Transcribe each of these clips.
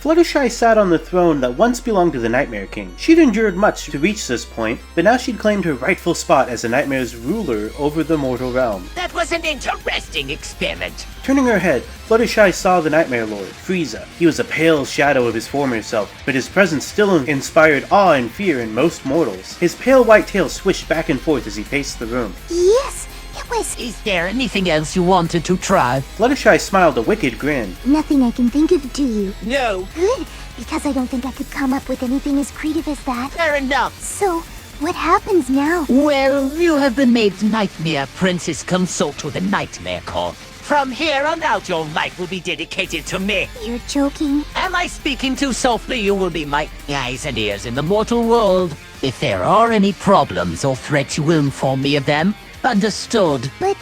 Fluttershy sat on the throne that once belonged to the Nightmare King. She'd endured much to reach this point, but now she'd claimed her rightful spot as the Nightmare's ruler over the mortal realm. That was an interesting experiment. Turning her head, Fluttershy saw the Nightmare Lord, Frieza. He was a pale shadow of his former self, but his presence still inspired awe and fear in most mortals. His pale white tail swished back and forth as he paced the room. Yes, it was... Is there anything else you wanted to try? Fluttershy smiled a wicked grin. Nothing I can think of, do you? No. Good, because I don't think I could come up with anything as creative as that. Fair enough. So, what happens now? Well, you have been made Nightmare Princess Consort to the Nightmare Court. From here on out, your life will be dedicated to me. You're joking? Am I speaking too softly? You will be my eyes and ears in the mortal world. If there are any problems or threats, you will inform me of them. Understood. But,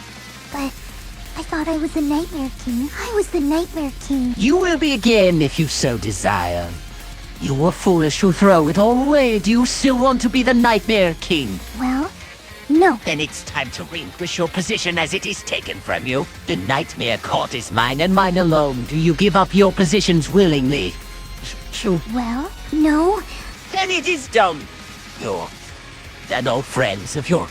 I thought I was the Nightmare King. I was the Nightmare King. You will be again if you so desire. You were foolish to throw it all away. Do you still want to be the Nightmare King? Well, no. Then it's time to relinquish your position as it is taken from you. The Nightmare Court is mine and mine alone. Do you give up your positions willingly? Well, no. Then it is done. Your dead old friends of your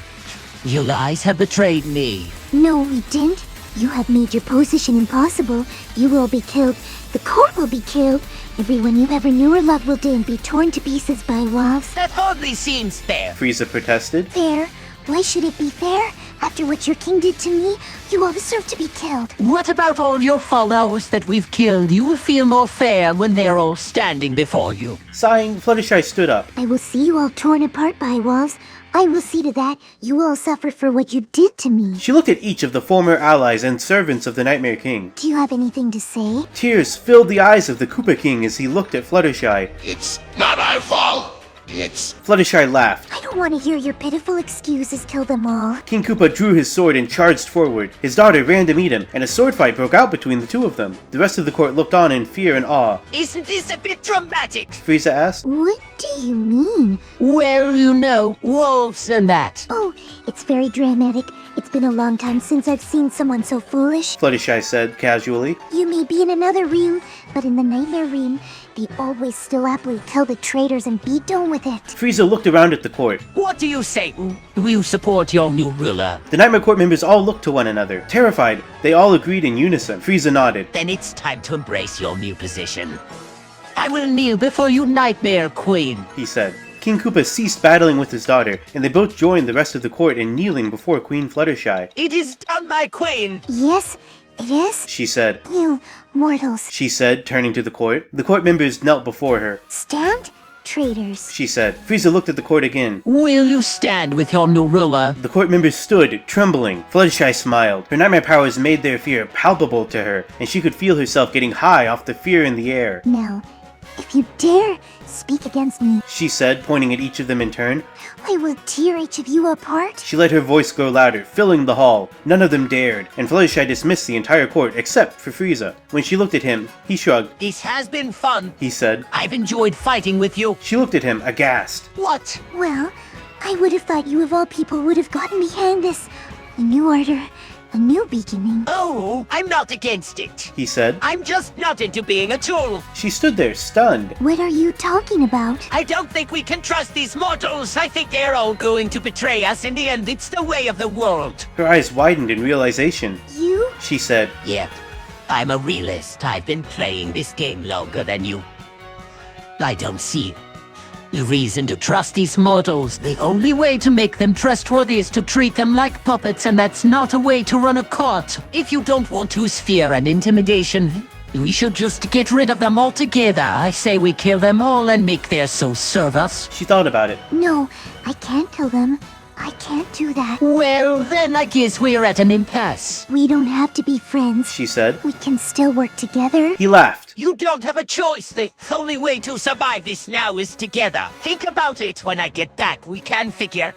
lies have betrayed me. No, we didn't. You have made your position impossible. You will be killed. The court will be killed. Everyone you ever knew or loved will then be torn to pieces by wolves. That hardly seems fair. Frieza protested. Fair? Why should it be fair? After what your king did to me, you all deserve to be killed. What about all your followers that we've killed? You will feel more fair when they're all standing before you. Sighing, Fluttershy stood up. I will see you all torn apart by wolves. I will see to that you all suffer for what you did to me. She looked at each of the former allies and servants of the Nightmare King. Do you have anything to say? Tears filled the eyes of the Koopa King as he looked at Fluttershy. It's not our fault. It's... Fluttershy laughed. I don't want to hear your pitiful excuses. Kill them all. King Koopa drew his sword and charged forward. His daughter ran to meet him, and a sword fight broke out between the two of them. The rest of the court looked on in fear and awe. Isn't this a bit dramatic? Frieza asked. What do you mean? Well, you know, wolves and that. Oh, it's very dramatic. It's been a long time since I've seen someone so foolish. Fluttershy said casually. You may be in another realm, but in the Nightmare Realm, they always still happily kill the traitors and be done with it. Frieza looked around at the court. What do you say? Do you support your new ruler? The Nightmare Court members all looked to one another. Terrified, they all agreed in unison. Frieza nodded. Then it's time to embrace your new position. I will kneel before you, Nightmare Queen, he said. King Koopa ceased battling with his daughter, and they both joined the rest of the court in kneeling before Queen Fluttershy. It is done, my queen! Yes, it is. She said. You mortals. She said, turning to the court. The court members knelt before her. Stand, traitors. She said. Frieza looked at the court again. Will you stand with your new ruler? The court members stood, trembling. Fluttershy smiled. Her nightmare powers made their fear palpable to her, and she could feel herself getting high off the fear in the air. Now, if you dare speak against me, she said, pointing at each of them in turn. I will tear each of you apart. She let her voice grow louder, filling the hall. None of them dared, and Fluttershy dismissed the entire court except for Frieza. When she looked at him, he shrugged. This has been fun, he said. I've enjoyed fighting with you. She looked at him, aghast. What? Well, I would have thought you of all people would have gotten behind this. A new order, a new beginning. Oh, I'm not against it, he said. I'm just not into being a tool. She stood there, stunned. What are you talking about? I don't think we can trust these mortals. I think they're all going to betray us in the end. It's the way of the world. Her eyes widened in realization. You? She said. Yep, I'm a realist. I've been playing this game longer than you. I don't see the reason to trust these mortals. The only way to make them trustworthy is to treat them like puppets, and that's not a way to run a court. If you don't want to use fear and intimidation, we should just get rid of them altogether. I say we kill them all and make their souls serve us. She thought about it. No, I can't kill them. I can't do that. Well, then I guess we're at an impasse. We don't have to be friends. She said. We can still work together. He laughed. You don't have a choice. The only way to survive this now is together. Think about it. When I get back, we can figure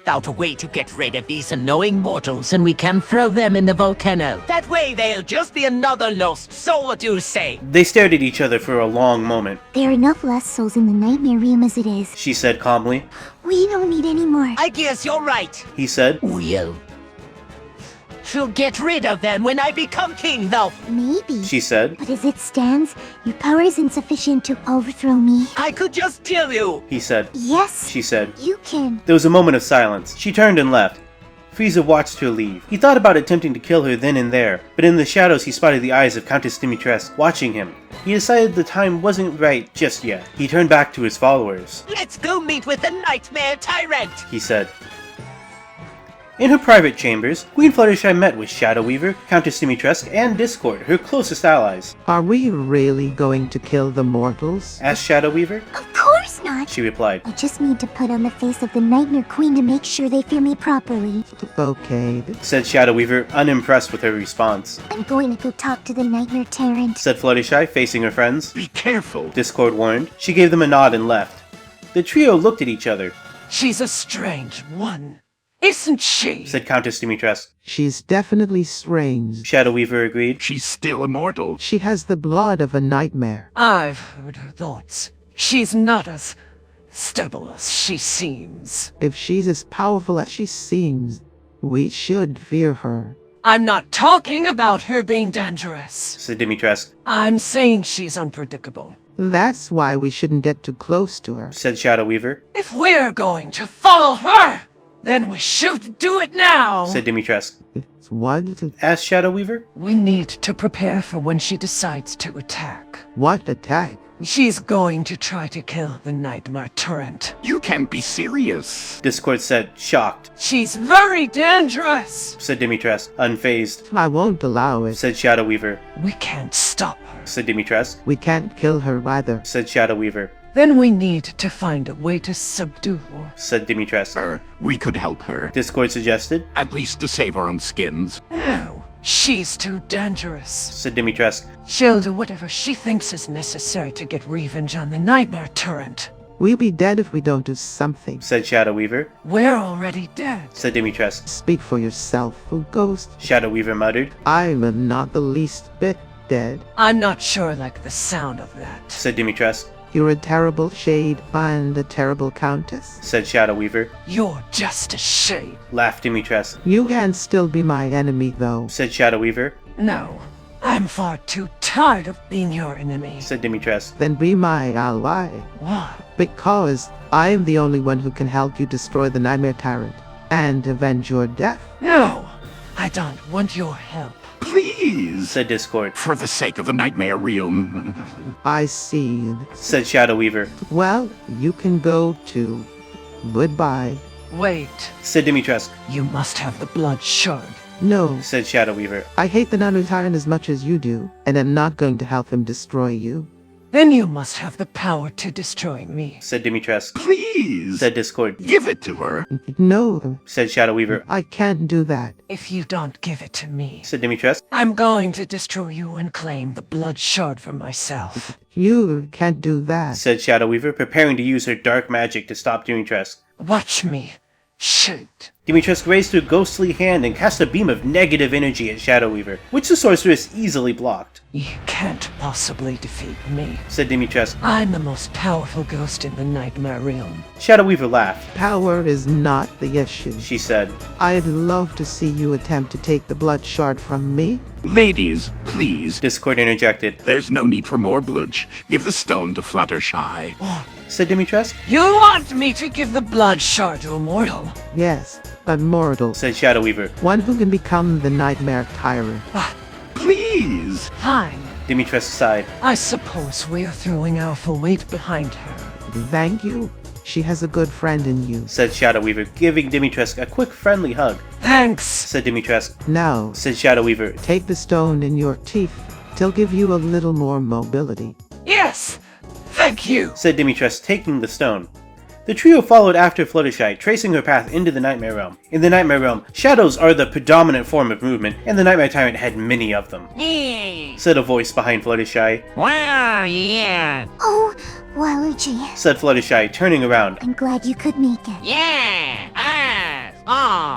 out a way to get rid of these annoying mortals, and we can throw them in the volcano. That way they'll just be another lost soul. What do you say? They stared at each other for a long moment. There are enough lost souls in the Nightmare Realm as it is. She said calmly. We don't need any more. I guess you're right. He said. Well, We'll get rid of them when I become king, though. Maybe. she said. But as it stands, your power is insufficient to overthrow me. I could just kill you. He said. Yes, She said. you can. There was a moment of silence. She turned and left. Frieza watched her leave. He thought about attempting to kill her then and there, but in the shadows he spotted the eyes of Countess Dimitrescu watching him. He decided the time wasn't right just yet. He turned back to his followers. Let's go meet with the Nightmare Tyrant. He said. In her private chambers, Queen Fluttershy met with Shadow Weaver, Countess Dimitrescu, and Discord, her closest allies. Are we really going to kill the mortals? Asked Shadow Weaver. Of course not. She replied. I just need to put on the face of the Nightmare Queen to make sure they fear me properly. Okay. Said Shadow Weaver, unimpressed with her response. I'm going to go talk to the Nightmare Tyrant. Said Fluttershy, facing her friends. Be careful. Discord warned. She gave them a nod and left. The trio looked at each other. She's a strange one, isn't she? Said Countess Dimitrescu. She's definitely strange. Shadow Weaver agreed. She's still immortal. She has the blood of a nightmare. I've heard her thoughts. She's not as stable as she seems. If she's as powerful as she seems, we should fear her. I'm not talking about her being dangerous. Said Dimitrescu. I'm saying she's unpredictable. That's why we shouldn't get too close to her. Said Shadow Weaver. If we're going to follow her, then we should do it now. Said Dimitrescu. It's what? Asked Shadow Weaver. We need to prepare for when she decides to attack. What attack? She's going to try to kill the Nightmare Tyrant. You can't be serious. Discord said, shocked. She's very dangerous. Said Dimitrescu, unfazed. I won't allow it. Said Shadow Weaver. We can't stop her. Said Dimitrescu. We can't kill her either. Said Shadow Weaver. Then we need to find a way to subdue her. Said Dimitrescu. We could help her. Discord suggested. At least to save our own skins. No, she's too dangerous. Said Dimitrescu. She'll do whatever she thinks is necessary to get revenge on the Nightmare Tyrant. We'll be dead if we don't do something. Said Shadow Weaver. We're already dead. Said Dimitrescu. Speak for yourself, fool ghost. Shadow Weaver muttered. I'm not the least bit dead. I'm not sure I like the sound of that. Said Dimitrescu. You're a terrible shade and a terrible countess. Said Shadow Weaver. You're just a shade. Laughed Dimitrescu. You can still be my enemy, though. Said Shadow Weaver. No, I'm far too tired of being your enemy. Said Dimitrescu. Then be my ally. Why? Because I'm the only one who can help you destroy the Nightmare Tyrant and avenge your death. No, I don't want your help. Please. Said Discord. For the sake of the nightmare realm. I see. Said Shadow Weaver. Well, you can go too. Goodbye. Wait, Said Dimitrescu. you must have the blood shard. No, Said Shadow Weaver. I hate the Nightmare Tyrant as much as you do, and I'm not going to help him destroy you. Then you must have the power to destroy me. Said Dimitrescu. Please. Said Discord. Give it to her. No, Said Shadow Weaver. I can't do that. If you don't give it to me, Said Dimitrescu. I'm going to destroy you and claim the blood shard for myself. You can't do that. Said Shadow Weaver, preparing to use her dark magic to stop Dimitrescu. Watch me. Shoot. Dimitrescu raised her ghostly hand and cast a beam of negative energy at Shadow Weaver, which the sorceress easily blocked. You can't possibly defeat me. Said Dimitrescu. I'm the most powerful ghost in the Nightmare Realm. Shadow Weaver laughed. Power is not the issue. She said. I'd love to see you attempt to take the blood shard from me. Ladies, please. Discord interjected. There's no need for more bloodshed. Give the stone to Fluttershy. Said Dimitrescu. You want me to give the blood shard to a mortal? Yes, a mortal. Said Shadow Weaver. One who can become the Nightmare Tyrant. Please. Fine. Dimitrescu sighed. I suppose we're throwing our full weight behind her. Thank you. She has a good friend in you. Said Shadow Weaver, giving Dimitrescu a quick friendly hug. Thanks. Said Dimitrescu. Now, Said Shadow Weaver. take the stone in your teeth. It'll give you a little more mobility. Yes. Thank you. Said Dimitrescu, taking the stone. The trio followed after Fluttershy, tracing her path into the Nightmare Realm. In the Nightmare Realm, shadows are the predominant form of movement, and the Nightmare Tyrant had many of them. Said a voice behind Fluttershy. Well, yeah. Oh, Waluigi. Said Fluttershy, turning around. I'm glad you could make it. Yeah.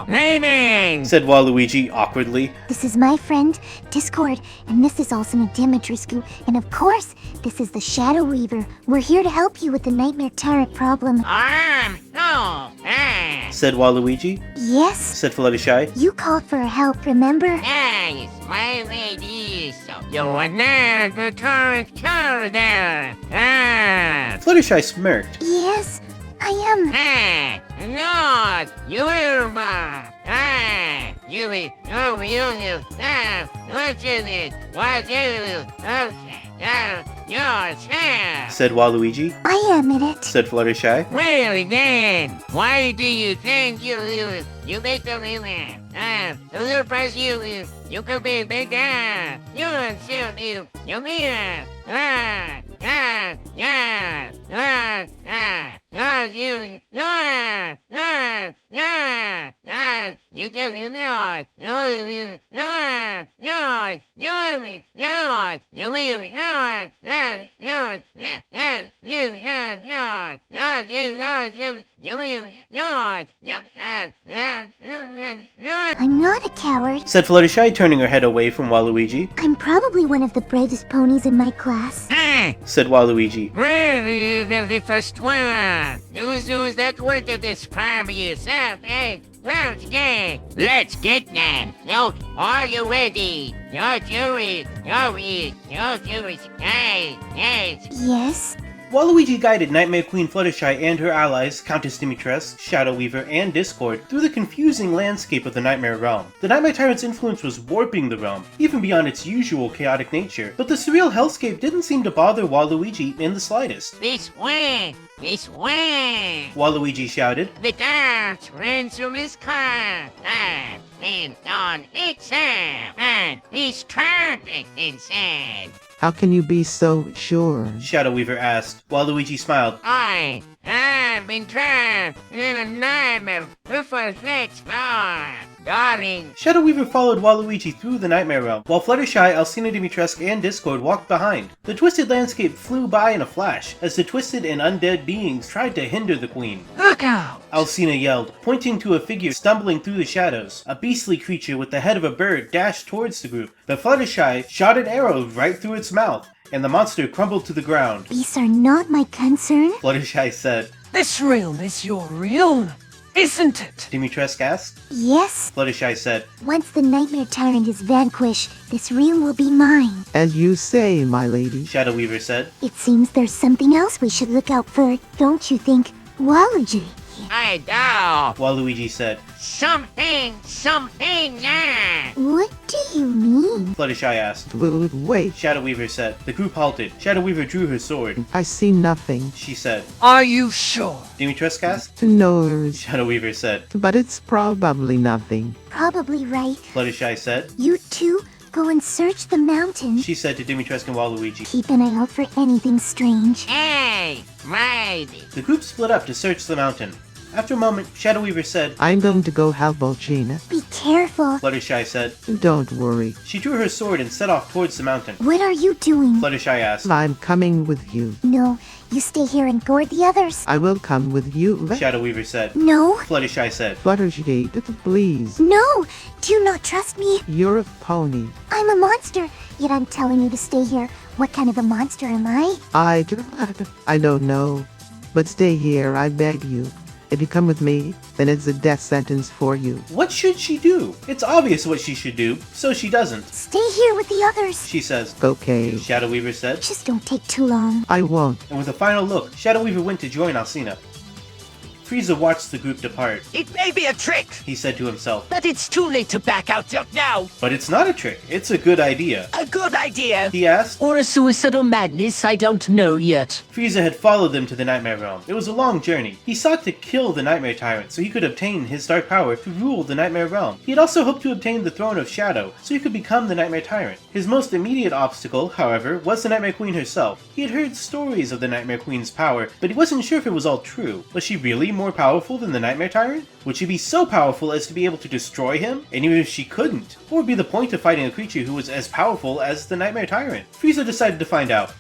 Naming. Said Waluigi, awkwardly. This is my friend, Discord, and this is also Dimitrescu, and of course, this is the Shadow Weaver. We're here to help you with the Nightmare Tyrant problem. said Waluigi. Yes? Said Fluttershy. You called for help, remember? Yes, my lady, so you are not the current corridor. Fluttershy smirked. Yes, I am. Not you are you what is it? Yourself. Said Waluigi. I admit it. Said Fluttershy. Well then, why do you think you make the you could be bigger. You mean I'm not a coward. Said Fluttershy, turning her head away from Waluigi. I'm probably one of the bravest ponies in my class. Said Waluigi. Really, the first one. Who's that word to describe yourself, eh? Let's get them. No, are you ready? You're Jewish. Yes. Yes? Waluigi guided Nightmare Queen Fluttershy and her allies, Countess Dimitrescu, Shadow Weaver, and Discord, through the confusing landscape of the Nightmare Realm. The Nightmare Tyrant's influence was warping the realm, even beyond its usual chaotic nature, but the surreal hellscape didn't seem to bother Waluigi in the slightest. This way. Waluigi shouted. The dance runs from his car. And on itself. And he's trapped inside. How can you be so sure? Shadow Weaver asked. Waluigi smiled. I've been trapped in a nightmare for 6 hours. Darling. Shadow Weaver followed Waluigi through the Nightmare Realm, while Fluttershy, Alcina Dimitrescu, and Discord walked behind. The twisted landscape flew by in a flash, as the twisted and undead beings tried to hinder the queen. Look out! Alcina yelled, pointing to a figure stumbling through the shadows. A beastly creature with the head of a bird dashed towards the group, but Fluttershy shot an arrow right through its mouth, and the monster crumbled to the ground. These are not my concern. Fluttershy said. This realm is your realm, isn't it? Dimitrescu asked. Yes? Fluttershy said. Once the Nightmare Tyrant is vanquished, this realm will be mine. As you say, my lady. Shadow Weaver said. It seems there's something else we should look out for, don't you think, Waluigi? I know. Waluigi said. Something, yeah. What do you mean? Fluttershy asked. Wait, Shadow Weaver said. The group halted. Shadow Weaver drew her sword. I see nothing. She said. Are you sure? Dimitrescu asked. No, Shadow Weaver said. but it's probably nothing. Probably right. Fluttershy said. You two, go and search the mountain. She said to Dimitrescu and Waluigi. Keep an eye out for anything strange. Hey, right. The group split up to search the mountain. After a moment, Shadow Weaver said. I'm going to go help Volchina. Be careful. Fluttershy said. Don't worry. She drew her sword and set off towards the mountain. What are you doing? Fluttershy asked. I'm coming with you. No, you stay here and guard the others. I will come with you. Shadow Weaver said. No. Fluttershy said. Fluttershy, please. No! Do you not trust me? You're a pony. I'm a monster, yet I'm telling you to stay here. What kind of a monster am I? I don't know. But stay here, I beg you. If you come with me, then it's a death sentence for you. What should she do? It's obvious what she should do, so she doesn't. Stay here with the others. She says. Okay. Shadow Weaver said. Just don't take too long. I won't. And with a final look, Shadow Weaver went to join Alcina. Frieza watched the group depart. It may be a trick, He said to himself. but it's too late to back out just now. But it's not a trick. It's a good idea. A good idea. He asked. Or a suicidal madness, I don't know yet. Frieza had followed them to the Nightmare Realm. It was a long journey. He sought to kill the Nightmare Tyrant so he could obtain his dark power to rule the Nightmare Realm. He had also hoped to obtain the Throne of Shadow so he could become the Nightmare Tyrant. His most immediate obstacle, however, was the Nightmare Queen herself. He had heard stories of the Nightmare Queen's power, but he wasn't sure if it was all true. Was she really more powerful than the Nightmare Tyrant? Would she be so powerful as to be able to destroy him? And even if she couldn't, what would be the point of fighting a creature who was as powerful as the Nightmare Tyrant? Frieza decided to find out.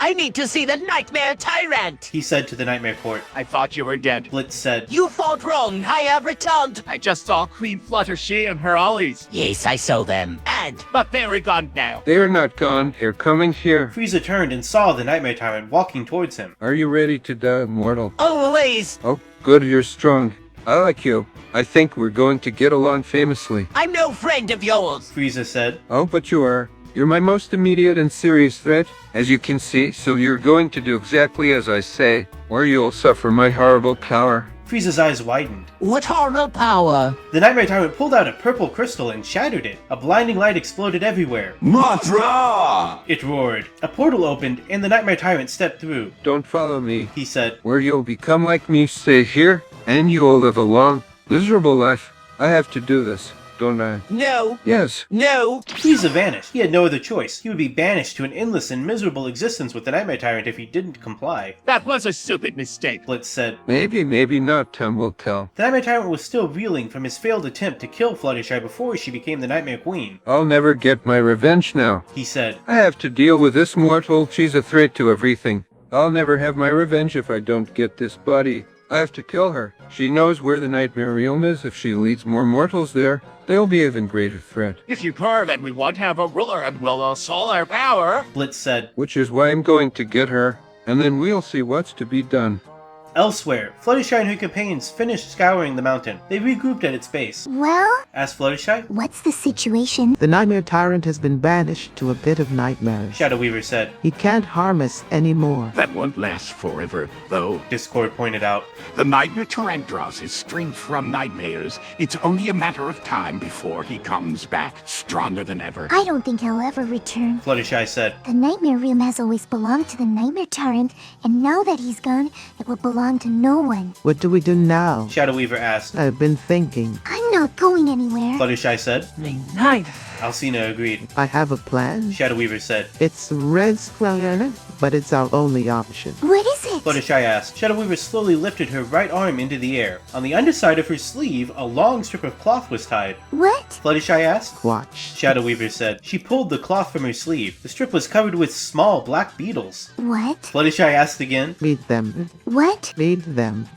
I need to see the Nightmare Tyrant! he said to the Nightmare Court. I thought you were dead. Blitz said, You fought wrong, I have returned! I just saw Queen Fluttershy and her ollies, Yes, I saw them. And but they're gone now. They are not gone. They're coming here. Frieza turned and saw the Nightmare Tyrant walking towards him. Are you ready to die, mortal? always! Oh, good, you're strong. I like you. I think we're going to get along famously. I'm no friend of yours! Frieza said, Oh, but you are. You're my most immediate and serious threat, as you can see, so you're going to do exactly as I say, or you'll suffer my horrible power. Frieza's eyes widened. What horrible power! The Nightmare Tyrant pulled out a purple crystal and shattered it. A blinding light exploded everywhere. Mothra! It roared. A portal opened, and the Nightmare Tyrant stepped through. Don't follow me. He said, Where you'll become like me, stay here, and you'll live a long, miserable life. I have to do this, don't I? No! Yes. No! Frieza vanished. He had no other choice. He would be banished to an endless and miserable existence with the Nightmare Tyrant if he didn't comply. That was a stupid mistake. Blitz said. Maybe, maybe not, time will tell. The Nightmare Tyrant was still reeling from his failed attempt to kill Fluttershy before she became the Nightmare Queen. I'll never get my revenge now. He said, I have to deal with this mortal. She's a threat to everything. I'll never have my revenge if I don't get this body. I have to kill her. She knows where the Nightmare Realm is. If she leads more mortals there, they'll be even greater threat. If you are, then we won't have a ruler and we'll assault our power. Blitz said. Which is why I'm going to get her, and then we'll see what's to be done. Elsewhere, Fluttershy and her companions finished scouring the mountain. They regrouped at its base. Well, Asked Fluttershy. what's the situation? The Nightmare Tyrant has been banished to a pit of nightmares. Shadow Weaver said. He can't harm us anymore. That won't last forever, though. Discord pointed out. The Nightmare Tyrant draws his strength from nightmares. It's only a matter of time before he comes back stronger than ever. I don't think he'll ever return. Fluttershy said. The Nightmare Realm has always belonged to the Nightmare Tyrant, and now that he's gone, it will belong to no one. What do we do now? Shadow Weaver asked. I've been thinking. I'm not going anywhere. Fluttershy said. Me neither. Alcina agreed. I have a plan. Shadow Weaver said. It's red square, but it's our only option. What is it? Fluttershy asked. Shadow Weaver slowly lifted her right arm into the air. On the underside of her sleeve, a long strip of cloth was tied. What? Fluttershy asked. Watch. Shadow Weaver said. She pulled the cloth from her sleeve. The strip was covered with small black beetles. What? Fluttershy asked again. Meet them. What? Meet them.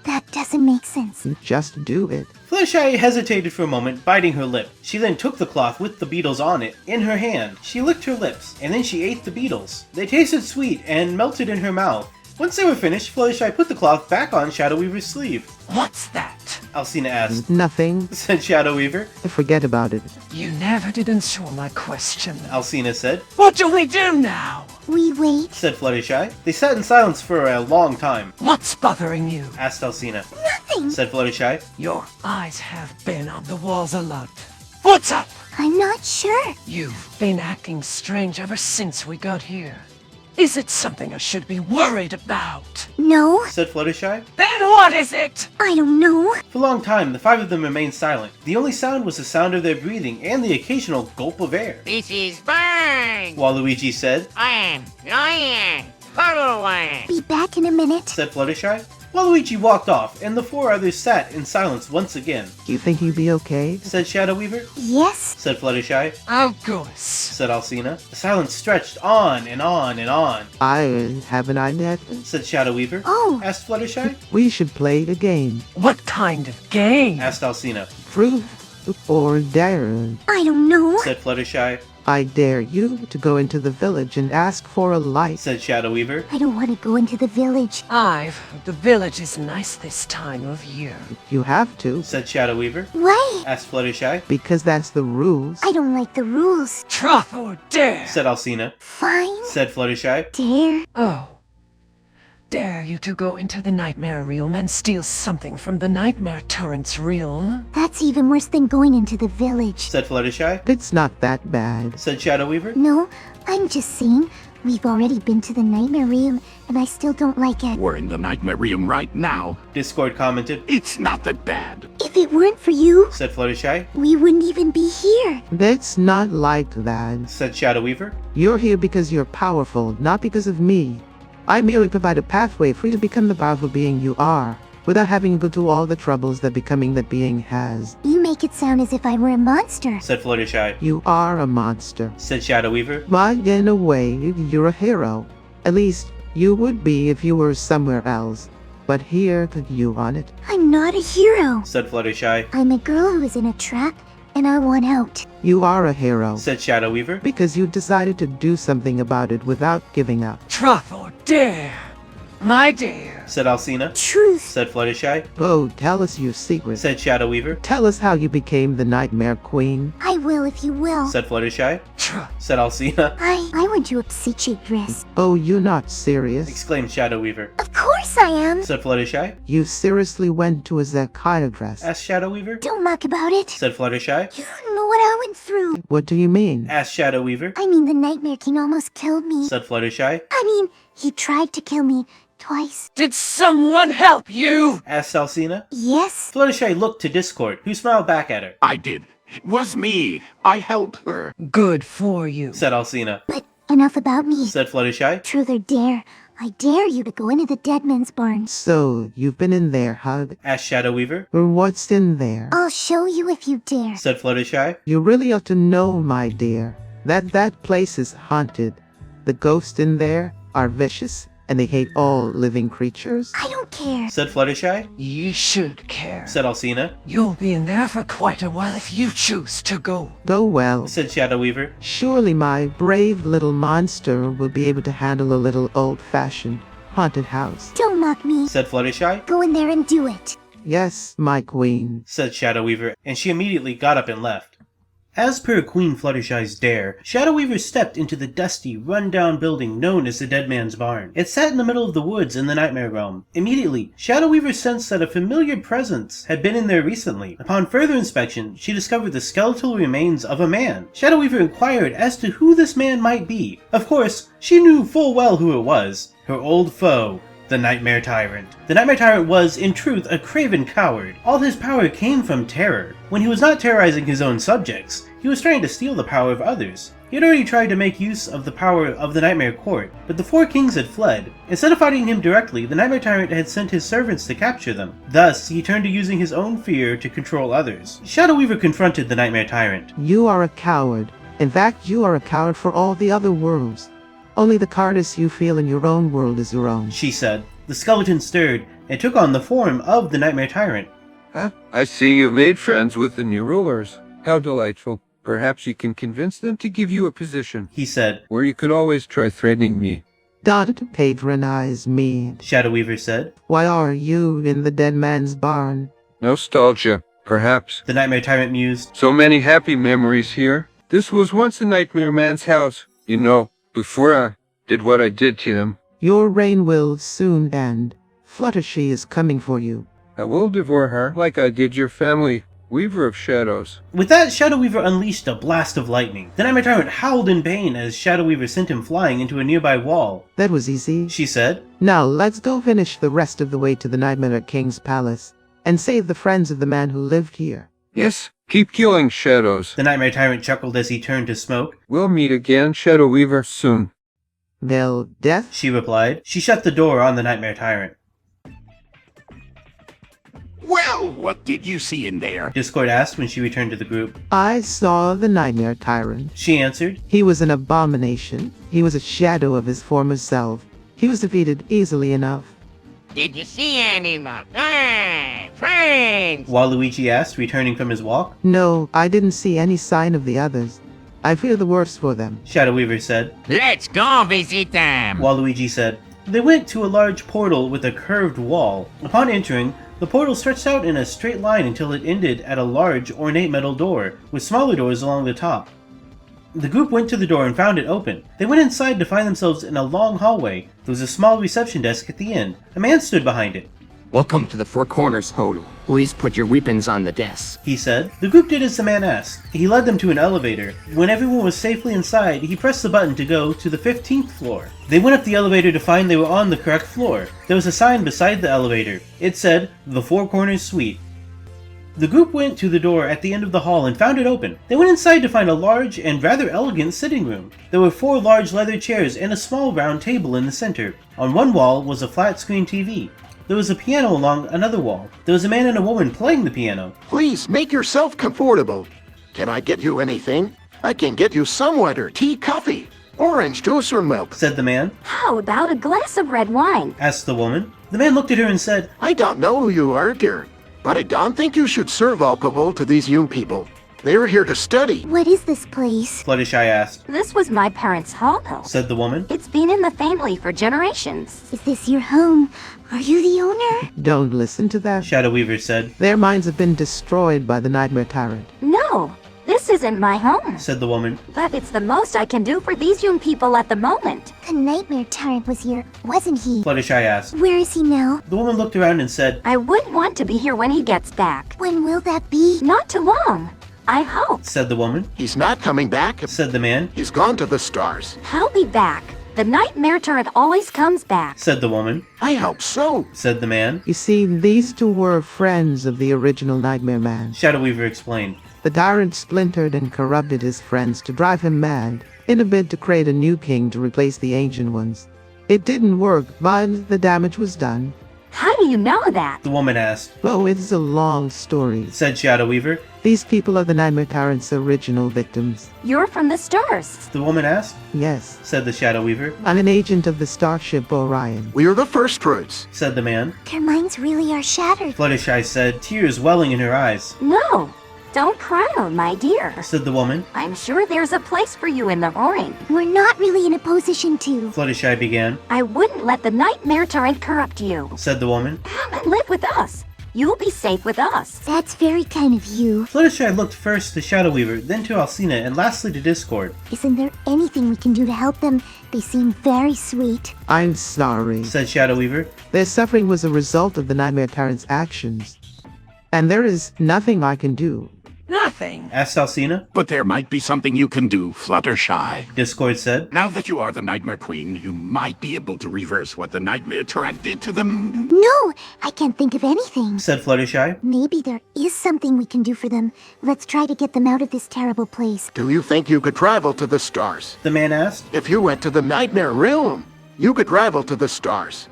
That doesn't make sense. Just do it. Fluttershy hesitated for a moment, biting her lip. She then took the cloth with the beetles on it in her hand. She licked her lips, and then she ate the beetles. They tasted sweet and melted in her mouth. Once they were finished, Fluttershy put the cloth back on Shadow Weaver's sleeve. What's that? Alcina asked. Nothing. Said Shadow Weaver. Forget about it. You never did answer my question. Alcina said. What do we do now? We wait. Said Fluttershy. They sat in silence for a long time. What's bothering you? Asked Alcina. Nothing. Said Fluttershy. Your eyes have been on the walls a lot. What's up? I'm not sure. You've been acting strange ever since we got here. Is it something I should be worried about? No, Said Fluttershy. Then what is it? I don't know. For a long time, the five of them remained silent. The only sound was the sound of their breathing and the occasional gulp of air. This is burn. Waluigi said. Lion, total one. Be back in a minute. Said Fluttershy. Waluigi walked off, and the four others sat in silence once again. You think you'll be okay? Said Shadow Weaver. Yes. Said Fluttershy. Of course. Said Alcina. The silence stretched on and on and on. I have an idea. Said Shadow Weaver. Oh, Asked Fluttershy. We should play a game. What kind of game? Asked Alcina. Truth or dare. I don't know. Said Fluttershy. I dare you to go into the village and ask for a light. Said Shadow Weaver. I don't want to go into the village. The village is nice this time of year. You have to, Said Shadow Weaver. Why? Asked Fluttershy. because that's the rules. I don't like the rules. Troth or dare? Said Alcina. Fine. Said Fluttershy. Dare. Oh. Dare you to go into the Nightmare Realm and steal something from the Nightmare Tyrant's realm? That's even worse than going into the village. Said Fluttershy. It's not that bad. Said Shadow Weaver. No, I'm just saying, we've already been to the Nightmare Realm, and I still don't like it. We're in the Nightmare Realm right now. Discord commented. It's not that bad. If it weren't for you, Said Fluttershy. we wouldn't even be here. It's not like that. Said Shadow Weaver. You're here because you're powerful, not because of me. I merely provide a pathway for you to become the powerful being you are, without having to go through all the troubles that becoming that being has. You make it sound as if I were a monster. Said Fluttershy. You are a monster. Said Shadow Weaver. But in a way, you're a hero. At least, you would be if you were somewhere else. But here, could you on it? I'm not a hero. said Fluttershy. I'm a girl who is in a trap, and I want out. You are a hero. Said Shadow Weaver. Because you decided to do something about it without giving up. Truth or dare? My dare. Said Alcina. Truth. Said Fluttershy. Oh, tell us your secret. Said Shadow Weaver. Tell us how you became the Nightmare Queen. I will if you will. Said Fluttershy. Truth. Said Alcina. I want to upset your dress. Oh, you're not serious? Exclaimed Shadow Weaver. Of course I am. Said Fluttershy. You seriously went to a psychiatrist? Asked Shadow Weaver. Don't mock about it. Said Fluttershy. You don't know what I went through. What do you mean? Asked Shadow Weaver. I mean, the Nightmare King almost killed me. Said Fluttershy. I mean, he tried to kill me twice. Did someone help you? Asked Alcina. Yes. Fluttershy looked to Discord, who smiled back at her. I did. It was me. I helped her. Good for you. Said Alcina. But enough about me. Said Fluttershy. Truth or dare, I dare you to go into the dead man's barn. So, you've been in there, huh? Asked Shadow Weaver. Or what's in there? I'll show you if you dare. Said Fluttershy. You really ought to know, my dear, that place is haunted. The ghosts in there are vicious, and they hate all living creatures. I don't care. Said Fluttershy. You should care. Said Alcina. You'll be in there for quite a while if you choose to go. Go well. Said Shadow Weaver. Surely my brave little monster will be able to handle a little old-fashioned haunted house. Don't mock me. Said Fluttershy. Go in there and do it. Yes, my queen. Said Shadow Weaver, and she immediately got up and left. As per Queen Fluttershy's dare, Shadow Weaver stepped into the dusty, run-down building known as the Dead Man's Barn. It sat in the middle of the woods in the Nightmare Realm. Immediately, Shadow Weaver sensed that a familiar presence had been in there recently. Upon further inspection, she discovered the skeletal remains of a man. Shadow Weaver inquired as to who this man might be. Of course, she knew full well who it was. Her old foe, the Nightmare Tyrant. The Nightmare Tyrant was, in truth, a craven coward. All his power came from terror. When he was not terrorizing his own subjects, he was trying to steal the power of others. He had already tried to make use of the power of the Nightmare Court, but the four kings had fled. Instead of fighting him directly, the Nightmare Tyrant had sent his servants to capture them. Thus, he turned to using his own fear to control others. Shadow Weaver confronted the Nightmare Tyrant. You are a coward. In fact, you are a coward for all the other worlds. Only the cowardice you feel in your own world is your own. She said. The skeleton stirred and took on the form of the Nightmare Tyrant. I see you've made friends with the new rulers. How delightful. Perhaps you can convince them to give you a position. He said. Or you could always try threatening me. Don't patronize me. Shadow Weaver said. Why are you in the dead man's barn? Nostalgia, perhaps. The Nightmare Tyrant mused. So many happy memories here. This was once a Nightmare Man's house. You know, before I did what I did to him. Your reign will soon end. Fluttershy is coming for you. I will devour her like I did your family, Weaver of Shadows. With that, Shadow Weaver unleashed a blast of lightning. The Nightmare Tyrant howled in pain as Shadow Weaver sent him flying into a nearby wall. That was easy. She said. Now let's go finish the rest of the way to the Nightmare King's palace and save the friends of the man who lived here. Yes, keep killing shadows. The Nightmare Tyrant chuckled as he turned to smoke. We'll meet again, Shadow Weaver, soon. They'll death? She replied. She shut the door on the Nightmare Tyrant. Well, what did you see in there? Discord asked when she returned to the group. I saw the Nightmare Tyrant. She answered. He was an abomination. He was a shadow of his former self. He was defeated easily enough. Did you see any luck? Hey, friends! Waluigi asked, returning from his walk. No, I didn't see any sign of the others. I fear the worst for them. Shadow Weaver said. Let's go visit them! Waluigi said. They went to a large portal with a curved wall. Upon entering, the portal stretched out in a straight line until it ended at a large, ornate metal door, with smaller doors along the top. The group went to the door and found it open. They went inside to find themselves in a long hallway. There was a small reception desk at the end. A man stood behind it. Welcome to the Four Corners Hotel. Please put your weapons on the desk. He said. The group did as the man asked. He led them to an elevator. When everyone was safely inside, he pressed the button to go to the 15th floor. They went up the elevator to find they were on the correct floor. There was a sign beside the elevator. It said, The Four Corners Suite. The group went to the door at the end of the hall and found it open. They went inside to find a large and rather elegant sitting room. There were 4 large leather chairs and a small round table in the center. On one wall was a flat-screen TV. There was a piano along another wall. There was a man and a woman playing the piano. Please make yourself comfortable. Can I get you anything? I can get you some water, tea, coffee, Orange juice or milk? Said the man. How about a glass of red wine? Asked the woman. The man looked at her and said, I don't know who you are, dear, but I don't think you should serve alcohol to these young people. They're here to study. What is this place? Fluttershy asked. This was my parents' hollow. Said the woman. It's been in the family for generations. Is this your home? Are you the owner? Don't listen to that. Shadow Weaver said. Their minds have been destroyed by the Nightmare Tyrant. No, this isn't my home. Said the woman. But it's the most I can do for these young people at the moment. The Nightmare Tyrant was here, wasn't he? Fluttershy asked. Where is he now? The woman looked around and said, I wouldn't want to be here when he gets back. When will that be? Not too long. I hope. Said the woman. He's not coming back. Said the man. He's gone to the stars. He'll be back. The Nightmare Tyrant always comes back. Said the woman. I hope so. Said the man. You see, these two were friends of the original Nightmare Man. Shadow Weaver explained. The tyrant splintered and corrupted his friends to drive him mad, in a bid to create a new king to replace the ancient ones. It didn't work, but the damage was done. How do you know that? The woman asked. Oh, it's a long story. Said Shadow Weaver. These people are the Nightmare Tyrant's original victims. You're from the stars. The woman asked. Yes. Said the Shadow Weaver. I'm an agent of the starship Orion. We are the first fruits. Said the man. Their minds really are shattered. Fluttershy said, tears welling in her eyes. No, don't cry, my dear. Said the woman. I'm sure there's a place for you in the Orion. We're not really in a position to. Fluttershy began. I wouldn't let the Nightmare Tyrant corrupt you. Said the woman. Come and live with us. You'll be safe with us. That's very kind of you. Fluttershy looked first to Shadow Weaver, then to Alcina, and lastly to Discord. Isn't there anything we can do to help them? They seem very sweet. I'm sorry. Said Shadow Weaver. Their suffering was a result of the Nightmare Tyrant's actions. And there is nothing I can do. Nothing. Asked Alcina. But there might be something you can do, Fluttershy. Discord said. Now that you are the Nightmare Queen, you might be able to reverse what the Nightmare Tyrant did to them. No, I can't think of anything. Said Fluttershy. Maybe there is something we can do for them. Let's try to get them out of this terrible place. Do you think you could travel to the stars? The man asked. If you went to the Nightmare Realm, you could travel to the stars.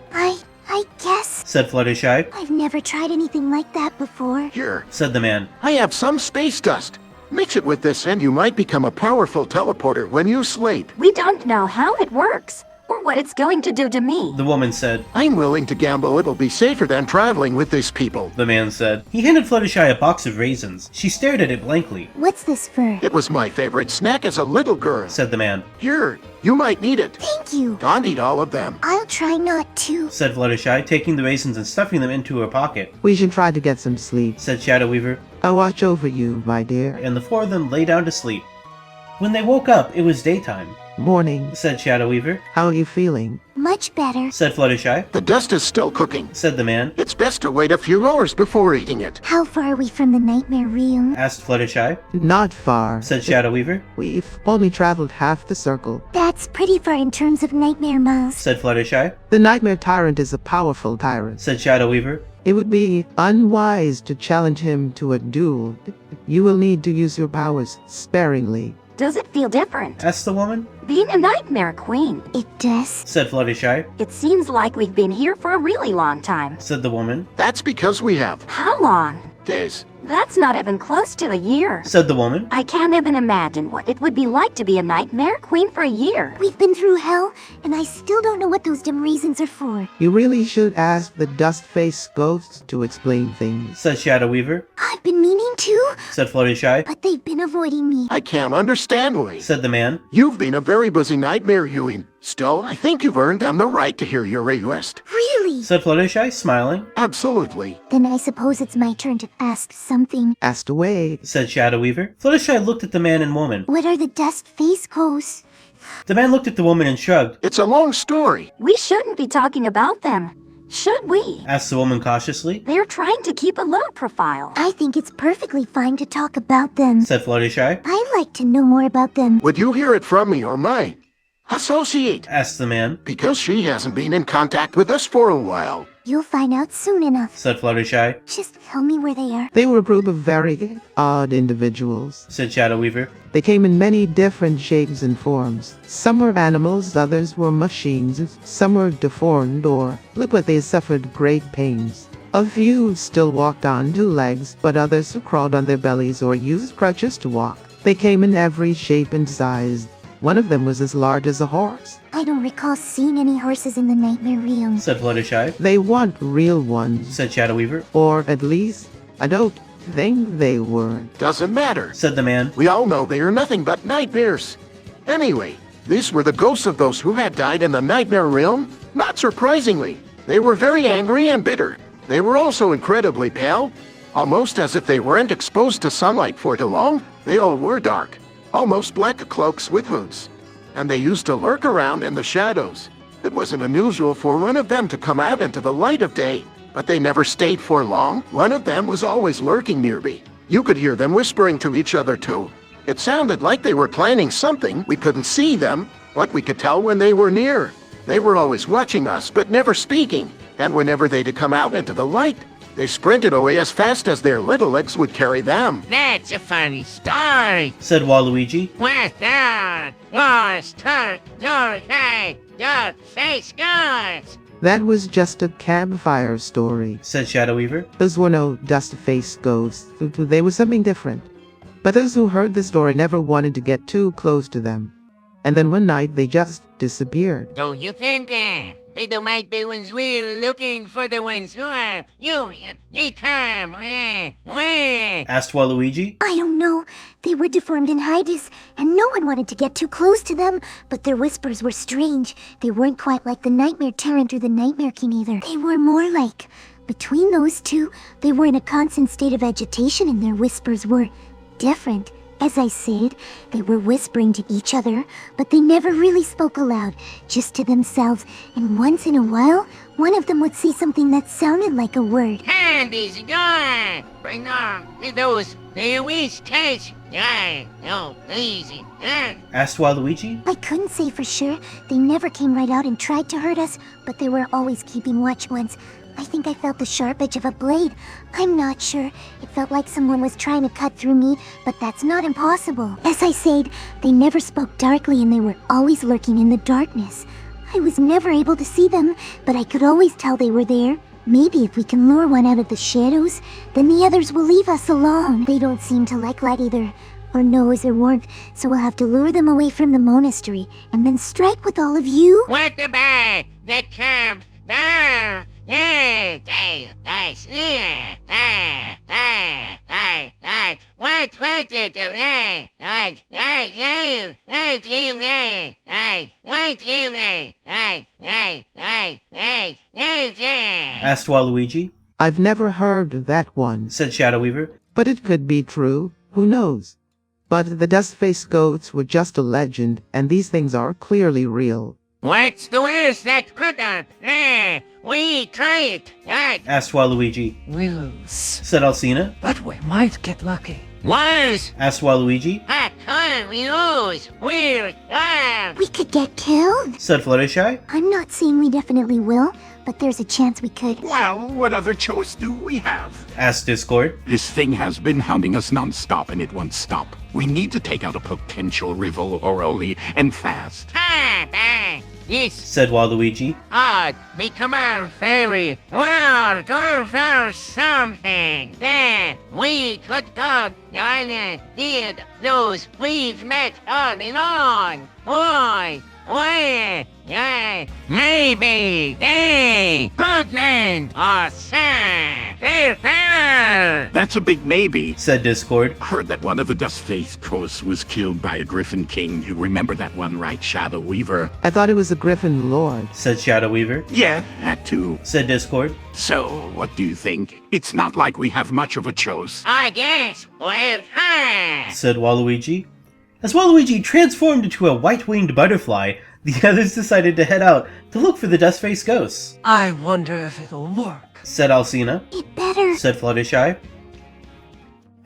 I guess. Said Fluttershy. I've never tried anything like that before. Here, Said the man. I have some space dust. Mix it with this and you might become a powerful teleporter when you sleep. We don't know how it works or what it's going to do to me. The woman said. I'm willing to gamble it'll be safer than traveling with these people. The man said. He handed Fluttershy a box of raisins. She stared at it blankly. What's this for? It was my favorite snack as a little girl. Said the man. Here, you might need it. Thank you. Don't eat all of them. I'll try not to. Said Fluttershy, taking the raisins and stuffing them into her pocket. We should try to get some sleep. Said Shadow Weaver. I'll watch over you, my dear. And the four of them lay down to sleep. When they woke up, it was daytime. Morning. Said Shadow Weaver. How are you feeling? Much better. Said Fluttershy. The dust is still cooking. Said the man. It's best to wait a few hours before eating it. How far are we from the Nightmare Realm? Asked Fluttershy. Not far. Said Shadow Weaver. We've only traveled half the circle. That's pretty far in terms of nightmare miles. Said Fluttershy. The Nightmare Tyrant is a powerful tyrant. Said Shadow Weaver. It would be unwise to challenge him to a duel. You will need to use your powers sparingly. Does it feel different? Asked the woman. Being a Nightmare Queen. It does. Said Fluttershy. It seems like we've been here for a really long time. Said the woman. That's because we have How long? days. That's not even close to a year. Said the woman. I can't even imagine what it would be like to be a Nightmare Queen for a year. We've been through hell, and I still don't know what those dim reasons are for. You really should ask the dust-faced ghosts to explain things. Said Shadow Weaver. I've been meaning to, Said Fluttershy. but they've been avoiding me. I can't understand why. Said the man. You've been a very busy nightmare, Ewing. Still, I think you've earned them the right to hear your request. Really? Said Fluttershy, smiling. Absolutely. Then I suppose it's my turn to ask something. Asked away. Said Shadow Weaver. Fluttershy looked at the man and woman. What are the dust face ghosts? The man looked at the woman and shrugged. It's a long story. We shouldn't be talking about them, should we? Asked the woman cautiously. They're trying to keep a low profile. I think it's perfectly fine to talk about them. Said Fluttershy. I'd like to know more about them. Would you hear it from me or my associate? Asked the man. Because she hasn't been in contact with us for a while. You'll find out soon enough. Said Fluttershy. Just tell me where they are. They were a group of very odd individuals. Said Shadow Weaver. They came in many different shapes and forms. Some were animals, others were machines, some were deformed or looked like they suffered great pains. A few still walked on two legs, but others crawled on their bellies or used crutches to walk. They came in every shape and size. One of them was as large as a horse. I don't recall seeing any horses in the Nightmare Realm, said Fluttershy. They want real ones. Said Shadow Weaver. Or at least, I don't think they were. Doesn't matter, said the man. We all know they are nothing but nightmares. Anyway, these were the ghosts of those who had died in the Nightmare Realm. Not surprisingly, they were very angry and bitter. They were also incredibly pale, almost as if they weren't exposed to sunlight for too long. They all wore dark, almost black cloaks with hoods, and they used to lurk around in the shadows. It wasn't unusual for one of them to come out into the light of day, but they never stayed for long. One of them was always lurking near me. You could hear them whispering to each other too. It sounded like they were planning something. We couldn't see them, but we could tell when they were near. They were always watching us, but never speaking. And whenever they'd come out into the light, they sprinted away as fast as their little legs would carry them. That's a funny story, said Waluigi. What's that? Lost heart, your eye, your face goes. That was just a campfire story, said Shadow Weaver. Those were no dust-faced ghosts. They were something different. But those who heard the story never wanted to get too close to them. And then one night they just disappeared. Don't you think that? They might be ones we're looking for, the ones who are you come, asked Waluigi. I don't know. They were deformed in hidus, and no one wanted to get too close to them, but their whispers were strange. They weren't quite like the Nightmare Tyrant or the Nightmare King either. They were more like, between those two, they were in a constant state of agitation and their whispers were different. As I said, they were whispering to each other, but they never really spoke aloud, just to themselves, and once in a while, one of them would say something that sounded like a word. Hand is gone! Bring on those, they always touch. No, easy. Asked Waluigi. I couldn't say for sure. They never came right out and tried to hurt us, but they were always keeping watch once. I think I felt the sharp edge of a blade. I'm not sure. It felt like someone was trying to cut through me, but that's not impossible. As I said, they never spoke darkly and they were always lurking in the darkness. I was never able to see them, but I could always tell they were there. Maybe if we can lure one out of the shadows, then the others will leave us alone. They don't seem to like light either, or noise or warmth, so we'll have to lure them away from the monastery, and then strike with all of you. What about that camp? Asked Waluigi. I've never heard that one, said Shadow Weaver. But it could be true. Who knows? But the dust-faced goats were just a legend, and these things are clearly real. What's the worst that could happen? We try it. Asked Waluigi. Wills, said Alcina. But we might get lucky. Worse? Asked Waluigi. How can we lose? We could get killed, said Fluttershy. I'm not saying we definitely will, but there's a chance we could. Well, what other choice do we have? Asked Discord. This thing has been hounding us non-stop and it won't stop. We need to take out a potential rival orally and fast. Yes, said Waluigi. Become our fairy. Well, go for something. Then we could go on did those we've met on and on. Maybe they could then That's a big maybe, said Discord. Heard that one of the Dust-Faced Ghosts was killed by a Griffin King. You remember that one, right, Shadow Weaver? I thought it was a Griffin Lord, said Shadow Weaver. Yeah, that too, said Discord. So, what do you think? It's not like we have much of a choice. I guess we're said Waluigi. As Waluigi transformed into a white-winged butterfly, the others decided to head out to look for the dust-faced ghosts. I wonder if it'll work, said Alcina. It better, said Fluttershy.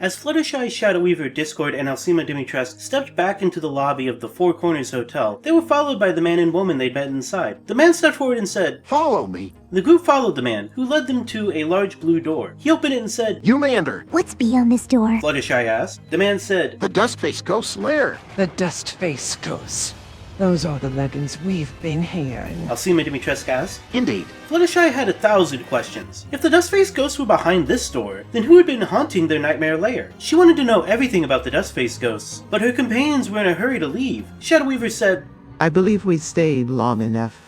As Fluttershy, Shadow Weaver, Discord, and Alcima Dimitrescu stepped back into the lobby of the Four Corners Hotel, they were followed by the man and woman they'd met inside. The man stepped forward and said, "Follow me." The group followed the man, who led them to a large blue door. He opened it and said, "Youmander." What's beyond this door? Fluttershy asked. The man said, "The Dust-Faced Ghost's lair." The dust-faced ghosts. Those are the legends we've been hearing. Alcina Dimitrescu asked. Indeed. Fluttershy had 1,000 questions. If the Dustface ghosts were behind this door, then who had been haunting their nightmare lair? She wanted to know everything about the Dustface ghosts, but her companions were in a hurry to leave. Shadow Weaver said, I believe we stayed long enough.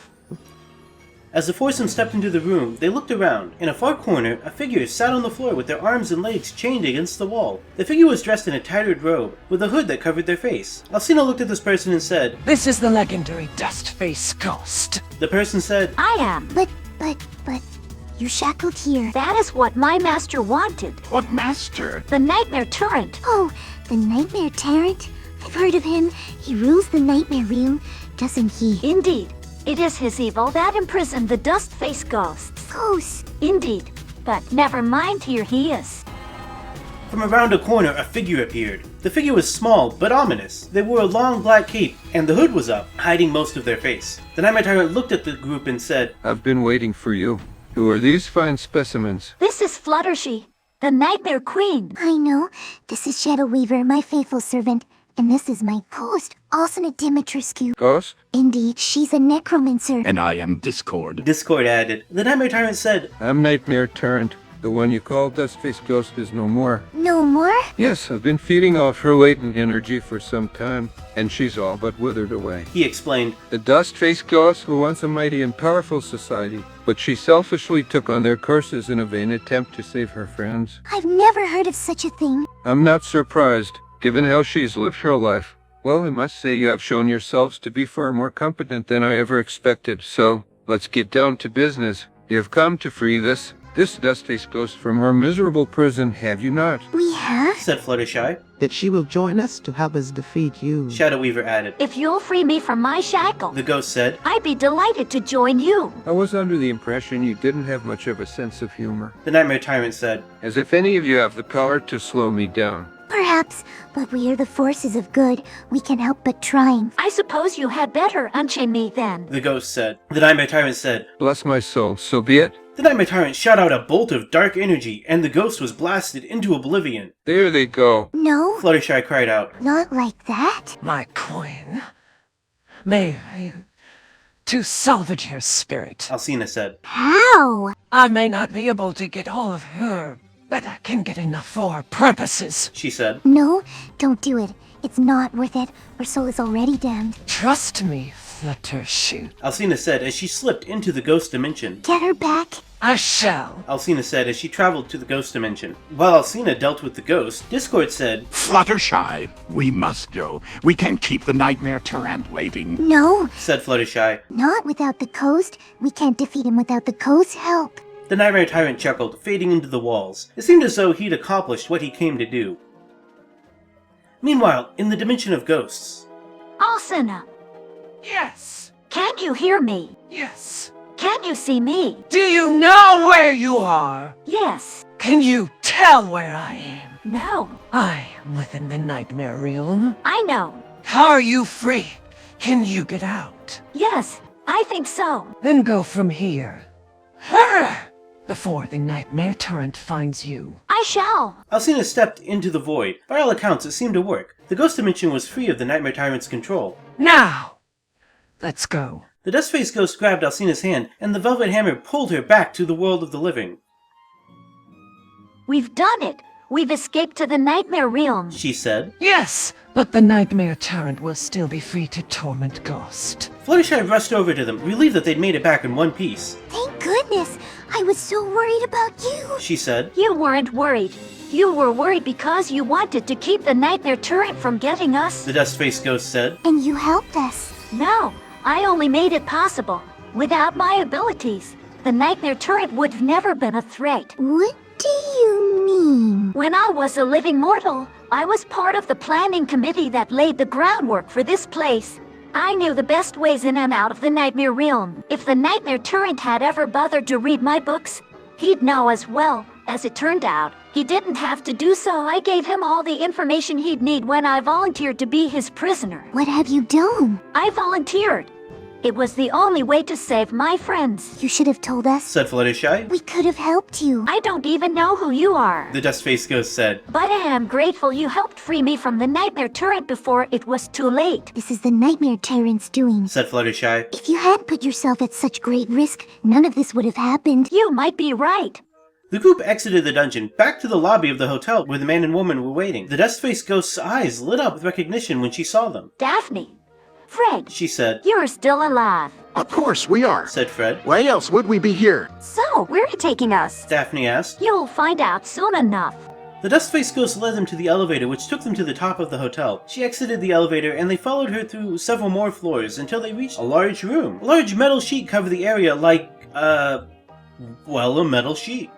As the foursome stepped into the room, they looked around. In a far corner, a figure sat on the floor with their arms and legs chained against the wall. The figure was dressed in a tattered robe, with a hood that covered their face. Alcina looked at this person and said, This is the legendary Dustface Ghost. The person said, I am. But, you're shackled here. That is what my master wanted. What master? The Nightmare Tyrant. Oh, the Nightmare Tyrant? I've heard of him. He rules the Nightmare Realm, doesn't he? Indeed. It is his evil that imprisoned the Dustface ghosts. Ghosts? Indeed. But never mind, here he is. From around a corner, a figure appeared. The figure was small, but ominous. They wore a long black cape, and the hood was up, hiding most of their face. The Nightmare Tyrant looked at the group and said, I've been waiting for you. Who are these fine specimens? This is Fluttershy, the Nightmare Queen. I know. This is Shadow Weaver, my faithful servant. And this is my ghost, Alcina Dimitrescu. Ghost? Indeed, she's a necromancer. And I am Discord. Discord added. The Nightmare Tyrant said, I'm Nightmare Tyrant. The one you call Dustface Ghost is no more. No more? Yes, I've been feeding off her latent energy for some time, and she's all but withered away. He explained. The Dustface Ghosts were once a mighty and powerful society, but she selfishly took on their curses in a vain attempt to save her friends. I've never heard of such a thing. I'm not surprised, given how she's lived her life. Well, I must say you have shown yourselves to be far more competent than I ever expected, so let's get down to business. You have come to free this Dustface Ghost from her miserable prison, have you not? We have? Said Fluttershy. That she will join us to help us defeat you. Shadow Weaver added. If you'll free me from my shackle, The ghost said, I'd be delighted to join you. I was under the impression you didn't have much of a sense of humor. The Nightmare Tyrant said, As if any of you have the power to slow me down. Perhaps, but we are the forces of good. We can help but triumph. I suppose you had better unchain me then. The ghost said. The Nightmare Tyrant said, Bless my soul, so be it. The Nightmare Tyrant shot out a bolt of dark energy, and the ghost was blasted into oblivion. There they go. No, Fluttershy cried out. not like that. My queen. May I... to salvage her spirit. Alcina said. How? I may not be able to get all of her, but I can get enough for our purposes. She said. No, don't do it. It's not worth it. Our soul is already damned. Trust me, Fluttershy. Alcina said as she slipped into the ghost dimension. Get her back. I shall. Alcina said as she traveled to the ghost dimension. While Alcina dealt with the ghost, Discord said, Fluttershy, we must go. We can't keep the Nightmare Tyrant waiting. No, said Fluttershy. not without the coast. We can't defeat him without the coast's help. The Nightmare Tyrant chuckled, fading into the walls. It seemed as though he'd accomplished what he came to do. Meanwhile, in the dimension of ghosts. Alcina, Yes. can you hear me? Yes. Can you see me? Do you know where you are? Yes. Can you tell where I am? No. I am within the Nightmare Realm. I know. Are you free? Can you get out? Yes, I think so. Then go from here. Hurry! Before the Nightmare Tyrant finds you. I shall. Alcina stepped into the void. By all accounts, it seemed to work. The ghost dimension was free of the Nightmare Tyrant's control. Now! Let's go. The Dustface ghost grabbed Alcina's hand, and the Velvet Hammer pulled her back to the world of the living. We've done it. We've escaped to the Nightmare Realm. She said. Yes, but the Nightmare Tyrant will still be free to torment Ghost. Fluttershy rushed over to them, relieved that they'd made it back in one piece. Thank goodness. I was so worried about you. She said. You weren't worried. You were worried because you wanted to keep the Nightmare Tyrant from getting us. The Dustface ghost said. And you helped us. No, I only made it possible. Without my abilities, the Nightmare Tyrant would have never been a threat. What do you mean? When I was a living mortal, I was part of the planning committee that laid the groundwork for this place. I knew the best ways in and out of the Nightmare Realm. If the Nightmare Tyrant had ever bothered to read my books, he'd know as well. As it turned out, he didn't have to do so. I gave him all the information he'd need when I volunteered to be his prisoner. What have you done? I volunteered. It was the only way to save my friends. You should have told us. said Fluttershy. We could have helped you. I don't even know who you are. The Dust-Faced Ghost said. But I am grateful you helped free me from the Nightmare Turret before it was too late. This is the Nightmare Tyrant's doing. Said Fluttershy. If you had put yourself at such great risk, none of this would have happened. You might be right. The group exited the dungeon, back to the lobby of the hotel where the man and woman were waiting. The Dust-Faced Ghost's eyes lit up with recognition when she saw them. Daphne. Fred. She said. You're still alive. Of course we are, said Fred. Why else would we be here? So, where are you taking us? Daphne asked. You'll find out soon enough. The Dust-Faced Ghost led them to the elevator, which took them to the top of the hotel. She exited the elevator, and they followed her through several more floors until they reached a large room. A large metal sheet covered the area like, a metal sheet.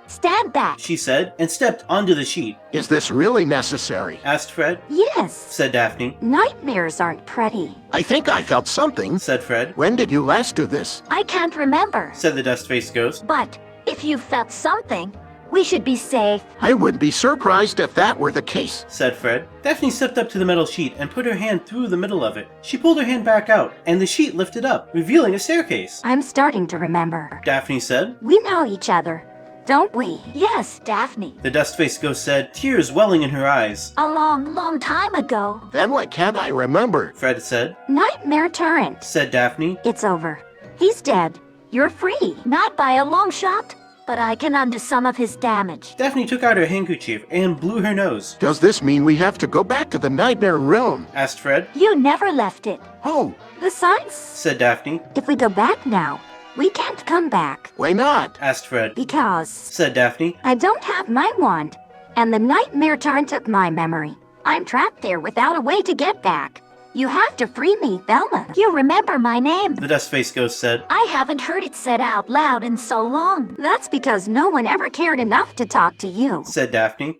Stand back, she said, and stepped onto the sheet. Is this really necessary? Asked Fred. Yes, said Daphne. Nightmares aren't pretty. I think I felt something, said Fred. When did you last do this? I can't remember, said the Dust-Faced Ghost. But if you felt something, we should be safe. I wouldn't be surprised if that were the case, said Fred. Daphne stepped up to the metal sheet and put her hand through the middle of it. She pulled her hand back out, and the sheet lifted up, revealing a staircase. I'm starting to remember, Daphne said. We know each other, don't we? Yes, Daphne. The Dust-Faced Ghost said, tears welling in her eyes. A long, long time ago. Then what can't I remember? Fred said. Nightmare Tyrant, said Daphne. It's over. He's dead. You're free. Not by a long shot, but I can undo some of his damage. Daphne took out her handkerchief and blew her nose. Does this mean we have to go back to the Nightmare Realm? Asked Fred. You never left it. Oh, Besides, said Daphne. if we go back now, we can't come back. why not? Asked Fred. Because Said Daphne. I don't have my wand, and the Nightmare Tyrant took my memory. I'm trapped there without a way to get back. You have to free me, Velma. You remember my name. The Dust-Faced Ghost said. I haven't heard it said out loud in so long. That's because no one ever cared enough to talk to you. Said Daphne.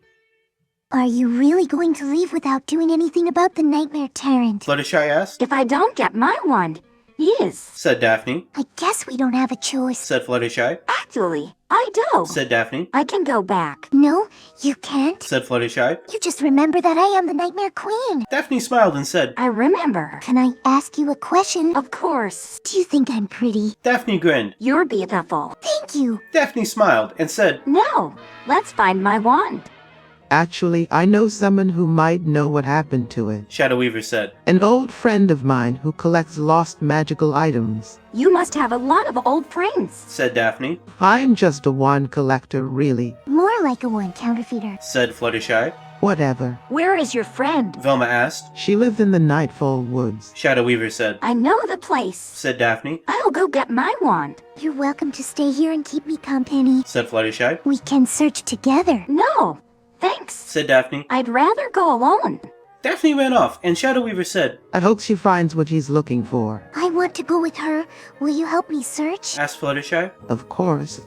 Are you really going to leave without doing anything about the Nightmare Tyrant? Fluttershy asked. If I don't get my wand, yes. Said Daphne. I guess we don't have a choice. Said Fluttershy. Actually, I do. Said Daphne. I can go back. No, you can't. Said Fluttershy. You just remember that I am the Nightmare Queen. Daphne smiled and said. I remember. Can I ask you a question? Of course. Do you think I'm pretty? Daphne grinned. You're beautiful. Thank you. Daphne smiled and said. No, let's find my wand. Actually, I know someone who might know what happened to it. Shadow Weaver said. An old friend of mine who collects lost magical items. You must have a lot of old friends. Said Daphne. I'm just a wand collector, really. More like a one counterfeiter. Said Fluttershy. Whatever. Where is your friend? Velma asked. She lived in the Nightfall woods. Shadow Weaver said. I know the place. Said Daphne. I'll go get my wand. You're welcome to stay here and keep me company. Said Fluttershy. We can search together. No, thanks. Said Daphne. I'd rather go alone. Daphne ran off, and Shadow Weaver said. I hope she finds what she's looking for. I want to go with her. Will you help me search? Asked Fluttershy. Of course.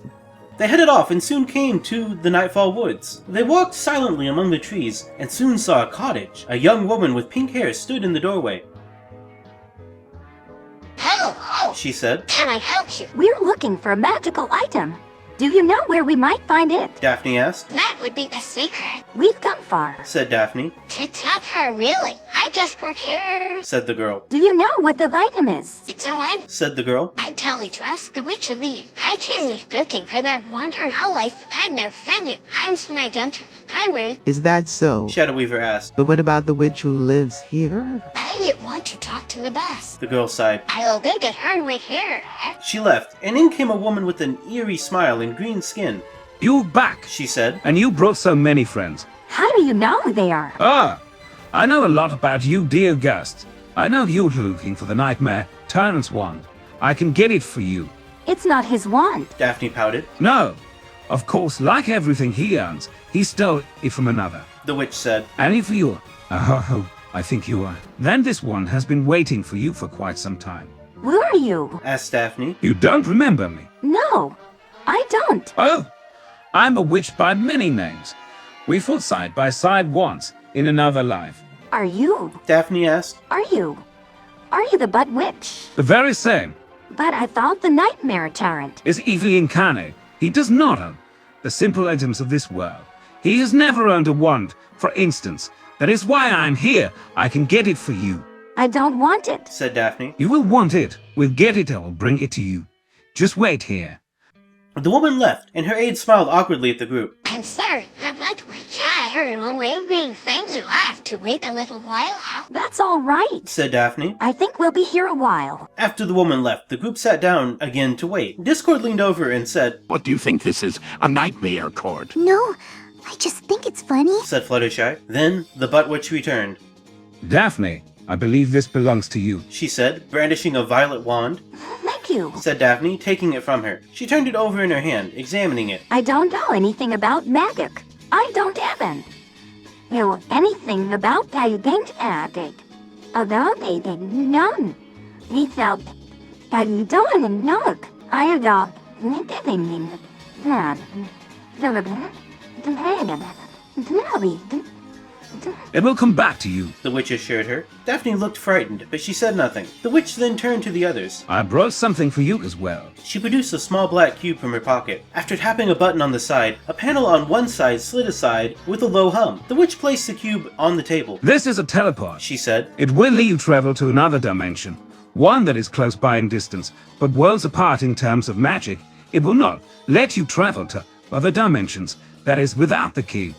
They headed off and soon came to the Nightfall woods. They walked silently among the trees and soon saw a cottage. A young woman with pink hair stood in the doorway. Hello, She said. can I help you? We're looking for a magical item. Do you know where we might find it? Daphne asked. That would be the secret. We've come far. Said Daphne. To tell her, really? I just work here. Said the girl. Do you know what the item is? It's a one. Said the girl. I tell you to ask the witch of me. I came looking for that wonder in whole life. I never found it. I'm my don't. I'm weird. Is that so? Shadow Weaver asked. But what about the witch who lives here? I didn't want to talk to the boss. The girl sighed. I'll go get her right here. She left, and in came a woman with an eerie smile and green skin. You back, She said. and you brought so many friends. How do you know who they are? Ah, I know a lot about you, dear guest. I know you're looking for the Nightmare Tyrant's wand. I can get it for you. It's not his wand. Daphne pouted. No, of course, like everything he owns, he stole it from another. The witch said. And if you are, I think you are, then this one has been waiting for you for quite some time. Who are you? Asked Daphne. You don't remember me? No, I don't. Oh, I'm a witch by many names. We fought side by side once in another life. Are you? Daphne asked. Are you? Are you the Butt Witch? The very same. But I thought the Nightmare Tyrant. Is evil incarnate. He does not own the simple items of this world. He has never owned a wand, for instance. That is why I'm here. I can get it for you. I don't want it, said Daphne. You will want it. We'll get it and we'll bring it to you. Just wait here. The woman left, and her aide smiled awkwardly at the group. I'm sorry, I'm not tired. We've been things you have to wait a little while. That's all right, said Daphne. I think we'll be here a while. After the woman left, the group sat down again to wait. Discord leaned over and said, What do you think this is? A nightmare court? No, I just think it's funny, said Fluttershy. Then the Butt Witch returned. Daphne, I believe this belongs to you, she said, brandishing a violet wand. Thank you, said Daphne, taking it from her. She turned it over in her hand, examining it. I don't know anything about magic. I don't even know anything about pagan magic. About it, none. Without I don't know. I don't It will come back to you, the witch assured her. Daphne looked frightened, but she said nothing. The witch then turned to the others. I brought something for you as well. She produced a small black cube from her pocket. After tapping a button on the side, a panel on one side slid aside with a low hum. The witch placed the cube on the table. This is a teleport, she said. It will let you travel to another dimension. One that is close by in distance, but worlds apart in terms of magic. It will not let you travel to other dimensions, that is without the key.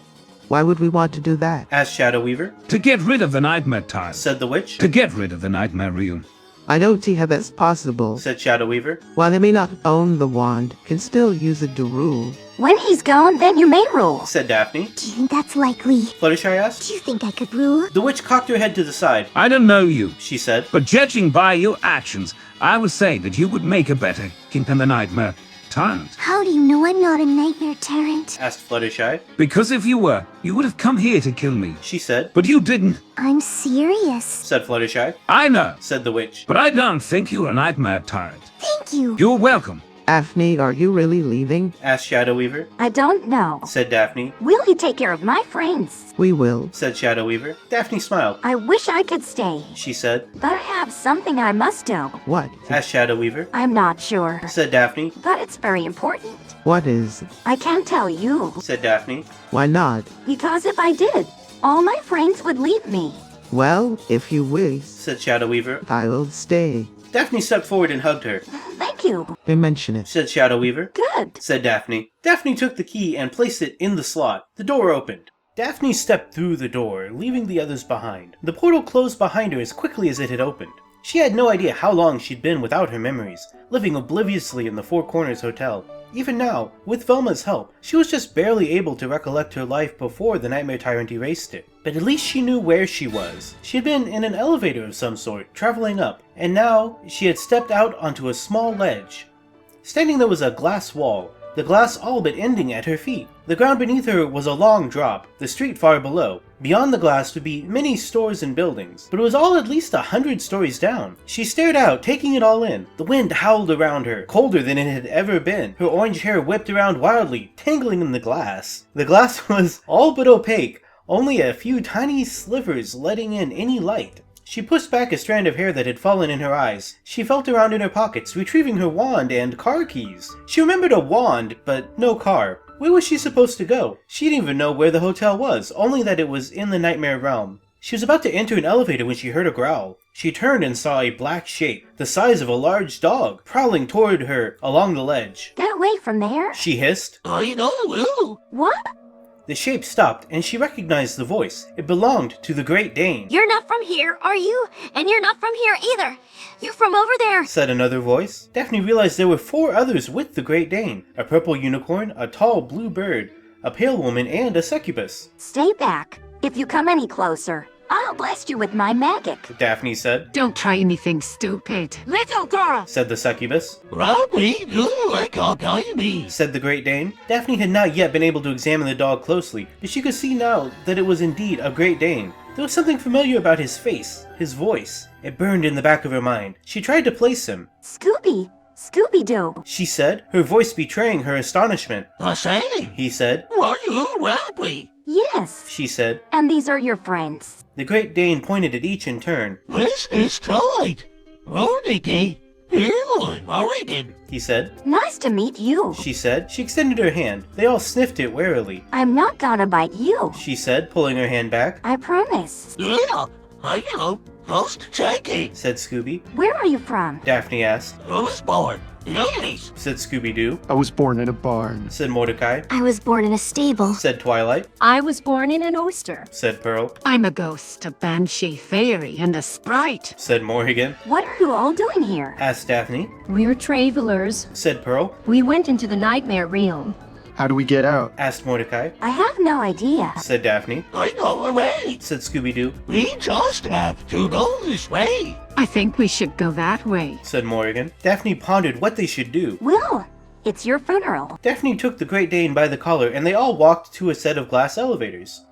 Why would we want to do that? asked Shadow Weaver. To get rid of the nightmare tile, said the witch. To get rid of the nightmare realm. I don't see how that's possible. said Shadow Weaver. While they may not own the wand, can still use it to rule. When he's gone, then you may rule, said Daphne. Do you think that's likely? Fluttershy asked. Do you think I could rule? The witch cocked her head to the side. I don't know you, she said, but judging by your actions, I would say that you would make a better king than the nightmare Tyrant. How do you know I'm not a nightmare Tyrant? asked Fluttershy. Because if you were, you would have come here to kill me, she said. But you didn't, I'm serious, said Fluttershy. I know, said the witch. But I don't think you're a nightmare Tyrant. Thank you. You're welcome. Daphne, are you really leaving? asked Shadow Weaver. I don't know. said Daphne. Will you take care of my friends? We will, said Shadow Weaver. Daphne smiled. I wish I could stay, she said. but I have something I must do. What? asked Shadow Weaver. I'm not sure, said Daphne. but it's very important. What is? I can't tell you, said Daphne. Why not? because if I did, all my friends would leave me. Well, if you wish, said Shadow Weaver. I'll stay. Daphne stepped forward and hugged her. Thank you. They mention it. said Shadow Weaver. Good. said Daphne. Daphne took the key and placed it in the slot. The door opened. Daphne stepped through the door, leaving the others behind. The portal closed behind her as quickly as it had opened. She had no idea how long she'd been without her memories, living obliviously in the Four Corners Hotel. Even now, with Velma's help, she was just barely able to recollect her life before the Nightmare Tyrant erased it. But at least she knew where she was. She had been in an elevator of some sort, traveling up, and now she had stepped out onto a small ledge. Standing there was a glass wall, the glass all but ending at her feet. The ground beneath her was a long drop, the street far below. Beyond the glass would be many stores and buildings, but it was all at least 100 stories down. She stared out, taking it all in. The wind howled around her, colder than it had ever been. Her orange hair whipped around wildly, tangling in the glass. The glass was all but opaque, only a few tiny slivers letting in any light. She pushed back a strand of hair that had fallen in her eyes. She felt around in her pockets, retrieving her wand and car keys. She remembered a wand, but no car. Where was she supposed to go? She didn't even know where the hotel was, only that it was in the Nightmare Realm. She was about to enter an elevator when she heard a growl. She turned and saw a black shape, the size of a large dog, prowling toward her along the ledge. Get away from there. She hissed. I know. What? The shape stopped, and she recognized the voice. It belonged to the Great Dane. You're not from here, are you? And you're not from here either. You're from over there, said another voice. Daphne realized there were 4 others with the Great Dane. A purple unicorn, a tall blue bird, a pale woman, and a succubus. Stay back. If you come any closer, I'll blast you with my magic, Daphne said. Don't try anything stupid. little girl. Said the succubus. Robbie, you like all me. Said the Great Dane. Daphne had not yet been able to examine the dog closely, but she could see now that it was indeed a Great Dane. There was something familiar about his face, his voice. It burned in the back of her mind. She tried to place him. Scooby-Doo, she said, her voice betraying her astonishment. I say, He said. were you Robbie? Yes. She said. And these are your friends. The Great Dane pointed at each in turn. This is tight. Rodney, here, Oregon. He said. Nice to meet you. She said. She extended her hand. They all sniffed it warily. I'm not gonna bite you. She said, pulling her hand back. I promise. Yeah, I know. Most shaky, said Scooby. Where are you from? Daphne asked. who's born? Ladies. Said Scooby-Doo. I was born in a barn. Said Mordecai. I was born in a stable. Said Twilight. I was born in an oyster. Said Pearl. I'm a ghost, a banshee, fairy, and a sprite. Said Morrigan. What are you all doing here? Asked Daphne. We're travelers. Said Pearl. We went into the nightmare realm. How do we get out? Asked Mordecai. I have no idea. Said Daphne. I know a way. Said Scooby-Doo. We just have to go this way. I think we should go that way. Said Morrigan. Daphne pondered what they should do. Will, it's your funeral. Daphne took the Great Dane by the collar and they all walked to a set of glass elevators.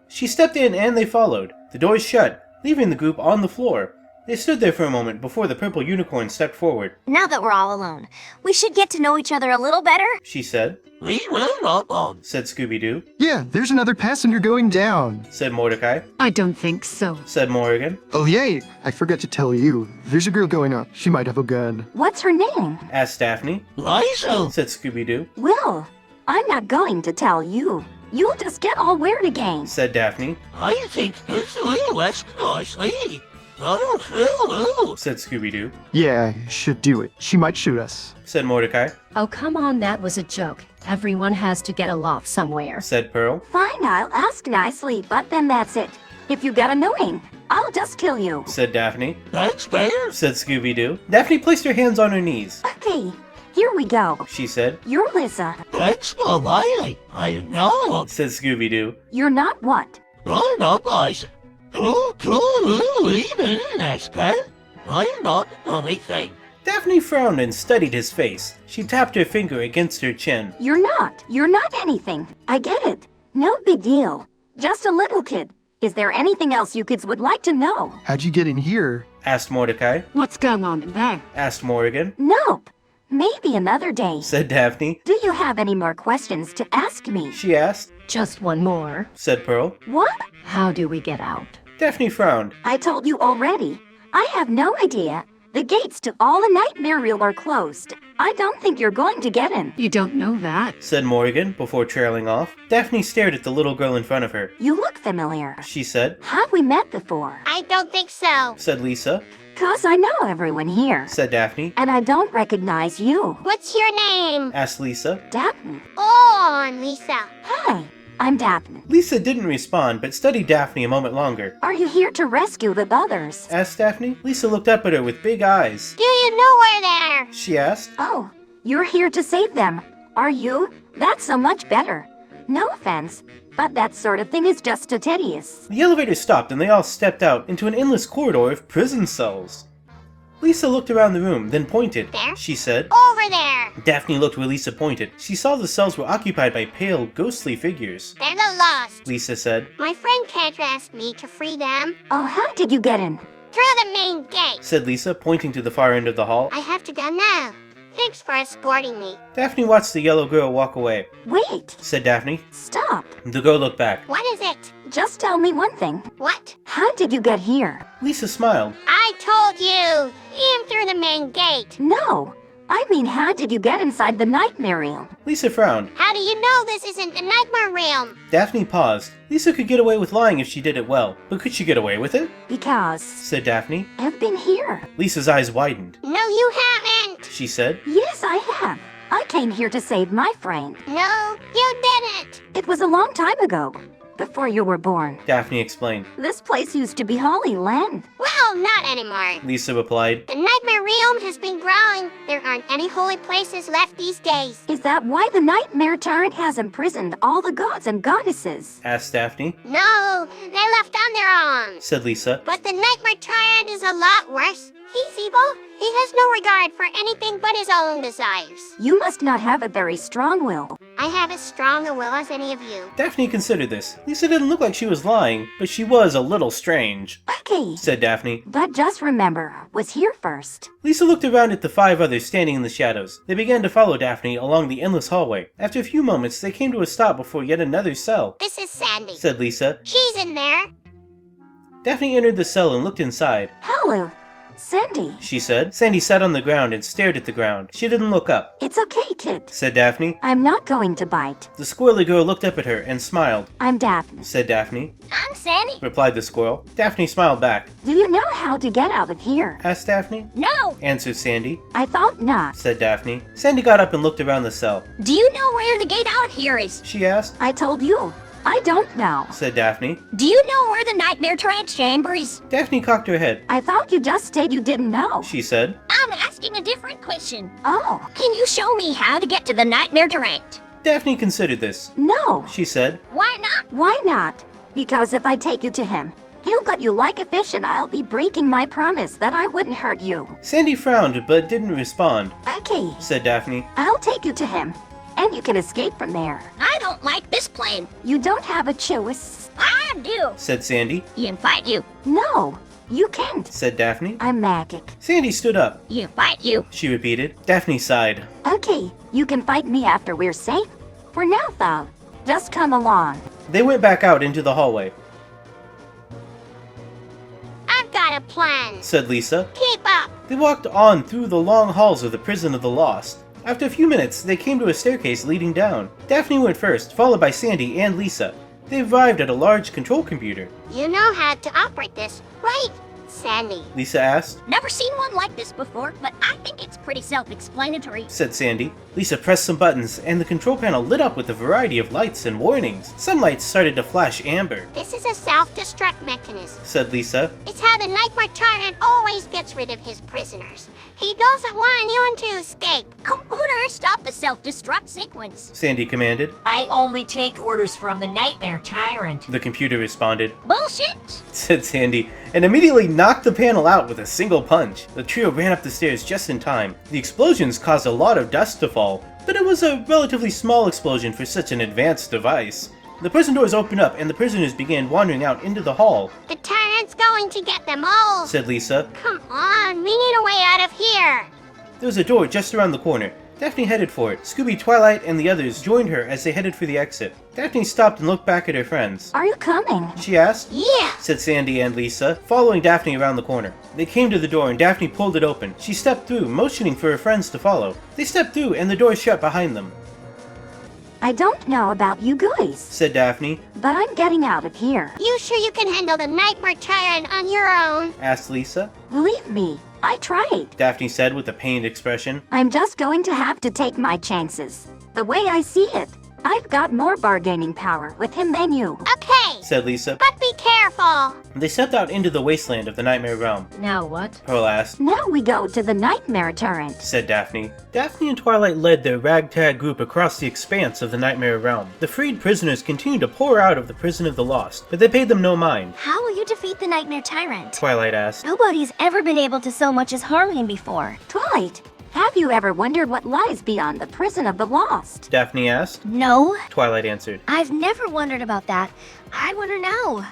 She stepped in and they followed. The doors shut, leaving the group on the floor. They stood there for a moment before the purple unicorn stepped forward. Now that we're all alone, we should get to know each other a little better. She said. We will not on. Said Scooby-Doo. Yeah, there's another passenger going down. Said Mordecai. I don't think so. Said Morrigan. Oh yay, I forgot to tell you. There's a girl going up. She might have a gun. What's her name? Asked Daphne. Liza. Said Scooby-Doo. Will, I'm not going to tell you. You'll just get all weird again. Said Daphne. I think it's a little less noisy. I don't feel. Said Scooby-Doo. Yeah, should do it. She might shoot us. Said Mordecai. Oh, come on, that was a joke. Everyone has to get a loft somewhere. Said Pearl. Fine, I'll ask nicely, but then that's it. If you get annoying, I'll just kill you. Said Daphne. That's fair. Said Scooby-Doo. Daphne placed her hands on her knees. Okay, here we go. She said. You're Lisa. That's not lying. I know. Said Scooby-Doo. You're not what? I'm not Liza. Even expert. I'm not anything. Daphne frowned and studied his face. She tapped her finger against her chin. You're not anything. I get it. No big deal. Just a little kid. Is there anything else you kids would like to know? How'd you get in here? Asked Mordecai. What's going on in there? Asked Morrigan. Nope. Maybe another day. Said Daphne. Do you have any more questions to ask me? She asked. Just one more. Said Pearl. What? How do we get out? Daphne frowned. I told you already. I have no idea. The gates to all the Nightmare Realm are closed. I don't think you're going to get in. You don't know that. Said Morrigan before trailing off. Daphne stared at the little girl in front of her. You look familiar. She said. Have we met before? I don't think so. Said Lisa. 'Cause I know everyone here. Said Daphne. And I don't recognize you. What's your name? Asked Lisa. Daphne. Oh, I'm Lisa. Hi, I'm Daphne. Lisa didn't respond, but studied Daphne a moment longer. Are you here to rescue the others? Asked Daphne. Lisa looked up at her with big eyes. Do you know where they're? She asked. Oh, you're here to save them. Are you? That's so much better. No offense, but that sort of thing is just too tedious. The elevator stopped and they all stepped out into an endless corridor of prison cells. Lisa looked around the room, then pointed. There? She said. Over there. Daphne looked where Lisa pointed. She saw the cells were occupied by pale, ghostly figures. They're the lost. Lisa said. My friend Kendra asked me to free them. Oh, how did you get in? Through the main gate. Said Lisa, pointing to the far end of the hall. I have to go now. Thanks for escorting me. Daphne watched the yellow girl walk away. Wait. Said Daphne. Stop. The girl looked back. What is it? Just tell me one thing. What? How did you get here? Lisa smiled. I told you. In through the main gate. No. I mean, how did you get inside the Nightmare Realm? Lisa frowned. How do you know this isn't the Nightmare Realm? Daphne paused. Lisa could get away with lying if she did it well, but could she get away with it? Because Said Daphne. I've been here. Lisa's eyes widened. No, you haven't. She said. Yes, I have. I came here to save my friend. No, you didn't. It was a long time ago. Before you were born. Daphne explained. This place used to be Holy Land. Well, not anymore. Lisa replied. The Nightmare Realm has been growing. There aren't any holy places left these days. Is that why the Nightmare Tyrant has imprisoned all the gods and goddesses? Asked Daphne. No, they left on their own. Said Lisa. But the Nightmare Tyrant is a lot worse. He's evil. He has no regard for anything but his own desires. You must not have a very strong will. I have as strong a will as any of you. Daphne considered this. Lisa didn't look like she was lying, but she was a little strange. Okay. Said Daphne. But just remember, was here first. Lisa looked around at the 5 others standing in the shadows. They began to follow Daphne along the endless hallway. After a few moments, they came to a stop before yet another cell. This is Sandy. Said Lisa. She's in there. Daphne entered the cell and looked inside. Hello. Sandy. she said. Sandy sat on the ground and stared at the ground. She didn't look up. It's okay, kid. Said Daphne. I'm not going to bite. The squirrely girl looked up at her and smiled. I'm Daphne. Said Daphne. I'm Sandy. Replied the squirrel. Daphne smiled back. Do you know how to get out of here? Asked Daphne. No. Answered Sandy. I thought not. Said Daphne. Sandy got up and looked around the cell. Do you know where the gate out here is? She asked. I told you. I don't know. Said Daphne. Do you know where the Nightmare Tyrant's chamber is? Daphne cocked her head. I thought you just said you didn't know. She said. I'm asking a different question. Oh. Can you show me how to get to the Nightmare Tyrant? Daphne considered this. No. She said. Why not? Why not? Because if I take you to him, he'll gut you like a fish and I'll be breaking my promise that I wouldn't hurt you. Sandy frowned but didn't respond. Okay. Said Daphne. I'll take you to him. And you can escape from there. I don't like this plan. You don't have a choice. I do. Said Sandy. You fight you. No, you can't. Said Daphne. I'm magic. Sandy stood up. You fight you. She repeated. Daphne sighed. Okay, you can fight me after we're safe. For now, though, just come along. They went back out into the hallway. I've got a plan. Said Lisa. Keep up. They walked on through the long halls of the Prison of the Lost. After a few minutes, they came to a staircase leading down. Daphne went first, followed by Sandy and Lisa. They arrived at a large control computer. You know how to operate this, right, Sandy? Lisa asked. Never seen one like this before, but I think it's pretty self-explanatory. Said Sandy. Lisa pressed some buttons, and the control panel lit up with a variety of lights and warnings. Some lights started to flash amber. This is a self-destruct mechanism. Said Lisa. It's how the Nightmare Tyrant always gets rid of his prisoners. He doesn't want anyone to escape. Computer, stop the self-destruct sequence. Sandy commanded. I only take orders from the Nightmare Tyrant. The computer responded. Bullshit. Said Sandy, and immediately knocked the panel out with a single punch. The trio ran up the stairs just in time. The explosions caused a lot of dust to fall, but it was a relatively small explosion for such an advanced device. The prison doors opened up and the prisoners began wandering out into the hall. The Tyrant's going to get them all. Said Lisa. Come on, we need a way out of here. There was a door just around the corner. Daphne headed for it. Scooby, Twilight, and the others joined her as they headed for the exit. Daphne stopped and looked back at her friends. Are you coming? She asked. Yeah. Said Sandy and Lisa, following Daphne around the corner. They came to the door and Daphne pulled it open. She stepped through, motioning for her friends to follow. They stepped through and the door shut behind them. I don't know about you guys, Said Daphne. but I'm getting out of here. You sure you can handle the Nightmare Tyrant on your own? Asked Lisa. Believe me, I tried. Daphne said with a pained expression. I'm just going to have to take my chances. The way I see it, I've got more bargaining power with him than you. Okay, Said Lisa. but be careful. They stepped out into the wasteland of the Nightmare Realm. Now what? Pearl asked. Now we go to the Nightmare Tyrant. Said Daphne. Daphne and Twilight led their ragtag group across the expanse of the Nightmare Realm. The freed prisoners continued to pour out of the Prison of the Lost, but they paid them no mind. How will you defeat the Nightmare Tyrant? Twilight asked. Nobody's ever been able to so much as harm him before. Twilight, have you ever wondered what lies beyond the Prison of the Lost? Daphne asked. No, Twilight answered. I've never wondered about that. I wonder now.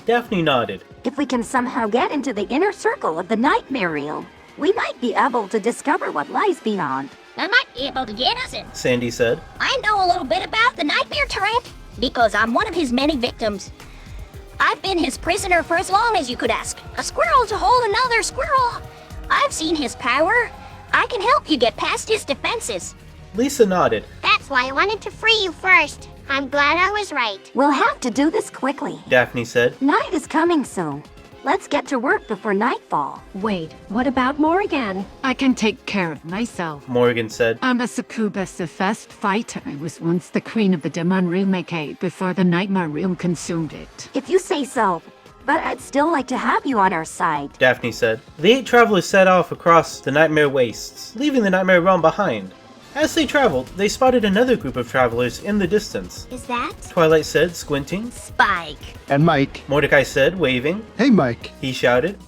Daphne nodded. If we can somehow get into the inner circle of the Nightmare Realm, we might be able to discover what lies beyond. I might be able to get us in. Sandy said. I know a little bit about the Nightmare Tyrant because I'm one of his many victims. I've been his prisoner for as long as you could ask. A squirrel to hold another squirrel. I've seen his power. I can help you get past his defenses. Lisa nodded. That's why I wanted to free you first. I'm glad I was right. We'll have to do this quickly. Daphne said. Night is coming soon. Let's get to work before nightfall. Wait, what about Morrigan? I can take care of myself. Morgan said. I'm a succubus, the first fighter. I was once the queen of the Demon Realm before the Nightmare Realm consumed it. If you say so. But I'd still like to have you on our side. Daphne said. The 8 travelers set off across the Nightmare Wastes, leaving the Nightmare Realm behind. As they traveled, they spotted another group of travelers in the distance. Is that? Twilight said, squinting. Spike. And Mike. Mordecai said, waving. Hey, Mike. He shouted.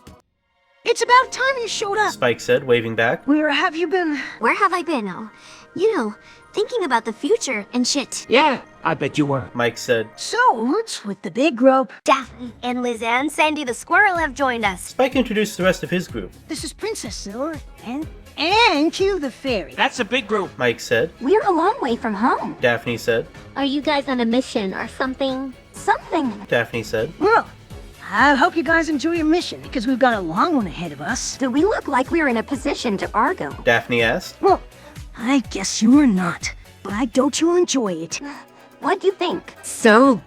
It's about time you showed up. Spike said, waving back. Where have you been? Where have I been? Oh, you know, thinking about the future and shit. Yeah, I bet you were. Mike said. So, what's with the big rope? Daphne and Liz and Sandy the squirrel have joined us. Spike introduced the rest of his group. This is Princess Silver and Q the fairy. That's a big group. Mike said. We're a long way from home. Daphne said. Are you guys on a mission or something? Something. Daphne said. Well, I hope you guys enjoy your mission, because we've got a long one ahead of us. Do we look like we're in a position to argue? Daphne asked. Well, I guess you're not, but I doubt you'll enjoy it. What do you think? So,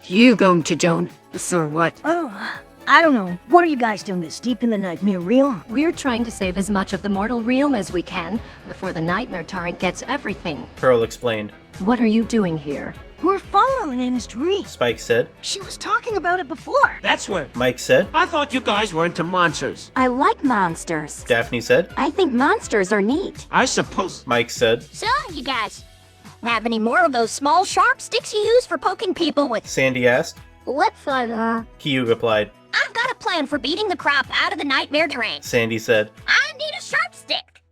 you going to join us or what? Oh, I don't know. What are you guys doing this deep in the Nightmare Realm? We're trying to save as much of the mortal realm as we can before the Nightmare Tyrant gets everything. Pearl explained. What are you doing here? We're following Anna's dream. Spike said. She was talking about it before. That's where. Mike said. I thought you guys were into monsters. I like monsters. Daphne said. I think monsters are neat. I suppose. Mike said. So, you guys, have any more of those small sharp sticks you use for poking people with? Sandy asked. What fun, Caillou replied. I've got a plan for beating the crap out of the Nightmare Tyrant. Sandy said. I need a sharp stick.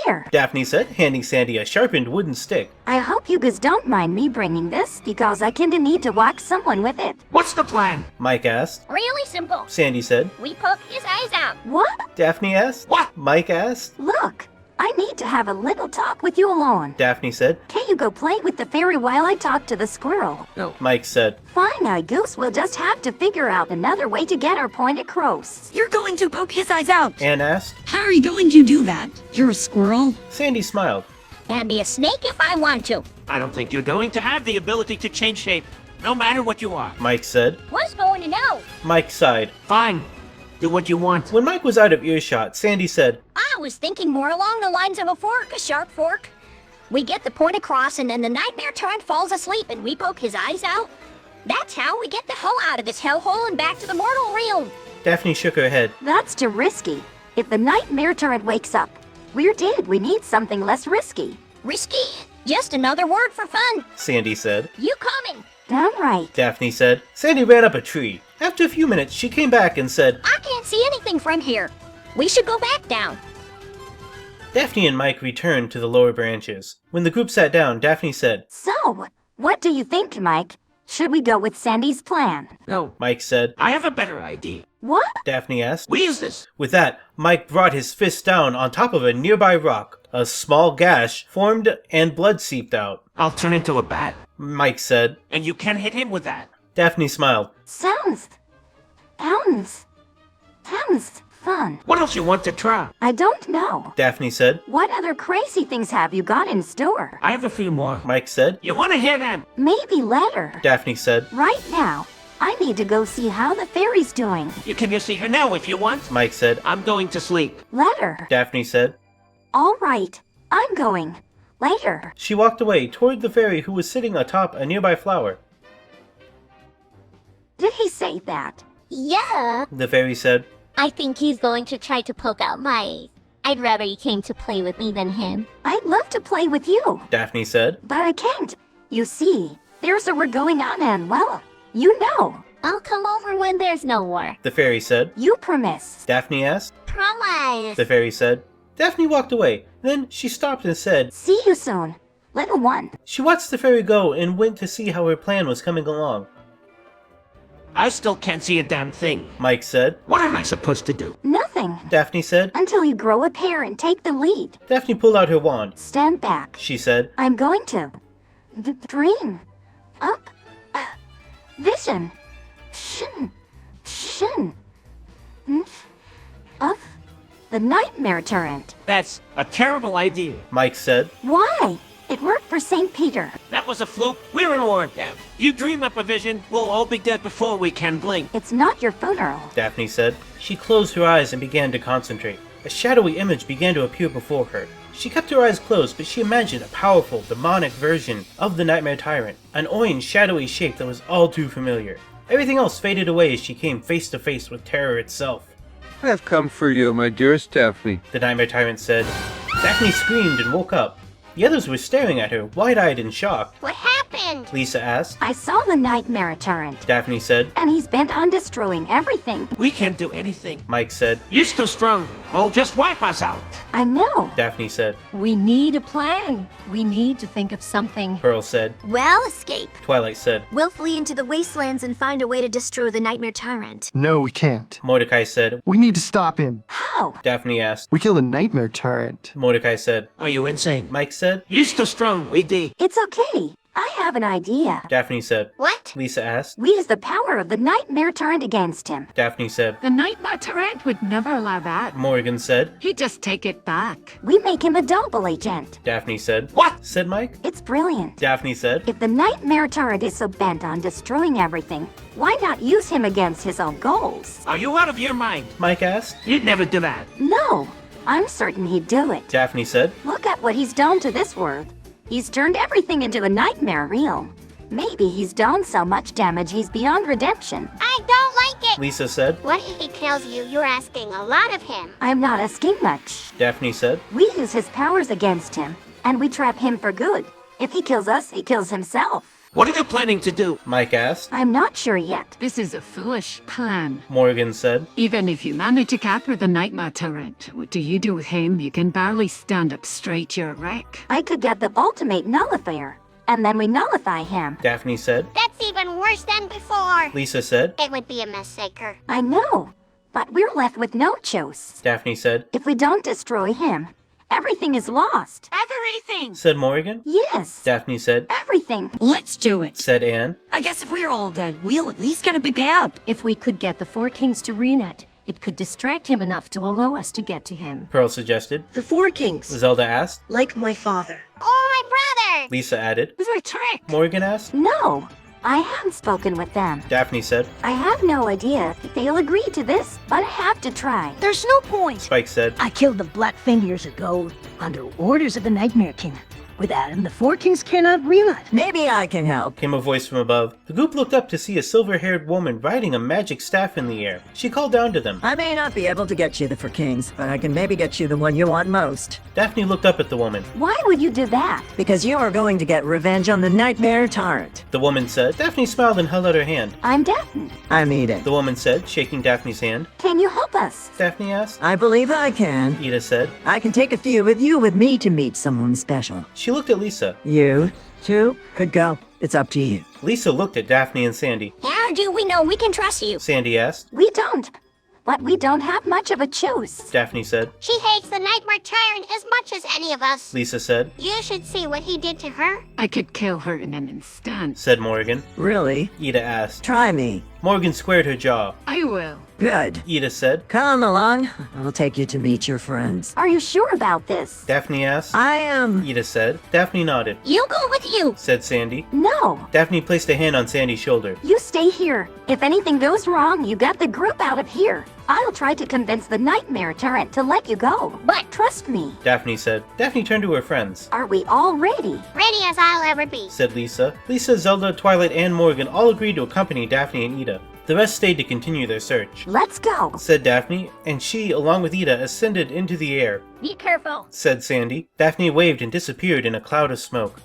Here. Daphne said, handing Sandy a sharpened wooden stick. I hope you guys don't mind me bringing this, because I kinda need to whack someone with it. What's the plan? Mike asked. Really simple. Sandy said. We poke his eyes out. What? Daphne asked. What? Mike asked. Look, I need to have a little talk with you alone. Daphne said. Can you go play with the fairy while I talk to the squirrel? No. Mike said. Fine, I guess we'll just have to figure out another way to get our point across. You're going to poke his eyes out. Anne asked. How are you going to do that? You're a squirrel. Sandy smiled. And be a snake if I want to. I don't think you're going to have the ability to change shape, no matter what you are. Mike said. What's going to know? Mike sighed. Fine. Do what you want. When Mike was out of earshot, Sandy said. I was thinking more along the lines of a fork, a sharp fork. We get the point across and then the Nightmare Tyrant falls asleep and we poke his eyes out. That's how we get the hell out of this hellhole and back to the mortal realm. Daphne shook her head. That's too risky. If the Nightmare Tyrant wakes up, we're dead. We need something less risky. Risky? Just another word for fun. Sandy said. You coming? Damn right. Daphne said. Sandy ran up a tree. After a few minutes, she came back and said, I can't see anything from here. We should go back down. Daphne and Mike returned to the lower branches. When the group sat down, Daphne said, So, what do you think, Mike? Should we go with Sandy's plan? No. Mike said. I have a better idea. What? Daphne asked. We use this. With that, Mike brought his fist down on top of a nearby rock. A small gash formed and blood seeped out. I'll turn into a bat. Mike said. And you can hit him with that. Daphne smiled. Sounds fun. What else you want to try? I don't know. Daphne said. What other crazy things have you got in store? I have a few more. Mike said. You want to hear them? Maybe later. Daphne said. Right now, I need to go see how the fairy's doing. You can just see her now if you want. Mike said. I'm going to sleep. Later. Daphne said. All right, I'm going. Later. She walked away toward the fairy who was sitting atop a nearby flower. Did he say that? Yeah. The fairy said. I think he's going to try to poke out my eyes. I'd rather he came to play with me than him. I'd love to play with you. Daphne said. But I can't. You see, there's a war going on and, well, you know. I'll come over when there's no war. The fairy said. You promise. Daphne asked. Promise. The fairy said. Daphne walked away. Then she stopped and said. See you soon, little one. She watched the fairy go and went to see how her plan was coming along. I still can't see a damn thing. Mike said. What am I supposed to do? Nothing. Daphne said. Until you grow a pair and take the lead. Daphne pulled out her wand. Stand back. She said. I'm going to dream up vision of the Nightmare Tyrant. That's a terrible idea. Mike said. Why? It worked for St. Peter. That was a fluke. We're in war now. You dream up a vision, we'll all be dead before we can blink. It's not your funeral. Daphne said. She closed her eyes and began to concentrate. A shadowy image began to appear before her. She kept her eyes closed, but she imagined a powerful, demonic version of the Nightmare Tyrant, an orange, shadowy shape that was all too familiar. Everything else faded away as she came face to face with terror itself. I have come for you, my dearest Daphne. The Nightmare Tyrant said. Daphne screamed and woke up. The others were staring at her, wide-eyed and shocked. What happened? Lisa asked. I saw the Nightmare Tyrant. Daphne said. And he's bent on destroying everything. We can't do anything. Mike said. You're too strong. He'll just wipe us out. I know. Daphne said. We need a plan. We need to think of something. Pearl said. Well, escape. Twilight said. We'll flee into the wastelands and find a way to destroy the Nightmare Tyrant. No, we can't. Mordecai said. We need to stop him. How? Daphne asked. We kill the Nightmare Tyrant. Mordecai said. Are you insane? Mike said. You're too strong, we did. It's okay. I have an idea. Daphne said. What? Lisa asked. We use the power of the Nightmare Tyrant against him. Daphne said. The Nightmare Tyrant would never allow that. Morgan said. He'd just take it back. We make him a double agent. Daphne said. What? Said Mike. It's brilliant. Daphne said. If the Nightmare Tyrant is so bent on destroying everything, why not use him against his own goals? Are you out of your mind? Mike asked. You'd never do that. No, I'm certain he'd do it. Daphne said. Look at what he's done to this world. He's turned everything into a nightmare realm. Maybe he's done so much damage he's beyond redemption. I don't like it. Lisa said. What if he kills you? You're asking a lot of him. I'm not asking much. Daphne said. We use his powers against him, and we trap him for good. If he kills us, he kills himself. What are you planning to do? Mike asked. I'm not sure yet. This is a foolish plan. Morgan said. Even if you manage to capture the Nightmare Tyrant, what do you do with him? You can barely stand up straight, you're a wreck. I could get the ultimate nullifier, and then we nullify him. Daphne said. That's even worse than before. Lisa said. It would be a massacre. I know, but we're left with no choice. Daphne said. If we don't destroy him, everything is lost. Everything! Said Morgan. Yes. Daphne said. Everything. Let's do it. Said Anne. I guess if we're all dead, we'll at least get a big help. If we could get the Four Kings to Renat, it could distract him enough to allow us to get to him. Pearl suggested. The Four Kings. Zelda asked. Like my father. Oh, my brother! Lisa added. It was a trick. Morgan asked. No, I haven't spoken with them. Daphne said. I have no idea if they'll agree to this, but I have to try. There's no point. Spike said. I killed the Black Fang years ago, under orders of the Nightmare King. Without him, the Four Kings cannot reunite. Maybe I can help. Came a voice from above. The group looked up to see a silver-haired woman riding a magic staff in the air. She called down to them. I may not be able to get you the Four Kings, but I can maybe get you the one you want most. Daphne looked up at the woman. Why would you do that? Because you are going to get revenge on the Nightmare Tyrant. The woman said. Daphne smiled and held out her hand. I'm Daphne. I'm Eda. The woman said, shaking Daphne's hand. Can you help us? Daphne asked. I believe I can. Eda said. I can take a few with you with me to meet someone special. She looked at Lisa. You, too, could go. It's up to you. Lisa looked at Daphne and Sandy. How do we know we can trust you? Sandy asked. We don't. But we don't have much of a choice. Daphne said. She hates the Nightmare Tyrant as much as any of us. Lisa said. You should see what he did to her. I could kill her in an instant. Said Morgan. Really? Eda asked. Try me. Morgan squared her jaw. I will. Good. Eda said. Come along. I'll take you to meet your friends. Are you sure about this? Daphne asked. I am. Eda said. Daphne nodded. You'll go with you. Said Sandy. No. Daphne placed a hand on Sandy's shoulder. You stay here. If anything goes wrong, you get the group out of here. I'll try to convince the Nightmare Tyrant to let you go. But trust me. Daphne said. Daphne turned to her friends. Are we all ready? Ready as I'll ever be. Said Lisa. Lisa, Zelda, Twilight, and Morgan all agreed to accompany Daphne and Eda. The rest stayed to continue their search. Let's go. Said Daphne, and she, along with Eda, ascended into the air. Be careful. Said Sandy. Daphne waved and disappeared in a cloud of smoke.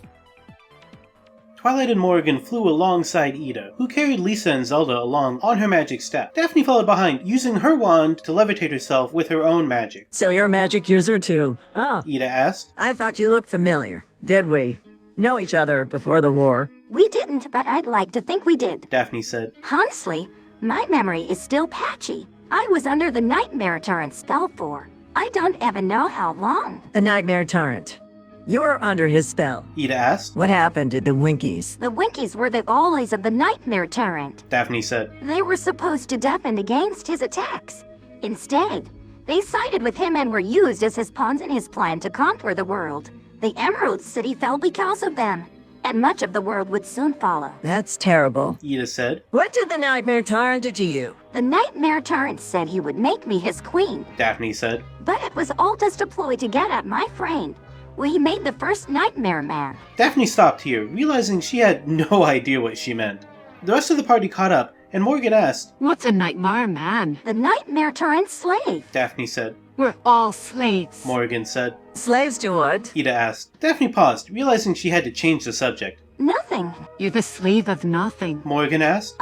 Twilight and Morgan flew alongside Eda, who carried Lisa and Zelda along on her magic staff. Daphne followed behind, using her wand to levitate herself with her own magic. So you're a magic user too? Oh. Eda asked. I thought you looked familiar. Did we know each other before the war? We didn't, but I'd like to think we did. Daphne said. Honestly, my memory is still patchy. I was under the Nightmare Tyrant spell for, I don't even know how long. The Nightmare Tyrant. You're under his spell. Eda asked. What happened to the Winkies? The Winkies were the allies of the Nightmare Tyrant. Daphne said. They were supposed to defend against his attacks. Instead, they sided with him and were used as his pawns in his plan to conquer the world. The Emerald City fell because of them, and much of the world would soon follow. That's terrible. Eda said. What did the Nightmare Tyrant do to you? The Nightmare Tyrant said he would make me his queen. Daphne said. But it was all just a ploy to get at my friend. We made the first Nightmare Man. Daphne stopped here, realizing she had no idea what she meant. The rest of the party caught up, and Morgan asked. What's a Nightmare Man? The Nightmare Tyrant's slave. Daphne said. We're all slaves. Morgan said. Slaves to what? Eda asked. Daphne paused, realizing she had to change the subject. Nothing. You're the slave of nothing. Morgan asked.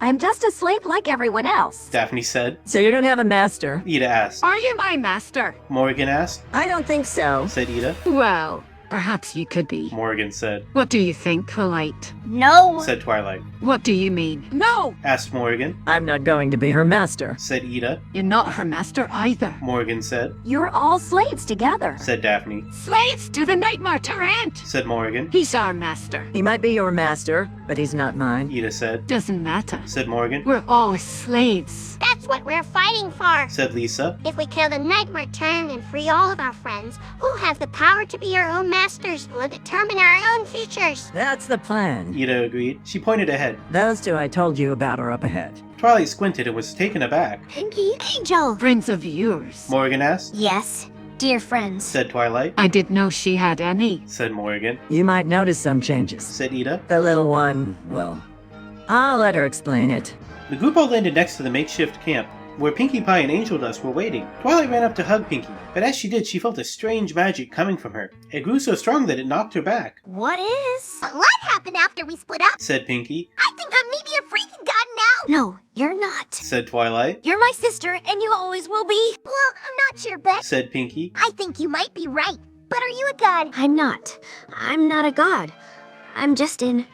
I'm just a slave like everyone else. Daphne said. So you don't have a master? Eda asked. Are you my master? Morgan asked. I don't think so. Said Eda. Well, Perhaps you could be. Morgan said. What do you think, Polite? No. Said Twilight. What do you mean? No! Asked Morgan. I'm not going to be her master. Said Ida. You're not her master either. Morgan said. You're all slaves together. Said Daphne. Slaves to the Nightmare Tyrant! Said Morgan. He's our master. He might be your master, but he's not mine. Ida said. Doesn't matter. Said Morgan. We're all slaves. That's what we're fighting for. Said Lisa. If we kill the Nightmare Tyrant and free all of our friends, who has the power to be our own masters will determine our own futures. That's the plan. Ida agreed. She pointed ahead. Those two I told you about are up ahead. Twilight squinted and was taken aback. Pinky, Angel. Friends of yours. Morgan asked. Yes, dear friends. Said Twilight. I didn't know she had any. Said Morgan. You might notice some changes. Said Ida. The little one, well, I'll let her explain it. The group all landed next to the makeshift camp, where Pinkie Pie and Angel Dust were waiting. Twilight ran up to hug Pinkie, but as she did, she felt a strange magic coming from her. It grew so strong that it knocked her back. What is? What happened after we split up? Said Pinkie. I think I'm maybe a freaking god now. No, you're not. Said Twilight. You're my sister, and you always will be. Well, I'm not sure, but Said Pinkie. I think you might be right. But are you a god? I'm not. I'm not a god. I'm just an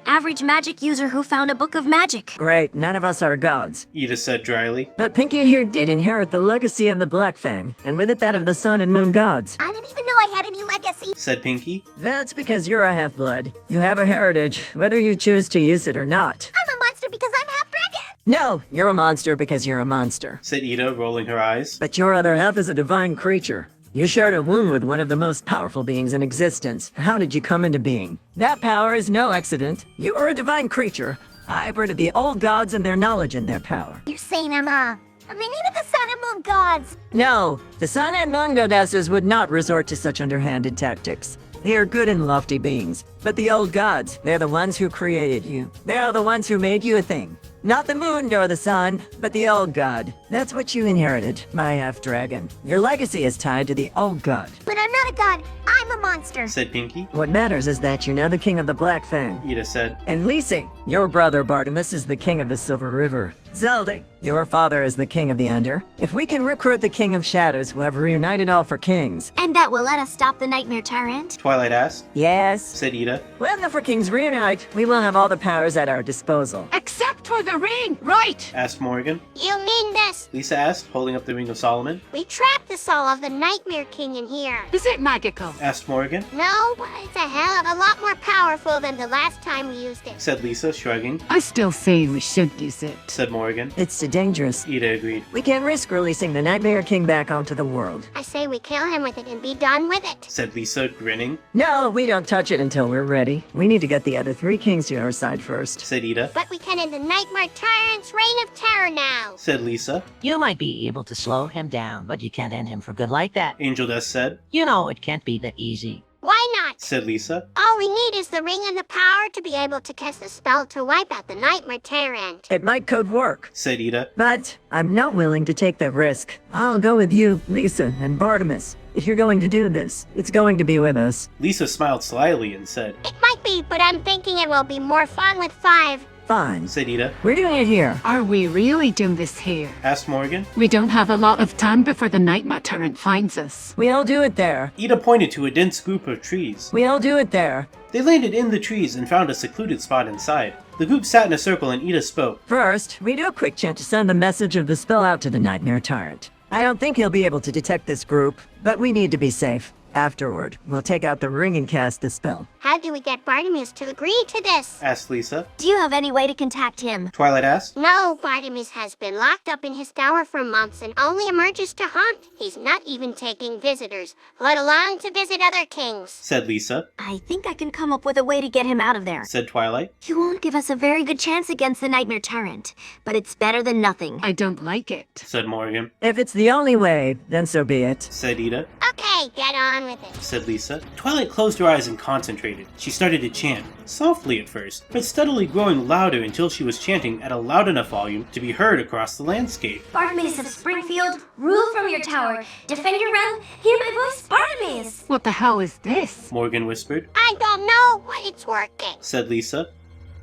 average magic user who found a book of magic. Great, none of us are gods. Ida said dryly. But Pinkie here did inherit the legacy of the Black Fang, and with it that of the Sun and Moon gods. I didn't even know I had any legacy. Said Pinkie. That's because you're a half-blood. You have a heritage, whether you choose to use it or not. I'm a monster because I'm half dragon. No, you're a monster because you're a monster. Said Ida, rolling her eyes. But your other half is a divine creature. You shared a womb with one of the most powerful beings in existence. How did you come into being? That power is no accident. You are a divine creature, hybrid of the old gods and their knowledge and their power. You're saying I'm a minion of the sun and moon gods. No, the Sun and Moon goddesses would not resort to such underhanded tactics. They are good and lofty beings. But the old gods, they're the ones who created you. They are the ones who made you a thing. Not the moon nor the sun, but the old god. That's what you inherited, my half-dragon. Your legacy is tied to the old god. But I'm not a god. I'm a monster. Said Pinkie. What matters is that you know the king of the Black Fang. Ida said. And Lisi, your brother Bartimus is the king of the Silver River. Zelda, your father is the king of the Under. If we can recruit the king of shadows, we'll have reunited all for kings. And that will let us stop the Nightmare Tyrant? Twilight asked. Yes. Said Ida. When the four kings reunite, we will have all the powers at our disposal. Except for the ring, right? Asked Morgan. You mean this? Lisa asked, holding up the Ring of Solomon. We trapped the soul of the Nightmare King in here. Is it magical? Asked Morgan. No, but it's a hell of a lot more powerful than the last time we used it. Said Lisa, shrugging. I still say we should use it. Said Morgan. It's too dangerous. Ida agreed. We can't risk releasing the Nightmare King back onto the world. I say we kill him with it and be done with it. Said Lisa, grinning. No, we don't touch it until we're ready. We need to get the other three kings to our side first. Said Ida. But we can end the Nightmare Tyrant's reign of terror now. Said Lisa. You might be able to slow him down, but you can't end him for good like that. Angel Dust said. You know, it can't be that easy. Why not? Said Lisa. All we need is the ring and the power to be able to cast a spell to wipe out the Nightmare Tyrant. It might could work. Said Ida. But I'm not willing to take that risk. I'll go with you, Lisa, and Bartimus. If you're going to do this, it's going to be with us. Lisa smiled slyly and said. It might be, but I'm thinking it will be more fun with 5. Fine. Said Ida. We're doing it here. Are we really doing this here? Asked Morgan. We don't have a lot of time before the Nightmare Tyrant finds us. We'll do it there. Ida pointed to a dense group of trees. We'll do it there. They landed in the trees and found a secluded spot inside. The group sat in a circle and Ida spoke. First, we do a quick chant to send the message of the spell out to the Nightmare Tyrant. I don't think he'll be able to detect this group, but we need to be safe. Afterward, we'll take out the ring and cast the spell. How do we get Bartimus to agree to this? Asked Lisa. Do you have any way to contact him? Twilight asked. No, Bartimus has been locked up in his tower for months and only emerges to hunt. He's not even taking visitors, let alone to visit other kings. Said Lisa. I think I can come up with a way to get him out of there. Said Twilight. He won't give us a very good chance against the Nightmare Tyrant, but it's better than nothing. I don't like it. Said Morgan. If it's the only way, then so be it. Said Ida. Okay, get on with it. Said Lisa. Twilight closed her eyes and concentrated. She started to chant, softly at first, but steadily growing louder until she was chanting at a loud enough volume to be heard across the landscape. Bartimaeus of Springfield, rule from your tower. Defend your realm. Hear my voice, Bartimaeus. What the hell is this? Morgan whispered. I don't know, but it's working. Said Lisa.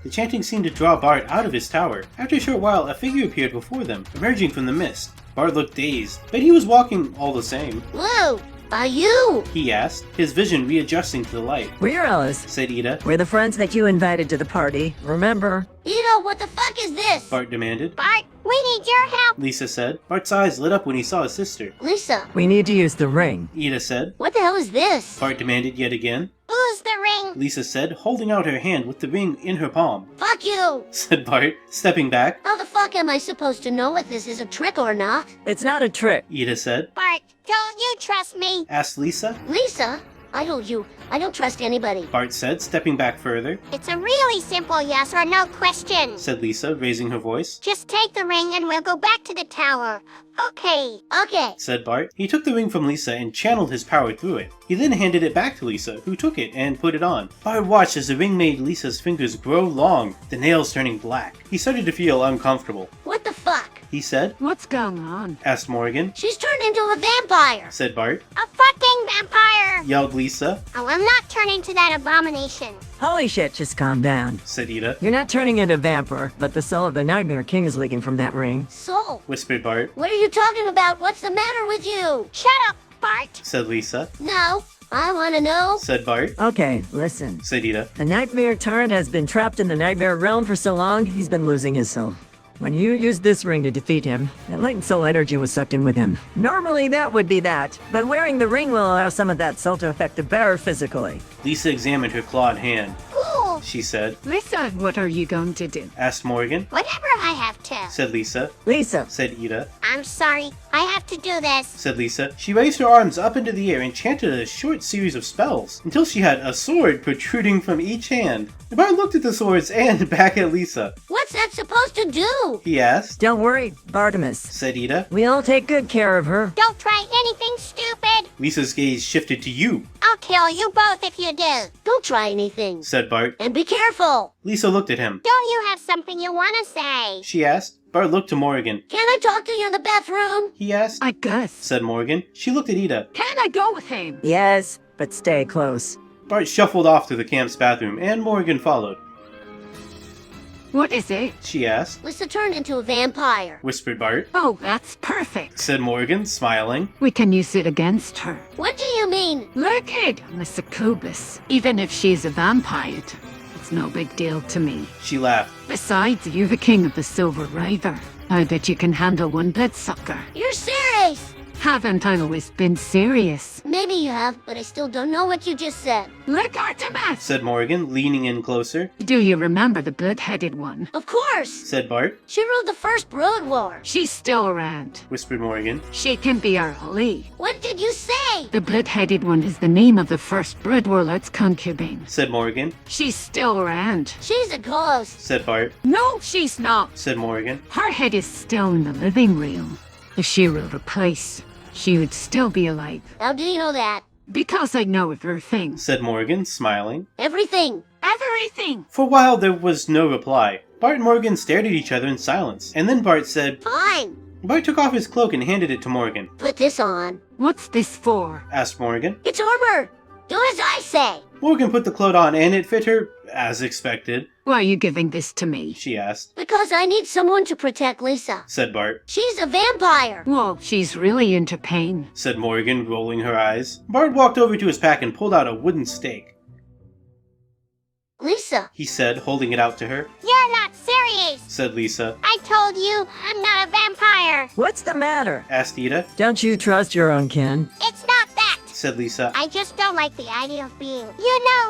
The chanting seemed to draw Bart out of his tower. After a short while, a figure appeared before them, emerging from the mist. Bart looked dazed, but he was walking all the same. Whoa! You! he asked, his vision readjusting to the light. We're Alice, said Ida. We're the friends that you invited to the party, remember? Ida, what the fuck is this? Bart demanded. Bart, we need your help. Lisa said. Bart's eyes lit up when he saw his sister. Lisa. We need to use the ring. Ida said. What the hell is this? Bart demanded yet again. Who's the ring? Lisa said, holding out her hand with the ring in her palm. Fuck you! said Bart, stepping back. How the fuck am I supposed to know if this is a trick or not? It's not a trick. Ida said. Bart, don't you trust me? Asked Lisa. Lisa? I told you, I don't trust anybody. Bart said, stepping back further. It's a really simple yes or no question, said Lisa, raising her voice. Just take the ring and we'll go back to the tower. Okay. said Bart. He took the ring from Lisa and channeled his power through it. He then handed it back to Lisa, who took it and put it on. Bart watched as the ring made Lisa's fingers grow long, the nails turning black. He started to feel uncomfortable. What the fuck? He said. What's going on? Asked Morgan. She's turned into a vampire, said Bart. A fucking vampire! Yelled Lisa. I will not turn into that abomination. Holy shit, just calm down, said Ida. You're not turning into a vampire, but the soul of the Nightmare King is leaking from that ring. Soul? Whispered Bart. What are you talking about? What's the matter with you? Shut up, Bart! said Lisa. No, I want to know, said Bart. Okay, listen, said Ida. The Nightmare Tyrant has been trapped in the Nightmare Realm for so long, he's been losing his soul. When you used this ring to defeat him, that light and soul energy was sucked in with him. Normally that would be that, but wearing the ring will allow some of that soul to affect the bearer physically. Lisa examined her clawed hand. Cool, she said. Lisa, what are you going to do? Asked Morgan. Whatever I have to, said Lisa. Lisa, said Ida. I'm sorry, I have to do this, said Lisa. She raised her arms up into the air and chanted a short series of spells, until she had a sword protruding from each hand. Bart looked at the swords and back at Lisa. What's that supposed to do? He asked. Don't worry, Bartimus, said Ida. We'll take good care of her. Don't try anything stupid. Lisa's gaze shifted to you. I'll kill you both if you do. Don't try anything, said Bart. And be careful. Lisa looked at him. Don't you have something you want to say? She asked. Bart looked to Morgan. Can I talk to you in the bathroom? He asked. I guess, said Morgan. She looked at Ida. Can I go with him? Yes, but stay close. Bart shuffled off to the camp's bathroom, and Morgan followed. What is it? She asked. Lisa turned into a vampire, whispered Bart. Oh, that's perfect, said Morgan, smiling. We can use it against her. What do you mean? Look it, Miss Succubus. Even if she's a vampire, it's no big deal to me. She laughed. Besides, you're the king of the Silver River. I bet you can handle one bloodsucker. You're serious? Haven't I always been serious? Maybe you have, but I still don't know what you just said. Look, Artemis! said Morgan, leaning in closer. Do you remember the blood-headed one? Of course! said Bart. She ruled the first Brood War. She's still around, whispered Morgan. She can be our Holy. What did you say? The blood-headed one is the name of the first Brood Warlord's concubine, said Morgan. She's still around. She's a ghost, said Bart. No, she's not, said Morgan. Her head is still in the living realm. If she ruled a place, she would still be alive. How do you know that? Because I know everything, said Morgan, smiling. Everything. Everything! For a while there was no reply. Bart and Morgan stared at each other in silence, and then Bart said, Fine. Bart took off his cloak and handed it to Morgan. Put this on. What's this for? asked Morgan. It's armor. Do as I say. Morgan put the cloak on and it fit her, as expected. Why are you giving this to me? She asked. Because I need someone to protect Lisa, said Bart. She's a vampire. Well, she's really into pain, said Morgan, rolling her eyes. Bart walked over to his pack and pulled out a wooden stake. Lisa, he said, holding it out to her. You're not serious, said Lisa. I told you I'm not a vampire. What's the matter? asked Ida. Don't you trust your own kin? It's not that, said Lisa. I just don't like the idea of being,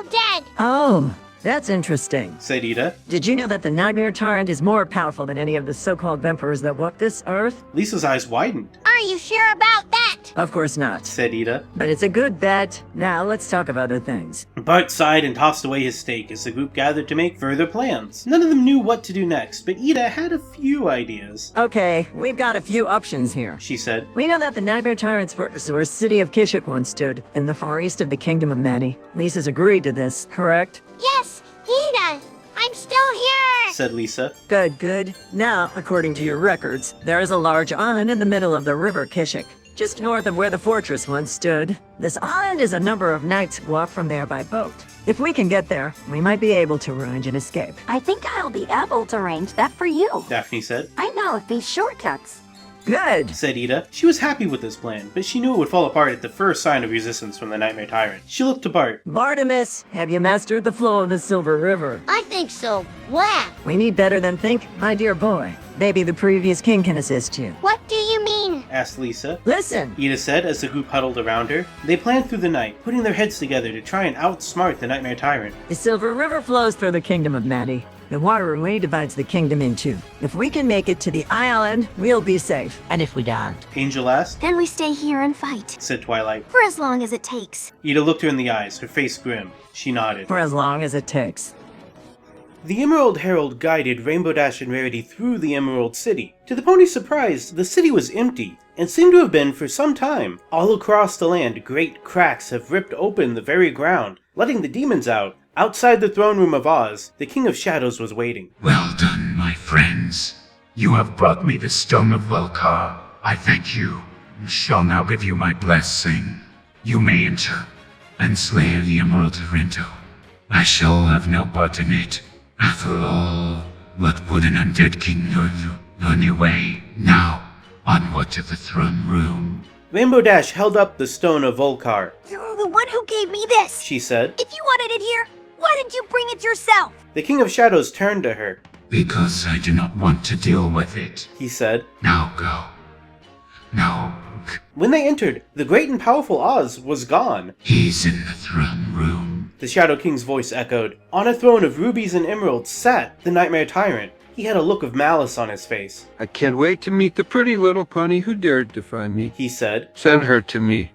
dead. Oh, that's interesting, said Ida. Did you know that the Nightmare Tyrant is more powerful than any of the so-called vampires that walk this earth? Lisa's eyes widened. Are you sure about that? Of course not, said Ida. But it's a good bet. Now let's talk of other things. Bart sighed and tossed away his stake as the group gathered to make further plans. None of them knew what to do next, but Ida had a few ideas. Okay, we've got a few options here, she said. We know that the Nightmare Tyrant's fortress or city of Kishik once stood in the far east of the Kingdom of Mani. Lisa's agreed to this, correct? Yes, Ida, I'm still here, said Lisa. Good, good. Now, according to your records, there is a large island in the middle of the river Kishik, just north of where the fortress once stood. This island is a number of nights walk from there by boat. If we can get there, we might be able to arrange an escape. I think I'll be able to arrange that for you. Daphne said. I know of these shortcuts. Good, said Ida. She was happy with this plan, but she knew it would fall apart at the first sign of resistance from the Nightmare Tyrant. She looked to Bart. Bartimus, have you mastered the flow of the Silver River? I think so. Whap! We need better than think, my dear boy. Maybe the previous king can assist you. What do you mean? Asked Lisa. Listen, Ida said as the group huddled around her. They planned through the night, putting their heads together to try and outsmart the Nightmare Tyrant. the Silver River flows through the kingdom of Maddie. The waterway divides the kingdom in two. If we can make it to the island, we'll be safe. And if we don't? Angel asked. Then we stay here and fight. Said Twilight. For as long as it takes. Ida looked her in the eyes, her face grim. She nodded. For as long as it takes. The Emerald Herald guided Rainbow Dash and Rarity through the Emerald City. To the pony's surprise, the city was empty, and seemed to have been for some time. All across the land, great cracks have ripped open the very ground, letting the demons out. Outside the throne room of Oz, the King of Shadows was waiting. Well done, my friends. You have brought me the Stone of Volcar. I thank you. Shall now give you my blessing. You may enter and slay the Emerald Torrento. I shall have no part in it. After all, what would an undead king do? Anyway, now, onward to the throne room. Rainbow Dash held up the Stone of Volcar. You're the one who gave me this. She said. If you wanted it here, why didn't you bring it yourself? The King of Shadows turned to her. Because I do not want to deal with it. He said. Now go. No. When they entered, the great and powerful Oz was gone. He's in the throne room. The Shadow King's voice echoed. On a throne of rubies and emeralds sat the Nightmare Tyrant. He had a look of malice on his face. I can't wait to meet the pretty little pony who dared defy me. He said. Send her to me.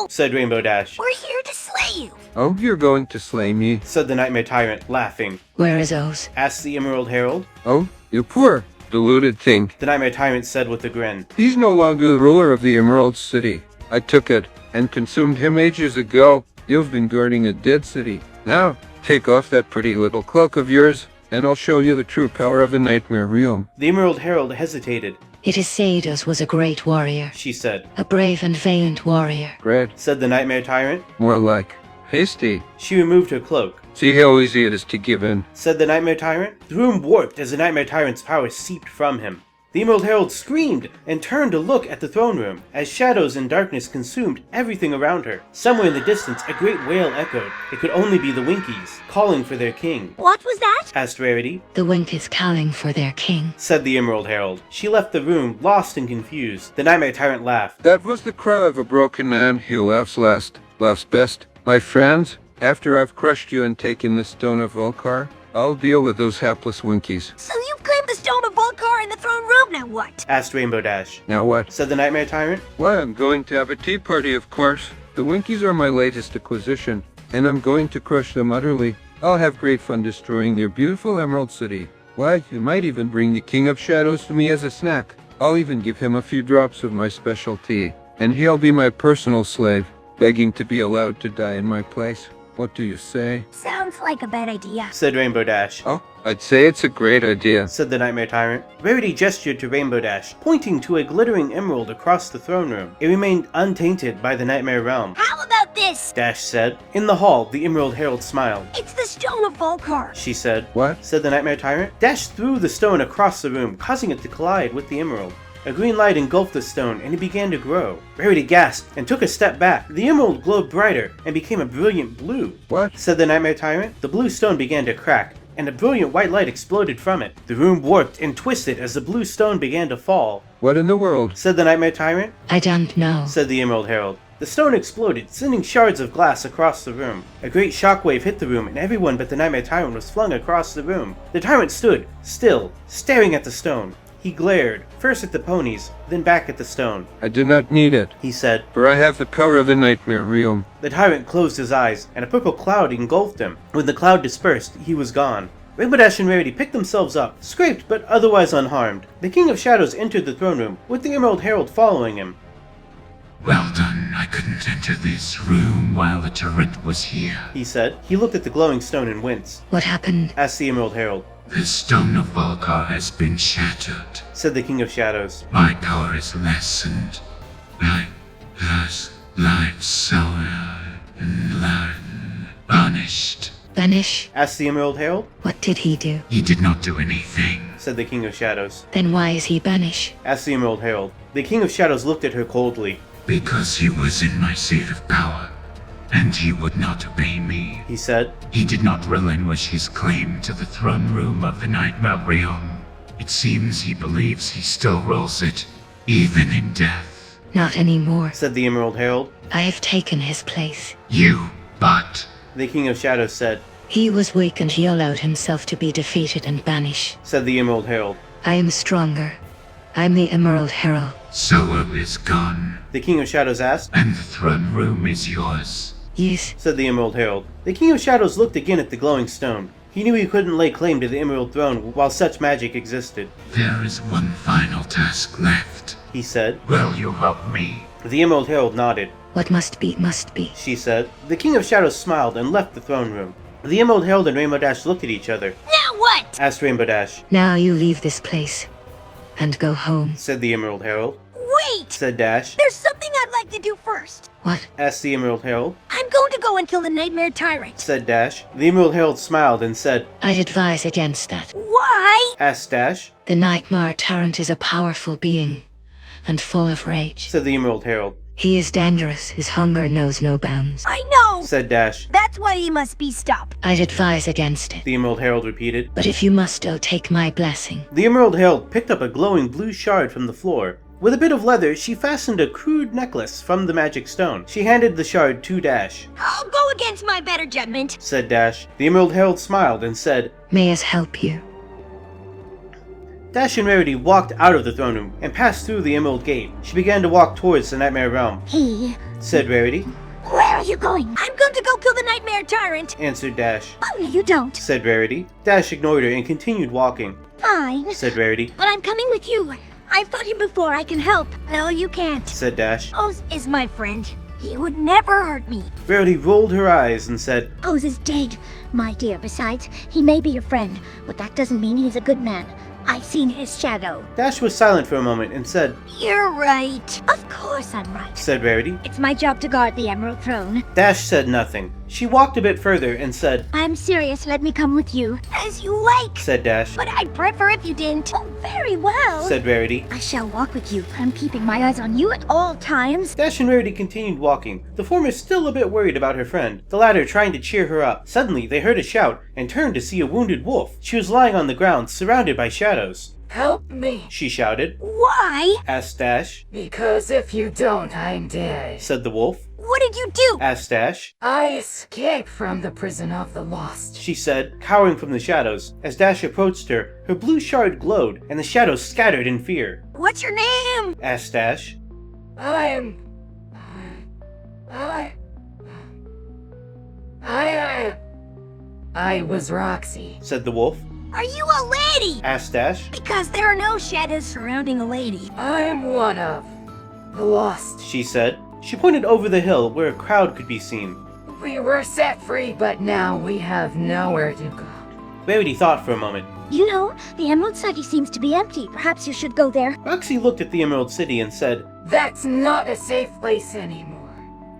Said Rainbow Dash. We're here to slay you. Oh, you're going to slay me? Said the Nightmare Tyrant, laughing. Where is Oz? Asked the Emerald Herald. Oh, you poor, deluded thing. The Nightmare Tyrant said with a grin. He's no longer the ruler of the Emerald City. I took it and consumed him ages ago. You've been guarding a dead city. Now, take off that pretty little cloak of yours, and I'll show you the true power of the Nightmare Realm. The Emerald Herald hesitated. It is said Oz was a great warrior. She said. A brave and valiant warrior. Great. Said the Nightmare Tyrant. More like hasty. She removed her cloak. See how easy it is to give in. Said the Nightmare Tyrant. The room warped as the Nightmare Tyrant's power seeped from him. The Emerald Herald screamed and turned to look at the throne room as shadows and darkness consumed everything around her. Somewhere in the distance, a great wail echoed. It could only be the Winkies, calling for their king. What was that? Asked Rarity. The Winkies calling for their king. Said the Emerald Herald. She left the room, lost and confused. The Nightmare Tyrant laughed. That was the cry of a broken man. He laughs last, laughs best. My friends, after I've crushed you and taken the Stone of Volcar, I'll deal with those hapless Winkies. So you've claimed the Stone of Volcar in the throne room, now what? Asked Rainbow Dash. Now what? Said the Nightmare Tyrant. Why, I'm going to have a tea party, of course. The Winkies are my latest acquisition, and I'm going to crush them utterly. I'll have great fun destroying their beautiful Emerald City. Why, you might even bring the King of Shadows to me as a snack. I'll even give him a few drops of my special tea, and he'll be my personal slave, begging to be allowed to die in my place. What do you say? Sounds like a bad idea. Said Rainbow Dash. Oh, I'd say it's a great idea. Said the Nightmare Tyrant. Rarity gestured to Rainbow Dash, pointing to a glittering emerald across the throne room. It remained untainted by the Nightmare Realm. How about this? Dash said. In the hall, the Emerald Herald smiled. It's the Stone of Volcar. She said. What? Said the Nightmare Tyrant. Dash threw the stone across the room, causing it to collide with the emerald. A green light engulfed the stone, and it began to grow. Rarity gasped and took a step back. The emerald glowed brighter and became a brilliant blue. What? Said the Nightmare Tyrant. The blue stone began to crack, and a brilliant white light exploded from it. The room warped and twisted as the blue stone began to fall. What in the world? Said the Nightmare Tyrant. I don't know. Said the Emerald Herald. The stone exploded, sending shards of glass across the room. A great shockwave hit the room, and everyone but the Nightmare Tyrant was flung across the room. The Tyrant stood, still, staring at the stone. He glared, first at the ponies, then back at the stone. I do not need it, he said, for I have the power of the Nightmare Realm. The Tyrant closed his eyes, and a purple cloud engulfed him. When the cloud dispersed, he was gone. Rainbow Dash and Rarity picked themselves up, scraped but otherwise unharmed. The King of Shadows entered the throne room, with the Emerald Herald following him. Well done, I couldn't enter this room while the turret was here, he said. He looked at the glowing stone and winced. What happened? Asked the Emerald Herald. The Stone of Volcar has been shattered, said the King of Shadows. My power is lessened. Light sour and light banished. Banish? asked the Emerald Herald. What did he do? He did not do anything, said the King of Shadows. Then why is he banished? asked the Emerald Herald. The King of Shadows looked at her coldly. Because he was in my seat of power, and he would not obey me, he said. He did not relinquish his claim to the throne room of the Nightmare Realm. It seems he believes he still rules it, even in death. Not anymore, said the Emerald Herald. I have taken his place. But... the King of Shadows said. He was weak and he allowed himself to be defeated and banished, said the Emerald Herald. I am stronger. I'm the Emerald Herald. Soa is gone. The King of Shadows asked. And the throne room is yours. Yes, said the Emerald Herald. The King of Shadows looked again at the glowing stone. He knew he couldn't lay claim to the Emerald Throne while such magic existed. There is one final task left, he said. Will you help me? The Emerald Herald nodded. What must be, she said. The King of Shadows smiled and left the throne room. The Emerald Herald and Rainbow Dash looked at each other. Now what? asked Rainbow Dash. Now you leave this place and go home, said the Emerald Herald. Wait! said Dash. There's something I'd like to do first. What? asked the Emerald Herald. I'm going to go and kill the Nightmare Tyrant, said Dash. The Emerald Herald smiled and said, I'd advise against that. Why? asked Dash. The Nightmare Tyrant is a powerful being and full of rage, said the Emerald Herald. He is dangerous. His hunger knows no bounds. I know, said Dash. That's why he must be stopped. I'd advise against it. The Emerald Herald repeated. But if you must, take my blessing. The Emerald Herald picked up a glowing blue shard from the floor. With a bit of leather, she fastened a crude necklace from the magic stone. She handed the shard to Dash. I'll go against my better judgment, said Dash. The Emerald Herald smiled and said, May us help you. Dash and Rarity walked out of the throne room and passed through the Emerald Gate. She began to walk towards the Nightmare Realm. Hey, said Rarity. Where are you going? I'm going to go kill the Nightmare Tyrant, answered Dash. Oh, no, you don't, said Rarity. Dash ignored her and continued walking. Fine, said Rarity. But I'm coming with you. I've fought him before, I can help. No, you can't, said Dash. Oz is my friend. He would never hurt me. Rarity rolled her eyes and said, Oz is dead, my dear. Besides, he may be your friend, but that doesn't mean he's a good man. I've seen his shadow. Dash was silent for a moment and said, You're right. Of course I'm right, said Rarity. It's my job to guard the Emerald Throne. Dash said nothing. She walked a bit further and said, I'm serious, let me come with you. As you like, said Dash. But I'd prefer if you didn't. Oh, very well, said Rarity. I shall walk with you. I'm keeping my eyes on you at all times. Dash and Rarity continued walking, the former still a bit worried about her friend, the latter trying to cheer her up. Suddenly, they heard a shout and turned to see a wounded wolf. She was lying on the ground, surrounded by shadows. Help me, she shouted. Why? asked Dash. Because if you don't, I'm dead, said the wolf. What did you do? asked Dash. I escaped from the prison of the lost, she said, cowering from the shadows. As Dash approached her, her blue shard glowed, and the shadows scattered in fear. What's your name? asked Dash. I was Roxy, said the wolf. Are you a lady? asked Dash. Because there are no shadows surrounding a lady. I'm one of the lost, she said. She pointed over the hill where a crowd could be seen. We were set free, but now we have nowhere to go. Rarity thought for a moment. You know, the Emerald City seems to be empty. Perhaps you should go there. Roxy looked at the Emerald City and said, That's not a safe place anymore.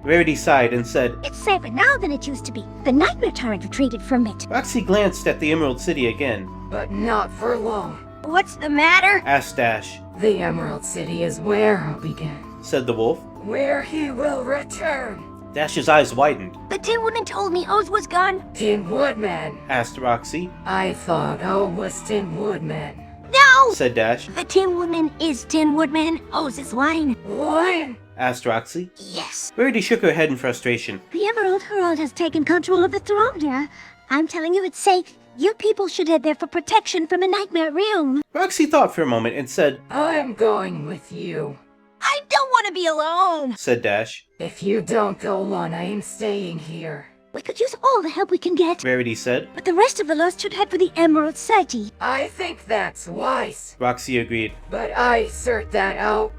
Rarity sighed and said, It's safer now than it used to be. The Nightmare Tyrant retreated from it. Roxy glanced at the Emerald City again. But not for long. What's the matter? asked Dash. The Emerald City is where I'll begin, said the wolf. Where he will return. Dash's eyes widened. The Tin Woodman told me Oz was gone. Tin Woodman? asked Roxy. I thought Oz was Tin Woodman. No! said Dash. The Tin Woodman is Tin Woodman. Oz is lying. Lying? asked Roxy. Yes. Rarity shook her head in frustration. The Emerald Herald has taken control of the throne, dear. I'm telling you it's safe. Your people should head there for protection from a Nightmare Realm. Roxy thought for a moment and said, I'm going with you. I don't want to be alone, said Dash. If you don't go on, I am staying here. We could use all the help we can get. Rarity said. But the rest of the Lost should head for the Emerald City. I think that's wise. Roxy agreed. But I sort that out.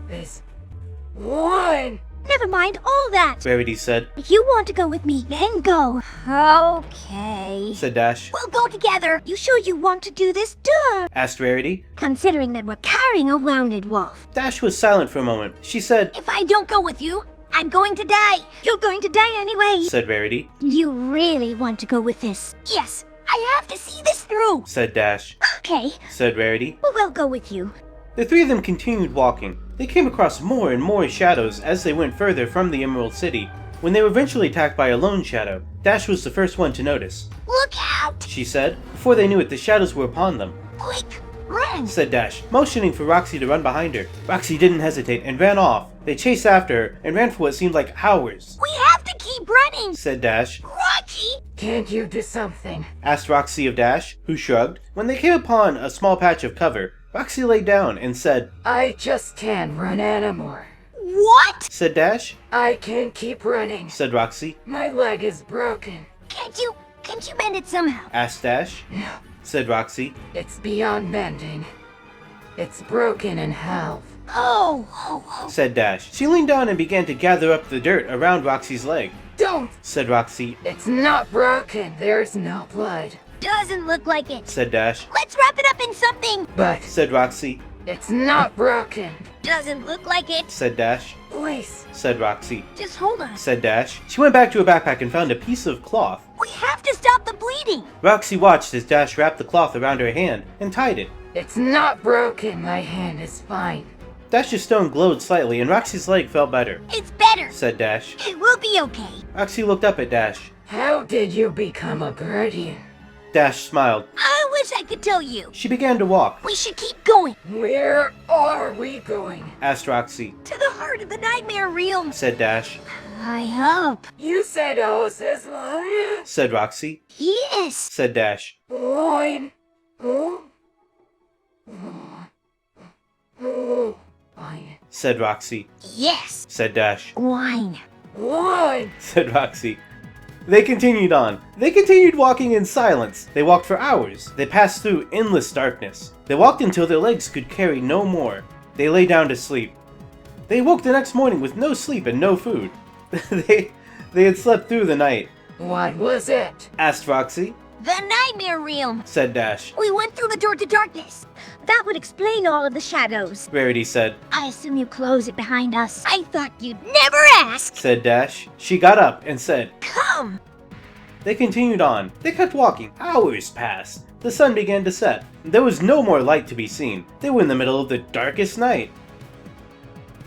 This one. Never mind all that. Rarity said. If you want to go with me, then go. Okay, said Dash. we'll go together. You sure you want to do this? Duh! asked Rarity. Considering that we're carrying a wounded wolf. Dash was silent for a moment. She said, If I don't go with you, I'm going to die. You're going to die anyway, said Rarity. You really want to go with this? Yes, I have to see this through, said Dash. Okay, said Rarity. we'll go with you. The three of them continued walking. They came across more and more shadows as they went further from the Emerald City. When they were eventually attacked by a lone shadow, Dash was the first one to notice. Look out, she said. Before they knew it, the shadows were upon them. Quick, run, said Dash, motioning for Roxy to run behind her. Roxy didn't hesitate and ran off. They chased after her and ran for what seemed like hours. We have to keep running, said Dash. Roxy! Can't you do something? Asked Roxy of Dash, who shrugged. When they came upon a small patch of cover, Roxy lay down and said, I just can't run anymore. What? said Dash. I can't keep running, said Roxy. My leg is broken. Can't you mend it somehow? Asked Dash. No. said Roxy. It's beyond mending. It's broken in half. Oh, said Dash. She leaned down and began to gather up the dirt around Roxy's leg. Don't, said Roxy. It's not broken. There's no blood. Doesn't look like it, said Dash. Let's wrap it up in something. But, said Roxy. It's not broken. Doesn't look like it, said Dash. Please, said Roxy. Just hold on, said Dash. She went back to her backpack and found a piece of cloth. We have to stop the bleeding. Roxy watched as Dash wrapped the cloth around her hand and tied it. It's not broken. My hand is fine. Dash's stone glowed slightly and Roxy's leg felt better. It's better, said Dash. It will be okay. Roxy looked up at Dash. How did you become a guardian? Dash smiled. I wish I could tell you. She began to walk. We should keep going. Where are we going? Asked Roxy. To the heart of the Nightmare Realm, said Dash. I hope. You said Oz's line? Said Roxy. Yes, said Dash. Line? Oh? Fine. Said Roxy. Yes, Said Dash. wine. Line? Said Roxy. They continued on. They continued walking in silence. They walked for hours. They passed through endless darkness. They walked until their legs could carry no more. They lay down to sleep. They woke the next morning with no sleep and no food. They had slept through the night. What was it? Asked Roxy. The Nightmare Realm. Said Dash. We went through the door to darkness. That would explain all of the shadows. Rarity said. I assume you close it behind us. I thought you'd never ask. Said Dash. She got up and said, Come. They continued on. They kept walking. Hours passed. The sun began to set. There was no more light to be seen. They were in the middle of the darkest night.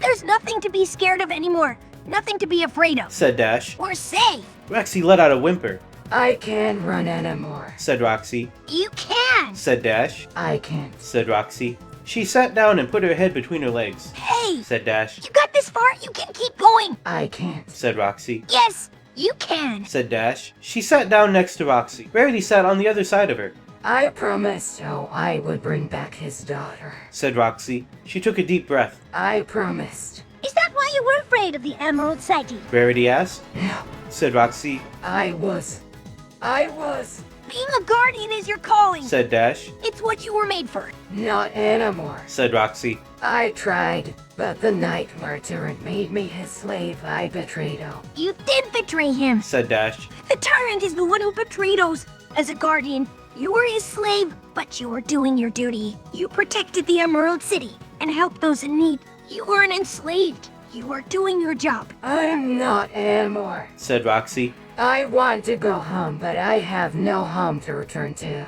There's nothing to be scared of anymore. Nothing to be afraid of. Said Dash. We're safe. Roxy let out a whimper. I can't run anymore. Said Roxy. You can. Said Dash. I can't. Said Roxy. She sat down and put her head between her legs. Hey. Said Dash. You got this far. You can keep going. I can't. Said Roxy. Yes, you can. Said Dash. She sat down next to Roxy. Rarity sat on the other side of her. I promised Joe I would bring back his daughter. Said Roxy. She took a deep breath. I promised. Is that why you were afraid of the Emerald City? Rarity asked. No. Said Roxy. I was. Being a guardian is your calling. Said Dash. It's what you were made for. Not anymore. Said Roxy. I tried, but the Nightmare Tyrant made me his slave. I betrayed him. You did betray him. Said Dash. The Tyrant is the one who betrayed us. As a guardian, you were his slave, but you were doing your duty. You protected the Emerald City and helped those in need. You weren't enslaved. You were doing your job. I'm not anymore. Said Roxy. I want to go home, but I have no home to return to.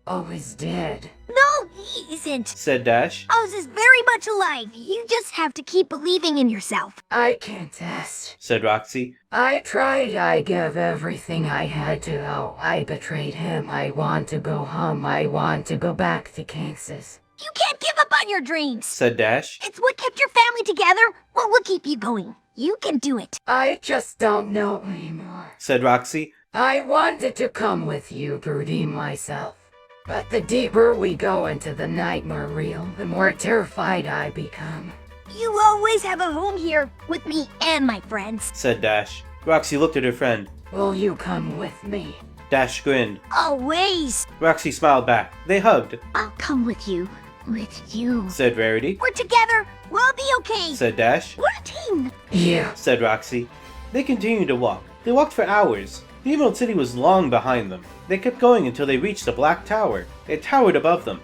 Always dead. No, he isn't. Said Dash. Oz is very much alive. You just have to keep believing in yourself. I can't test. Said Roxy. I tried. I gave everything I had to. Oh, I betrayed him. I want to go home. I want to go back to Kansas. You can't give up on your dreams. Said Dash. It's what kept your family together. What will keep you going? You can do it. I just don't know anymore. Said Roxy. I wanted to come with you to redeem myself. But the deeper we go into the Nightmare Realm, the more terrified I become. You always have a home here, with me and my friends. Said Dash. Roxy looked at her friend. Will you come with me? Dash grinned. Always. Roxy smiled back. They hugged. I'll come with you. With you. Said Rarity. We're together. We'll be okay. Said Dash. We're a team. Yeah. Said Roxy. They continued to walk. They walked for hours. The Emerald City was long behind them. They kept going until they reached a black tower. It towered above them.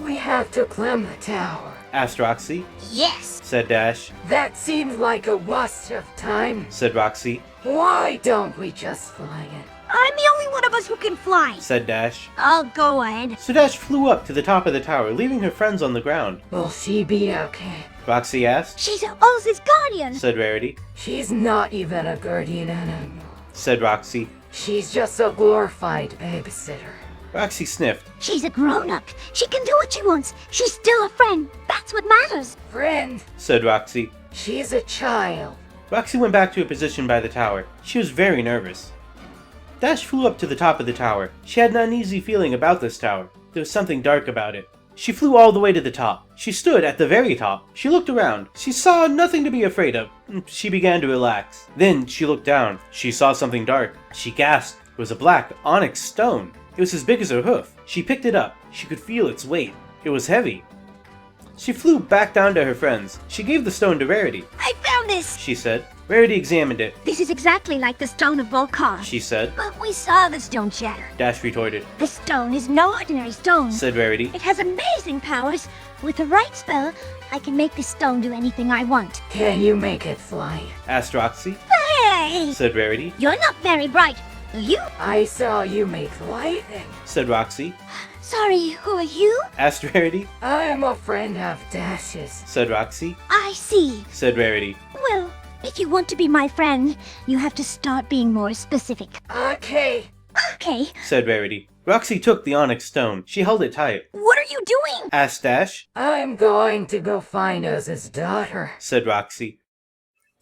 We have to climb the tower. asked Roxy. Yes, Said Dash. That seems like a waste of time. Said Roxy. Why don't we just fly it? I'm the only one of us who can fly. Said Dash. I'll go ahead. So Dash flew up to the top of the tower, leaving her friends on the ground. Will she be okay? Roxy asked. She's Oz's guardian. Said Rarity. She's not even a guardian animal. Said Roxy. She's just a glorified babysitter. Roxy sniffed. She's a grown-up. She can do what she wants. She's still a friend. That's what matters. Friend. Said Roxy. She's a child. Roxy went back to her position by the tower. She was very nervous. Dash flew up to the top of the tower. She had an uneasy feeling about this tower. There was something dark about it. She flew all the way to the top. She stood at the very top. She looked around. She saw nothing to be afraid of. She began to relax. Then she looked down. She saw something dark. She gasped. It was a black onyx stone. It was as big as her hoof. She picked it up. She could feel its weight. It was heavy. She flew back down to her friends. She gave the stone to Rarity. I found this, She said. Rarity examined it. This is exactly like the stone of Volcar. She said. But we saw the stone shatter. Dash retorted. This stone is no ordinary stone. Said Rarity. It has amazing powers. With the right spell, I can make this stone do anything I want. Can you make it fly? Asked Roxy. Hey! Said Rarity. You're not very bright. Are you? I saw you make lightning. Said Roxy. Sorry, who are you? Asked Rarity. I am a friend of Dash's. Said Roxy. I see. Said Rarity. Well, if you want to be my friend, you have to start being more specific. Okay. Okay. Said Rarity. Roxy took the onyx stone. She held it tight. What are you doing? Asked Dash. I'm going to go find Oz's daughter. Said Roxy.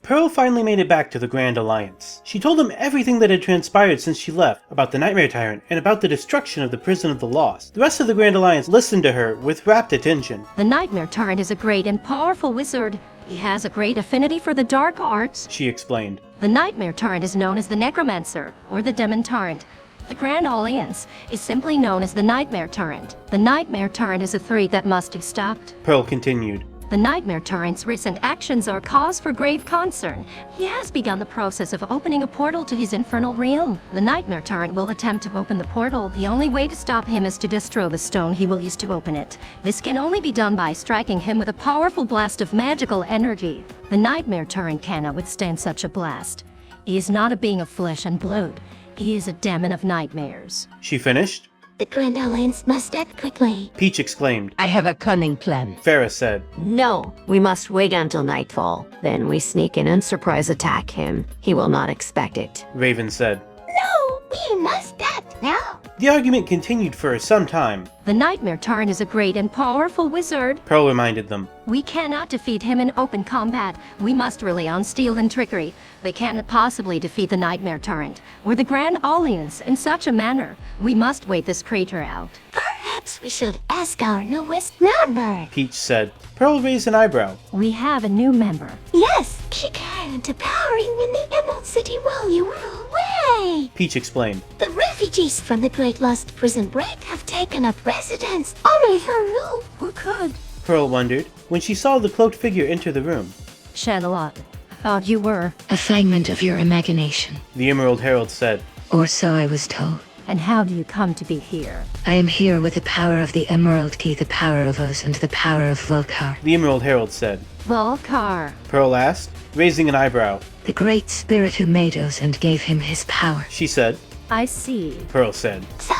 Pearl finally made it back to the Grand Alliance. She told them everything that had transpired since she left, about the Nightmare Tyrant, and about the destruction of the Prison of the Lost. The rest of the Grand Alliance listened to her with rapt attention. The Nightmare Tyrant is a great and powerful wizard. He has a great affinity for the dark arts. She explained. The Nightmare Tyrant is known as the Necromancer, or the Demon Tyrant. The Grand Alliance is simply known as the Nightmare Tyrant. The Nightmare Tyrant is a threat that must be stopped. Pearl continued. The Nightmare Tyrant's recent actions are cause for grave concern. He has begun the process of opening a portal to his infernal realm. The Nightmare Tyrant will attempt to open the portal. The only way to stop him is to destroy the stone he will use to open it. This can only be done by striking him with a powerful blast of magical energy. The Nightmare Tyrant cannot withstand such a blast. He is not a being of flesh and blood. He is a demon of nightmares. She finished. The Grand Alliance must act quickly. Peach exclaimed. I have a cunning plan. Farah said. No, we must wait until nightfall. Then we sneak in and surprise attack him. He will not expect it. Raven said. No, we must act now. The argument continued for some time. The Nightmare Tyrant is a great and powerful wizard. Pearl reminded them. We cannot defeat him in open combat. We must rely on steel and trickery. They cannot possibly defeat the Nightmare Tyrant or the Grand Alliance in such a manner. We must wait this creature out. Perhaps we should ask our newest member. Peach said. Pearl raised an eyebrow. We have a new member. Yes, she carried to powering in the Emerald City while you were away. Peach explained. The refugees from the Great Lost Prisonbreak have taken up residence under her roof. Who could? Pearl wondered when she saw the cloaked figure enter the room. Shadalot, I thought you were. A figment of your imagination. The Emerald Herald said. Or so I was told. And how do you come to be here? I am here with the power of the Emerald Key, the power of Oz, and the power of Volcar. The Emerald Herald said. Volcar. Pearl asked, raising an eyebrow. The great spirit who made Oz and gave him his power. She said. I see. Pearl said. So,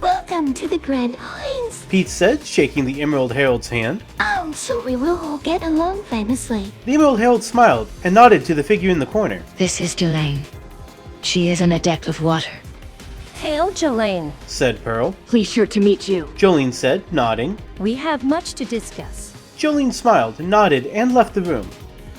welcome to the Grand Alliance. Peach said, shaking the Emerald Herald's hand. I'm sure we will all get along famously. The Emerald Herald smiled and nodded to the figure in the corner. This is Jelaine. She is an adept of water. Hail, Jolene, said Pearl. Pleased to meet you. Jolene said, nodding. We have much to discuss. Jolene smiled, nodded, and left the room.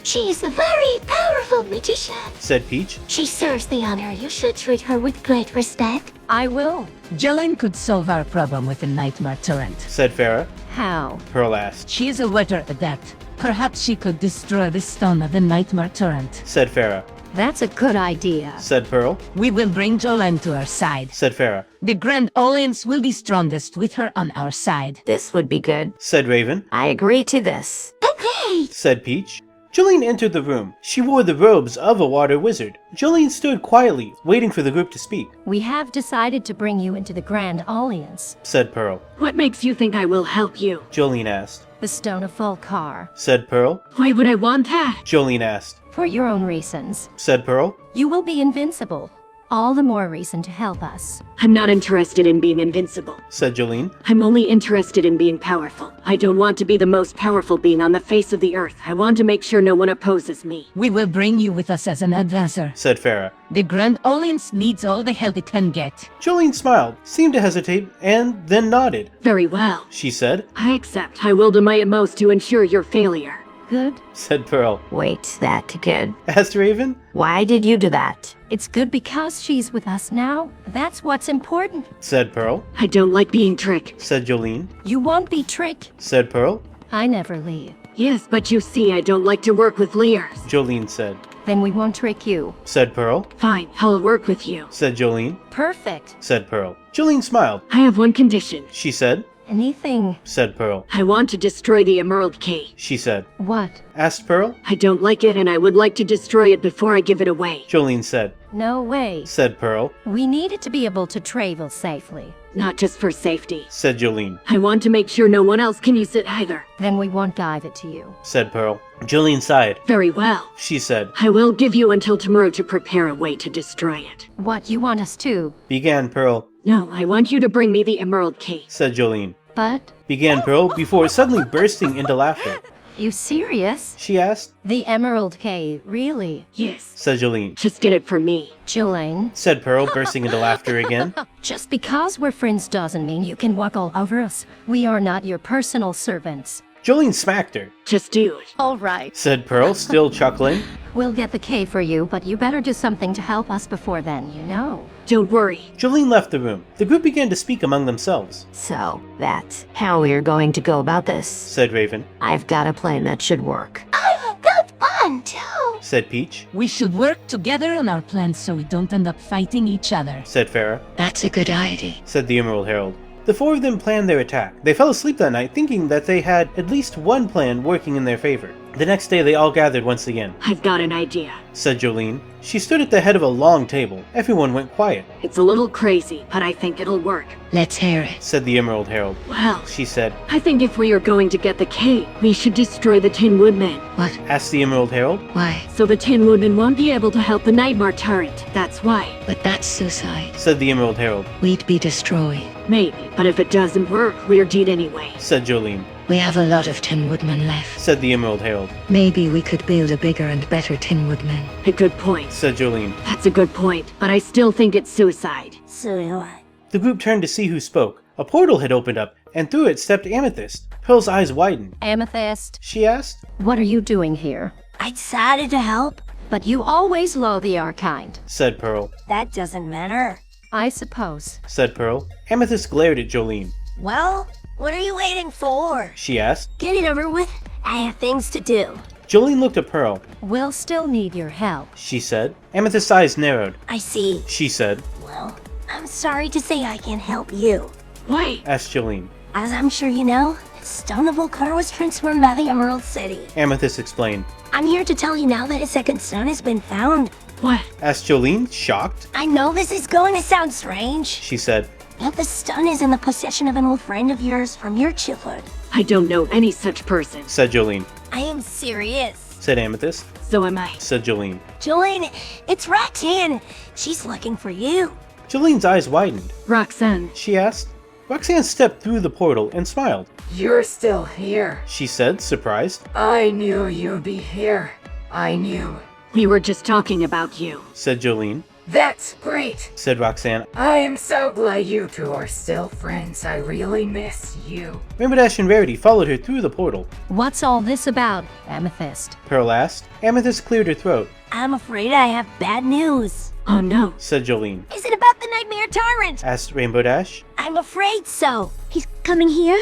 She is a very powerful magician, said Peach. She serves the honor. You should treat her with great respect. I will. Jelaine could solve our problem with the Nightmare Tyrant, said Farah. How? Pearl asked. She is a water adept. Perhaps she could destroy the stone of the Nightmare Tyrant, said Farah. That's a good idea, said Pearl. We will bring Jolaine to our side, said Farah. The Grand Alliance will be strongest with her on our side. This would be good, said Raven. I agree to this. Okay, said Peach. Jolene entered the room. She wore the robes of a water wizard. Jolene stood quietly, waiting for the group to speak. We have decided to bring you into the Grand Alliance, said Pearl. What makes you think I will help you? Jolene asked. the Stone of Volcar. Said Pearl. Why would I want that? Jolene asked. For your own reasons. Said Pearl. You will be invincible. All the more reason to help us. I'm not interested in being invincible. Said Jolene. I'm only interested in being powerful. I don't want to be the most powerful being on the face of the earth. I want to make sure no one opposes me. We will bring you with us as an advisor. Said Farah. The Grand Alliance needs all the help it can get. Jolene smiled, seemed to hesitate, and then nodded. Very well. She said. I accept. I will do my utmost to ensure your failure. Good. Said Pearl. Wait, that good? Asked Raven. Why did you do that? It's good because she's with us now. That's what's important. Said Pearl. I don't like being tricked. Said Jolene. You won't be tricked. Said Pearl. I never leave. Yes, but you see, I don't like to work with leers. Jolene said. Then we won't trick you. Said Pearl. Fine, I'll work with you. Said Jolene. Perfect. Said Pearl. Jolene smiled. I have one condition. She said. Anything. Said Pearl. I want to destroy the Emerald Key. She said. What? Asked Pearl. I don't like it and I would like to destroy it before I give it away. Jolene said. No way. Said Pearl. We need it to be able to travel safely. Not just for safety. Said Jolene. I want to make sure no one else can use it either. Then we won't give it to you. Said Pearl. Jolene sighed. Very well. She said. I will give you until tomorrow to prepare a way to destroy it. What, you want us to? Began Pearl. No, I want you to bring me the Emerald Key. Said Jolene. But? Began Pearl before suddenly bursting into laughter. You serious? She asked. The Emerald Cave, really? Yes. Said Jolene. Just get it for me. Jolene? Said Pearl, bursting into laughter again. Just because we're friends doesn't mean you can walk all over us. We are not your personal servants. Jolene smacked her. Just do it. All right. Said Pearl, still chuckling. We'll get the cave for you, but you better do something to help us before then, you know. Don't worry. Jolene left the room. The group began to speak among themselves. So, that's how we're going to go about this, said Raven. I've got a plan that should work. I'm a good fun, too, said Peach. We should work together on our plans so we don't end up fighting each other, said Farah. That's a good idea, said the Emerald Herald. The four of them planned their attack. They fell asleep that night thinking that they had at least one plan working in their favor. The next day they all gathered once again. I've got an idea, said Jolene. She stood at the head of a long table. Everyone went quiet. It's a little crazy, but I think it'll work. Let's hear it, said the Emerald Herald. Well, she said. I think if we are going to get the cave, we should destroy the Tin Woodman. What? Asked the Emerald Herald. Why? So the Tin Woodman won't be able to help the Nightmare Tyrant. That's why. But that's suicide, said the Emerald Herald. We'd be destroyed. Maybe, but if it doesn't work, we're dead anyway, said Jolene. We have a lot of Tin Woodmen left, said the Emerald Herald. Maybe we could build a bigger and better Tin Woodman. A good point, said Jolene. That's a good point, but I still think it's suicide. So do I. The group turned to see who spoke. A portal had opened up, and through it stepped Amethyst. Pearl's eyes widened. Amethyst? She asked. What are you doing here? I decided to help. But you always loathe our kind, said Pearl. That doesn't matter, I suppose, said Pearl. Amethyst glared at Jolene. Well, what are you waiting for? She asked. Get it over with. I have things to do. Jolene looked at Pearl. We'll still need your help, she said. Amethyst's eyes narrowed. I see. She said. Well, I'm sorry to say I can't help you. Why? Asked Jolene. As I'm sure you know, the Stone of Volcar was transformed by the Emerald City. Amethyst explained. I'm here to tell you now that a second stone has been found. What? Asked Jolene, shocked. I know this is going to sound strange, she said. But the stone is in the possession of an old friend of yours from your childhood. I don't know any such person, said Jolene. I am serious, said Amethyst. So am I, said Jolene. Jolene, it's Roxanne. She's looking for you. Jolene's eyes widened. Roxanne, she asked. Roxanne stepped through the portal and smiled. You're still here, she said, surprised. I knew you'd be here. I knew. We were just talking about you, said Jolene. That's great, said Roxanne. I am so glad you two are still friends. I really miss you. Rainbow Dash and Rarity followed her through the portal. What's all this about, Amethyst? Pearl asked. Amethyst cleared her throat. I'm afraid I have bad news. Oh no, said Jolene. Is it about the Nightmare Tyrant? Asked Rainbow Dash. I'm afraid so. He's coming here.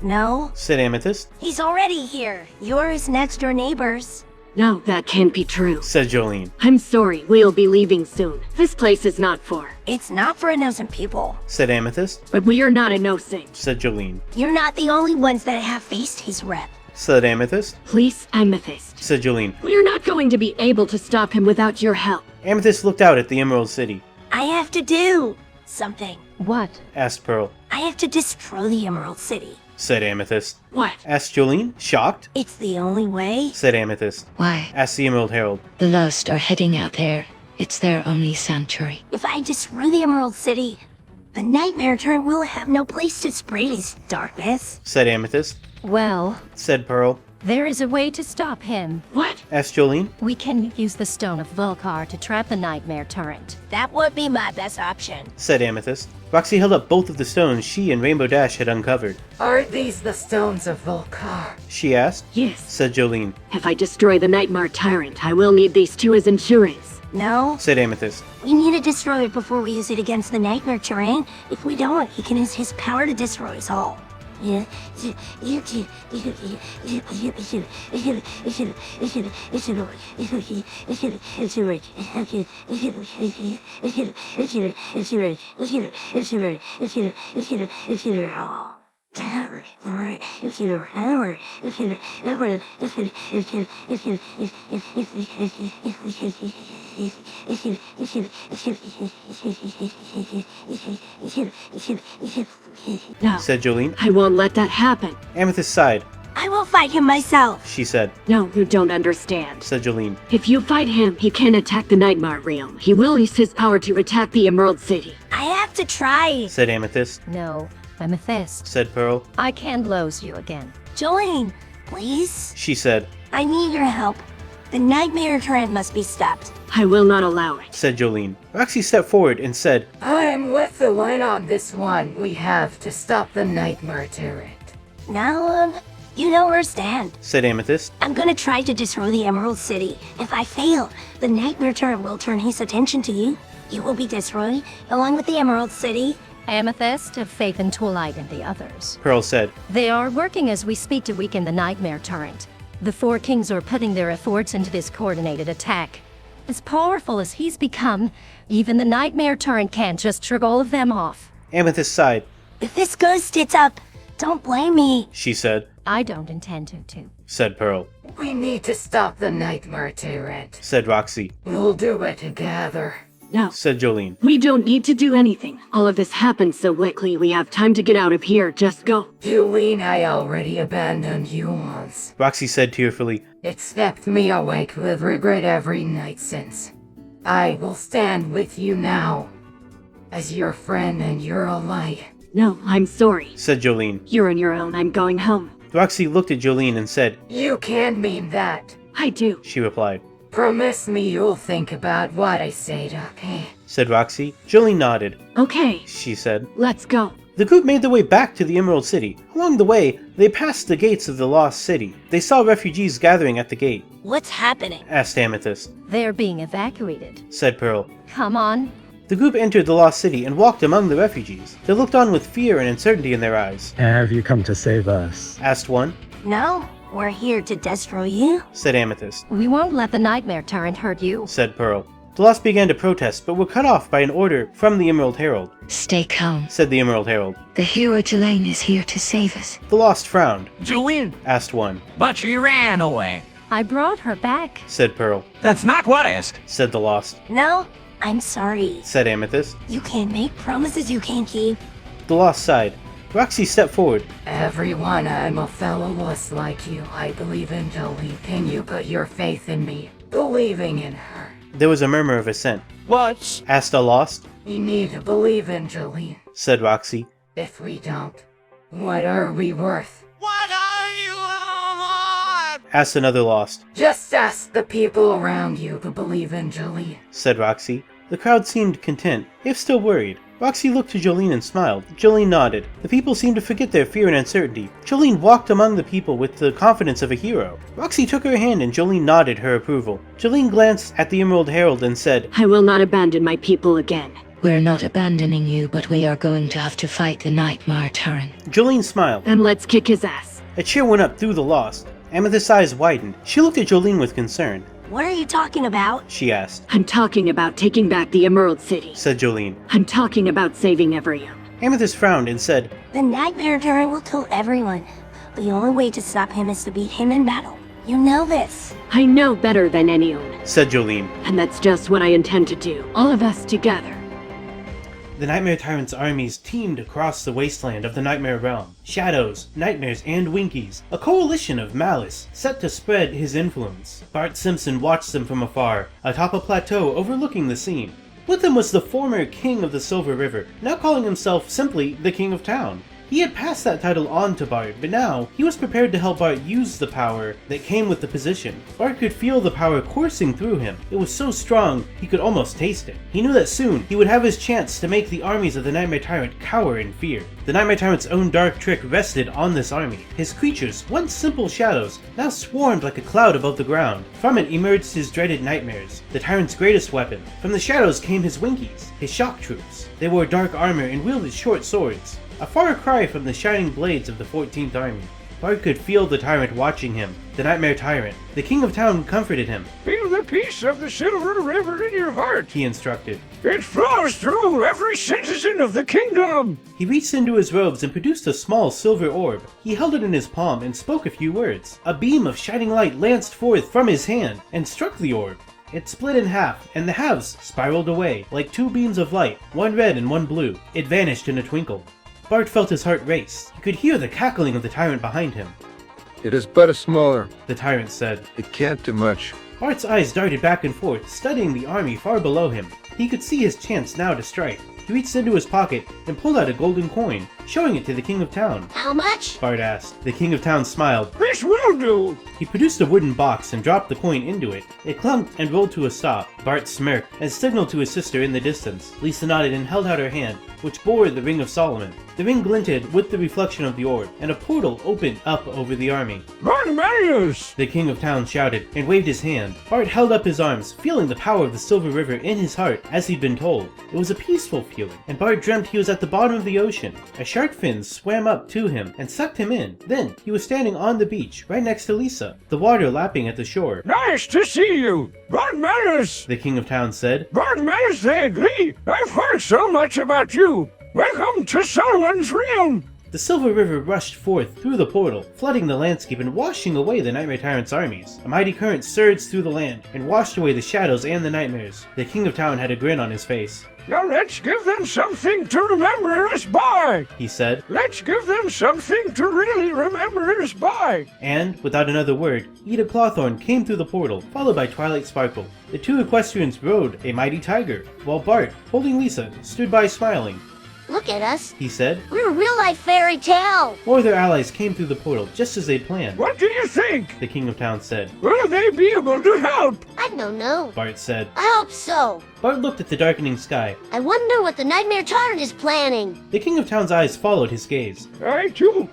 No, said Amethyst. he's already here. You're his next door neighbors. No, that can't be true. said Jolene. I'm sorry, we'll be leaving soon. This place is not for. It's not for innocent people. Said Amethyst. But we are not innocent. Said Jolene. You're not the only ones that have faced his wrath. Said Amethyst. Please, Amethyst. Said Jolene. We're not going to be able to stop him without your help. Amethyst looked out at the Emerald City. I have to do something. What? Asked Pearl. I have to destroy the Emerald City. Said Amethyst. What? Asked Jolene, shocked. It's the only way. Said Amethyst. Why? Asked the Emerald Herald. The Lost are heading out there. It's their only sanctuary. If I destroy the Emerald City, the Nightmare Turn will have no place to spread his darkness. Said Amethyst. Well, Said Pearl. there is a way to stop him. What? Asked Jolene. We can use the Stone of Volcar to trap the Nightmare Turret. That would be my best option. Said Amethyst. Roxy held up both of the stones she and Rainbow Dash had uncovered. Are these the stones of Volcar? She asked. Yes. Said Jolene. If I destroy the Nightmare Tyrant, I will need these two as insurance. No. Said Amethyst. We need to destroy it before we use it against the Nightmare Terrain. If we don't, he can use his power to destroy us all. Yeah. No. Said Jolene. I won't let that happen. Amethyst sighed. I will fight him myself. She said. No, you don't understand. Said Jolene. If you fight him, he can attack the Nightmare Realm. He will use his power to attack the Emerald City. I have to try. Said Amethyst. No, Amethyst. Said Pearl. I can't lose you again. Jolene, please. She said. I need your help. The Nightmare Turret must be stopped. I will not allow it. Said Jolene. Roxy stepped forward and said. I'm with the line on this one. We have to stop the Nightmare Turret. Now, you don't understand. Said Amethyst. I'm gonna try to destroy the Emerald City. If I fail, the Nightmare Turret will turn his attention to you. You will be destroyed, along with the Emerald City. Amethyst, have faith in Twilight and the others. Pearl said. They are working as we speak to weaken the Nightmare Turret. The four kings are putting their efforts into this coordinated attack. As powerful as he's become, even the Nightmare Turret can't just shrug all of them off. Amethyst sighed. If this goes tits up, don't blame me. She said. I don't intend to. Said Pearl. We need to stop the Nightmare Turret. Said Roxy. We'll do it together. No. Said Jolene. We don't need to do anything. All of this happened so quickly, we have time to get out of here. Just go. Jolene, I already abandoned you once. Roxy said tearfully. It's kept me awake with regret every night since. I will stand with you now. As your friend and your ally. No, I'm sorry. Said Jolene. You're on your own. I'm going home. Roxy looked at Jolene and said. You can't mean that. I do. She replied. Promise me you'll think about what I said, okay? Said Roxy. Jolene nodded. Okay. She said. Let's go. The group made their way back to the Emerald City. Along the way, they passed the gates of the Lost City. They saw refugees gathering at the gate. What's happening? Asked Amethyst. They're being evacuated. Said Pearl. Come on. The group entered the Lost City and walked among the refugees. They looked on with fear and uncertainty in their eyes. Have you come to save us? Asked one. No, we're here to destroy you. Said Amethyst. We won't let the Nightmare Turret hurt you. Said Pearl. The Lost began to protest, but were cut off by an order from the Emerald Herald. Stay calm. Said the Emerald Herald. The hero Jolene is here to save us. The Lost frowned. Jolene? Asked one. But she ran away. I brought her back. Said Pearl. That's not what I asked. Said the Lost. No, I'm sorry. Said Amethyst. You can't make promises you can't keep. The Lost sighed. Roxy stepped forward. Everyone, I'm a fellow lost like you. I believe in Jolene. Can you put your faith in me? Believing in her. There was a murmur of assent. What? Asked a Lost. We need to believe in Jolene. Said Roxy. If we don't, what are we worth? What are you on? Asked another Lost. Just ask the people around you to believe in Jolene. Said Roxy. The crowd seemed content, if still worried. Roxy looked to Jolene and smiled. Jolene nodded. The people seemed to forget their fear and uncertainty. Jolene walked among the people with the confidence of a hero. Roxy took her hand and Jolene nodded her approval. Jolene glanced at the Emerald Herald and said, I will not abandon my people again. We're not abandoning you, but we are going to have to fight the Nightmare Turret. Jolene smiled. Then let's kick his ass. A cheer went up through the Lost. Amethyst's eyes widened. She looked at Jolene with concern. What are you talking about? She asked. I'm talking about taking back the Emerald City. Said Jolene. I'm talking about saving everyone. Amethyst frowned and said, The Nightmare Tyrant will kill everyone. The only way to stop him is to beat him in battle. You know this. I know better than anyone. Said Jolene. And that's just what I intend to do. All of us together. The Nightmare Tyrant's armies teamed across the wasteland of the Nightmare Realm. Shadows, nightmares, and winkies. A coalition of malice, set to spread his influence. Bart Simpson watched them from afar, atop a plateau overlooking the scene. With him was the former King of the Silver River, now calling himself simply the King of Town. He had passed that title on to Bart, but now he was prepared to help Bart use the power that came with the position. Bart could feel the power coursing through him. It was so strong, he could almost taste it. He knew that soon he would have his chance to make the armies of the Nightmare Tyrant cower in fear. The Nightmare Tyrant's own dark trick rested on this army. His creatures, once simple shadows, now swarmed like a cloud above the ground. From it emerged his dreaded nightmares, the Tyrant's greatest weapon. From the shadows came his winkies, his shock troops. They wore dark armor and wielded short swords. A far cry from the shining blades of the 14th Army. Bart could feel the Tyrant watching him, the Nightmare Tyrant. The King of Town comforted him. Feel the peace of the Silver River in your heart, he instructed. It flows through every citizen of the kingdom. He reached into his robes and produced a small silver orb. He held it in his palm and spoke a few words. A beam of shining light lanced forth from his hand and struck the orb. It split in half, and the halves spiraled away, like two beams of light, one red and one blue. It vanished in a twinkle. Bart felt his heart race. He could hear the cackling of the Tyrant behind him. It is but a smaller, the Tyrant said. It can't do much. Bart's eyes darted back and forth, studying the army far below him. He could see his chance now to strike. He reached into his pocket and pulled out a golden coin, showing it to the King of Town. How much? Bart asked. The King of Town smiled. This will do. He produced a wooden box and dropped the coin into it. It clunked and rolled to a stop. Bart smirked and signaled to his sister in the distance. Lisa nodded and held out her hand, which bore the Ring of Solomon. The ring glinted with the reflection of the orb, and a portal opened up over the army. Barnabas! The King of Town shouted and waved his hand. Bart held up his arms, feeling the power of the Silver River in his heart, as he'd been told. It was a peaceful feeling, and Bart dreamt he was at the bottom of the ocean. A shark fin swam up to him and sucked him in. Then he was standing on the beach, right next to Lisa, the water lapping at the shore. Nice to see you, Barnabas! The King of Town said. Barnabas Lee, I've heard so much about you. Welcome to Solomon's Realm! The Silver River rushed forth through the portal, flooding the landscape and washing away the Nightmare Tyrant's armies. A mighty current surged through the land and washed away the shadows and the nightmares. The King of Town had a grin on his face. Now let's give them something to remember us by, he said. Let's give them something to really remember us by. And, without another word, Eda Clawthorn came through the portal, followed by Twilight Sparkle. The two equestrians rode a mighty tiger, while Bart, holding Lisa, stood by smiling. Look at us, he said. We're a real-life fairy tale. More of their allies came through the portal, just as they'd planned. What do you think? The King of Town said. Will they be able to help? I don't know, Bart said. I hope so. Bart looked at the darkening sky. I wonder what the Nightmare Tyrant is planning. The King of Town's eyes followed his gaze. I too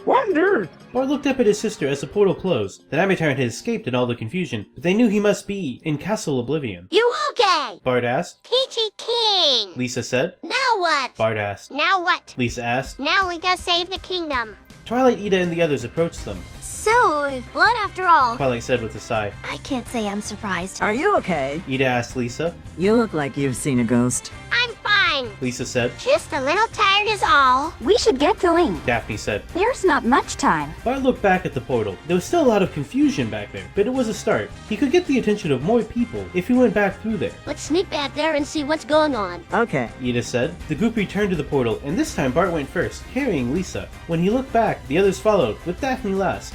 wonder. Bart looked up at his sister as the portal closed. The Nightmare Tyrant had escaped in all the confusion, but they knew he must be in Castle Oblivion. You okay? Bart asked. Peachy King. Lisa said. Now what? Bart asked. Now what? Lisa asked. Now we gotta save the kingdom. Twilight, Eda, and the others approached them. So, if blood after all. Twilight said with a sigh. I can't say I'm surprised. Are you okay? Eda asked Lisa. You look like you've seen a ghost. I'm fine. Lisa said. Just a little tired is all. We should get going. Daphne said. There's not much time. Bart looked back at the portal. There was still a lot of confusion back there, but it was a start. He could get the attention of more people if he went back through there. Let's sneak back there and see what's going on. Okay, Eda said. The group returned to the portal, and this time Bart went first, carrying Lisa. When he looked back, the others followed, with Daphne last.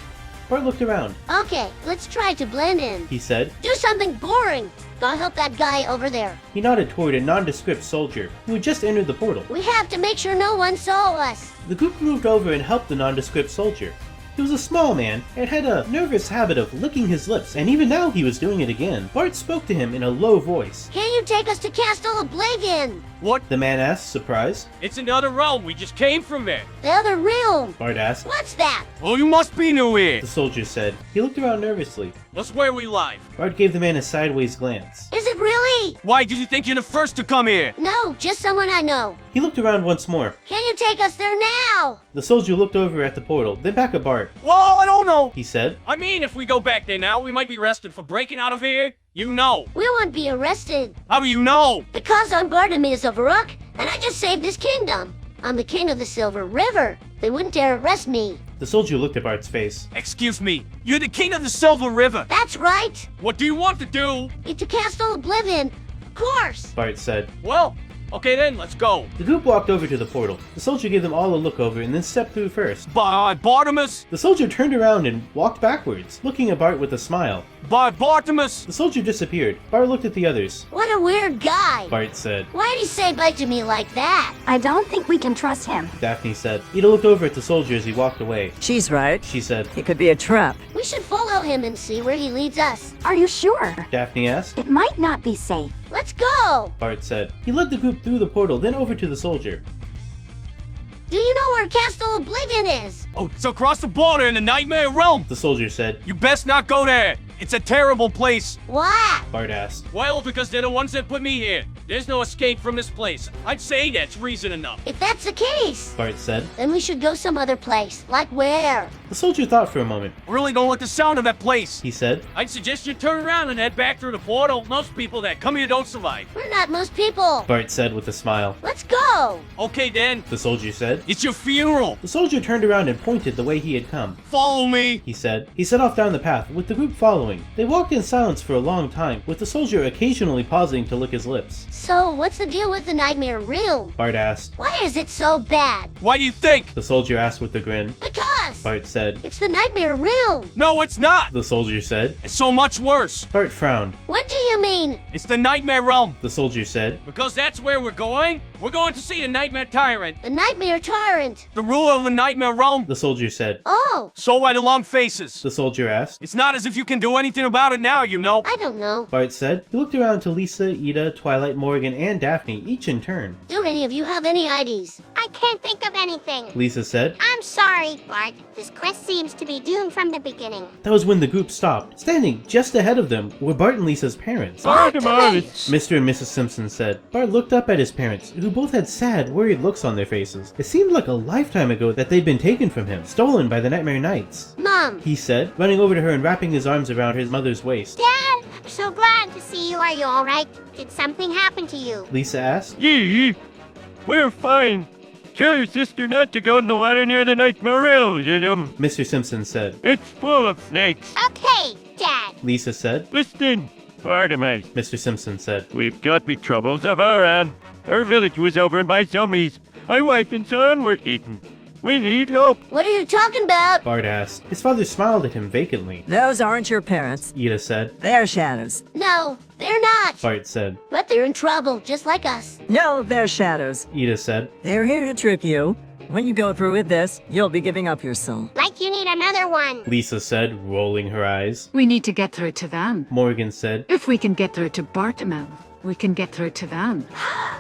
Bart looked around. Okay, let's try to blend in, he said. Do something boring. Go help that guy over there. He nodded toward a nondescript soldier who had just entered the portal. We have to make sure no one saw us. The group moved over and helped the nondescript soldier. He was a small man and had a nervous habit of licking his lips, and even now he was doing it again. Bart spoke to him in a low voice. Can you take us to Castle Oblivion? What? The man asked, surprised. It's another realm. We just came from there. The other realm. Bart asked. What's that? Oh, you must be new here. The soldier said. He looked around nervously. That's where we live. Bart gave the man a sideways glance. Is it really? Why did you think you're the first to come here? No, just someone I know. He looked around once more. Can you take us there now? The soldier looked over at the portal, then back at Bart. Well, I don't know. He said, I mean, if we go back there now, we might be arrested for breaking out of here. You know. We won't be arrested. How do you know? Because I'm Bartimaeus of Uruk, and I just saved this kingdom. I'm the king of the Silver River. They wouldn't dare arrest me. The soldier looked at Bart's face. Excuse me, you're the king of the Silver River. That's right. What do you want to do? It's to castle Oblivion. Of course. Bart said. Well, okay then, let's go. The group walked over to the portal. The soldier gave them all a look over and then stepped through first. Bartimaeus? The soldier turned around and walked backwards, looking at Bart with a smile. Bartimaeus? The soldier disappeared. Bart looked at the others. What a weird guy. Bart said. Why'd he say bye to me like that? I don't think we can trust him. Daphne said. Ida looked over at the soldier as he walked away. She's right. She said. It could be a trap. We should follow him and see where he leads us. Are you sure? Daphne asked. It might not be safe. Let's go. Bart said. He led the group through the portal, then over to the soldier. Do you know where Castle Oblivion is? Oh, it's across the border in the Nightmare Realm. The soldier said. You best not go there. It's a terrible place. Why? Bart asked. Well, because they're the ones that put me here. There's no escape from this place. I'd say that's reason enough. If that's the case, Bart said. Then we should go some other place. Like where? The soldier thought for a moment. Really don't like the sound of that place. He said. I'd suggest you turn around and head back through the portal. Most people that come here don't survive. We're not most people. Bart said with a smile. Let's go. Okay then. The soldier said. It's your funeral. The soldier turned around and pointed the way he had come. Follow me, he said. He set off down the path, with the group following. They walked in silence for a long time, with the soldier occasionally pausing to lick his lips. So, what's the deal with the Nightmare Realm? Bart asked. Why is it so bad? Why do you think? The soldier asked with a grin. Because Bart said. It's the Nightmare Realm. No, it's not. The soldier said. It's so much worse. Bart frowned. What do you mean? It's the Nightmare Realm. The soldier said. Because that's where we're going. We're going to see the Nightmare Tyrant. The Nightmare Tyrant. The ruler of the Nightmare Realm. The soldier said. Oh. So why the long faces? The soldier asked. It's not as if you can do anything about it now, you know. I don't know. Bart said. He looked around to Lisa, Ida, Twilight, Morgan, and Daphne, each in turn. Do any of you have any IDs? I can't think of anything. Lisa said. I'm sorry, Bart. This quest seems to be doomed from the beginning. That was when the group stopped. Standing just ahead of them were Bart and Lisa's parents. Mr. and Mrs. Simpson said. Bart looked up at his parents, who both had sad, worried looks on their faces. It seemed like a lifetime ago that they'd been taken from him, stolen by the Nightmare Knights. Mom, he said, running over to her and wrapping his arms around his mother's waist. Dad, I'm so glad to see you. Are you alright? Did something happen to you? Lisa asked. Yeah, we're fine. Tell your sister not to go in the water near the Nightmare Realm, you know. Mr. Simpson said. It's full of snakes. Okay, Dad. Lisa said. Listen, Bartimaeus. Mr. Simpson said. We've got big troubles of our own. Our village was overrun by zombies. My wife and son were eaten. We need help. What are you talking about? Bart asked. His father smiled at him vacantly. Those aren't your parents. Ida said. They're shadows. No, they're not. Bart said. But they're in trouble, just like us. No, they're shadows. Ida said. They're here to trick you. When you go through with this, you'll be giving up your soul. Like you need another one. Lisa said, rolling her eyes. We need to get through to them. Morgan said. If we can get through to Bartimaeus, we can get through to them.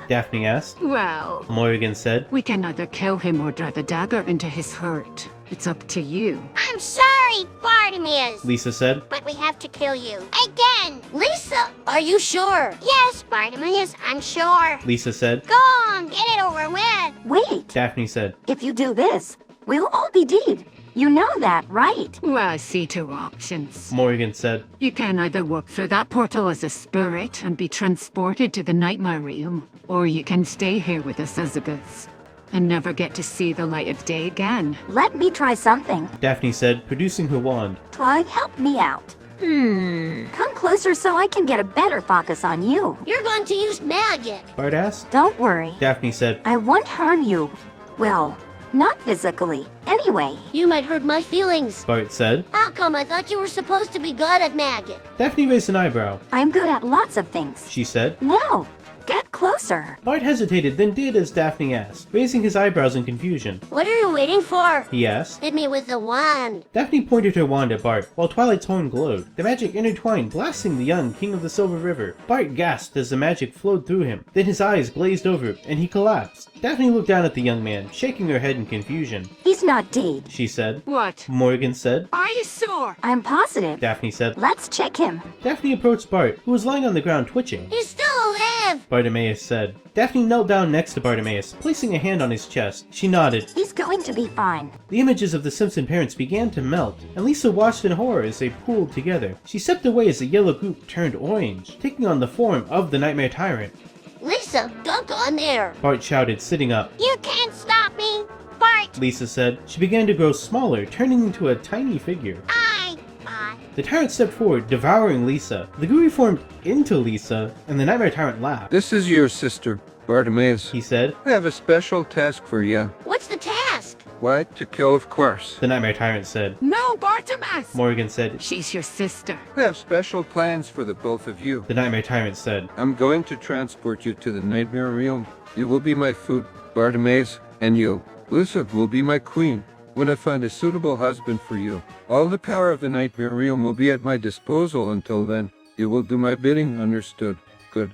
Daphne asked. Well, Morgan said. We can either kill him or drive a dagger into his heart. It's up to you. I'm sorry, Bartimaeus. Lisa said. But we have to kill you. Again. Lisa, are you sure? Yes, Bartimaeus, I'm sure. Lisa said. Go on, get it over with. Wait. Daphne said. If you do this, we'll all be dead. You know that, right? Well, I see two options. Morgan said. You can either walk through that portal as a spirit and be transported to the Nightmare Realm, or you can stay here with us as a ghost and never get to see the light of day again. Let me try something. Daphne said, producing her wand. Try help me out. Come closer so I can get a better focus on you. You're going to use magic. Bart asked. Don't worry. Daphne said. I won't harm you. Well, not physically. Anyway. You might hurt my feelings. Bart said. How come? I thought you were supposed to be good at magic. Daphne raised an eyebrow. I'm good at lots of things. She said. No. Get closer. Bart hesitated, then did as Daphne asked, raising his eyebrows in confusion. What are you waiting for? He asked. Hit me with the wand. Daphne pointed her wand at Bart, while Twilight's horn glowed. The magic intertwined, blasting the young King of the Silver River. Bart gasped as the magic flowed through him. Then his eyes glazed over, and he collapsed. Daphne looked down at the young man, shaking her head in confusion. He's not dead, she said. What? Morgan said. Are you sure? I'm positive. Daphne said. Let's check him. Daphne approached Bart, who was lying on the ground twitching. He's still alive. Bartimaeus said. Daphne knelt down next to Bartimaeus, placing a hand on his chest. She nodded. He's going to be fine. The images of the Simpson parents began to melt, and Lisa watched in horror as they pooled together. She stepped away as the yellow goop turned orange, taking on the form of the Nightmare Tyrant. Lisa, don't go in there. Bart shouted, sitting up. You can't stop me. Bart. Lisa said. She began to grow smaller, turning into a tiny figure. The tyrant stepped forward, devouring Lisa. The goo reformed into Lisa, and the Nightmare Tyrant laughed. This is your sister, Bartimaeus, he said. I have a special task for you. What's the task? Why, to kill, of course. The Nightmare Tyrant said. No, Bartimaeus! Morgan said. She's your sister. I have special plans for the both of you. The Nightmare Tyrant said. I'm going to transport you to the Nightmare Realm. You will be my food, Bartimaeus, and you, Lisa, will be my queen. When I find a suitable husband for you, all the power of the Nightmare Realm will be at my disposal. Until then, you will do my bidding, understood? Good.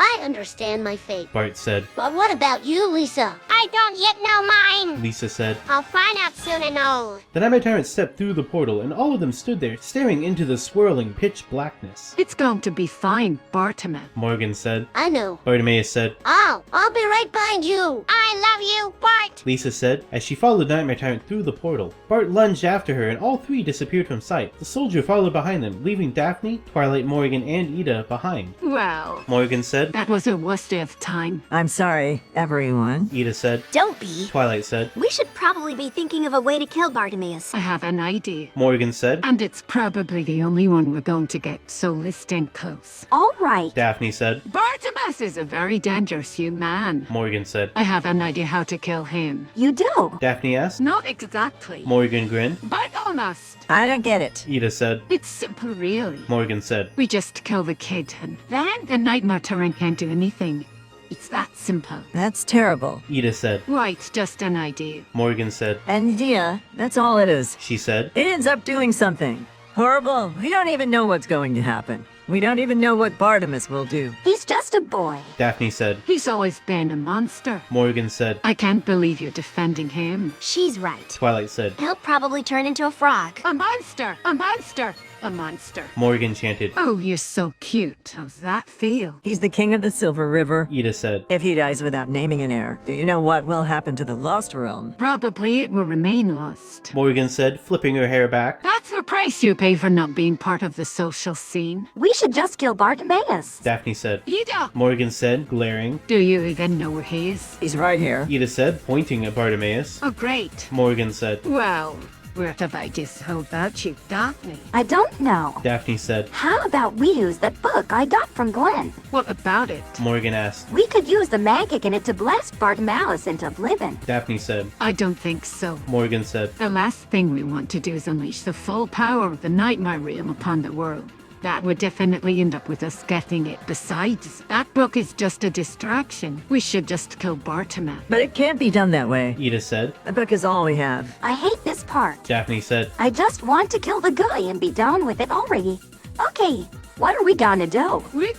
I understand my fate. Bart said. But what about you, Lisa? I don't yet know mine. Lisa said. I'll find out soon enough. The Nightmare Tyrant stepped through the portal, and all of them stood there, staring into the swirling pitch blackness. It's going to be fine, Bartimaeus. Morgan said. I know. Bartimaeus said. I'll be right behind you. I love you, Bart. Lisa said, as she followed the Nightmare Tyrant through the portal. Bart lunged after her, and all three disappeared from sight. The soldier followed behind them, leaving Daphne, Twilight, Morgan, and Ida behind. Well, Morgan said. That was a waste of time. I'm sorry, everyone. Ida said. Don't be. Twilight said. We should probably be thinking of a way to kill Bartimaeus. I have an idea. Morgan said. And it's probably the only one we're going to get, so listen close. All right. Daphne said. Bartimaeus is a very dangerous human. Morgan said. I have an idea how to kill him. You do? Daphne asked. Not exactly. Morgan grinned. But almost. I don't get it. Ida said. It's simple, really. Morgan said. We just kill the kid, and then the Nightmare Tyrant can't do anything. It's that simple. That's terrible. Ida said. Right, just an idea. Morgan said. An idea, that's all it is. She said. It ends up doing something horrible. We don't even know what's going to happen. We don't even know what Bartimaeus will do. He's just a boy. Daphne said. He's always been a monster. Morgan said. I can't believe you're defending him. She's right. Twilight said. He'll probably turn into a frog. A monster! A monster! A monster. Morgan chanted. Oh, you're so cute. How's that feel? He's the king of the Silver River. Ida said. If he dies without naming an heir, do you know what will happen to the Lost Realm? Probably it will remain lost. Morgan said, flipping her hair back. That's the price you pay for not being part of the social scene. We should just kill Bartimaeus. Daphne said. Ida! Morgan said, glaring. Do you even know where he is? He's right here. Ida said, pointing at Bartimaeus. Oh, great. Morgan said. Well, where have I just how about you, Daphne? I don't know. Daphne said. How about we use that book I got from Glenn? What about it? Morgan asked. We could use the magic in it to blast Bartimaeus into oblivion. Daphne said. I don't think so. Morgan said. The last thing we want to do is unleash the full power of the Nightmare Realm upon the world. That would definitely end up with us getting it. Besides, that book is just a distraction. We should just kill Bartimaeus. But it can't be done that way. Ida said. The book is all we have. I hate this part. Daphne said. I just want to kill the guy and be done with it already. Okay, what are we gonna do? We're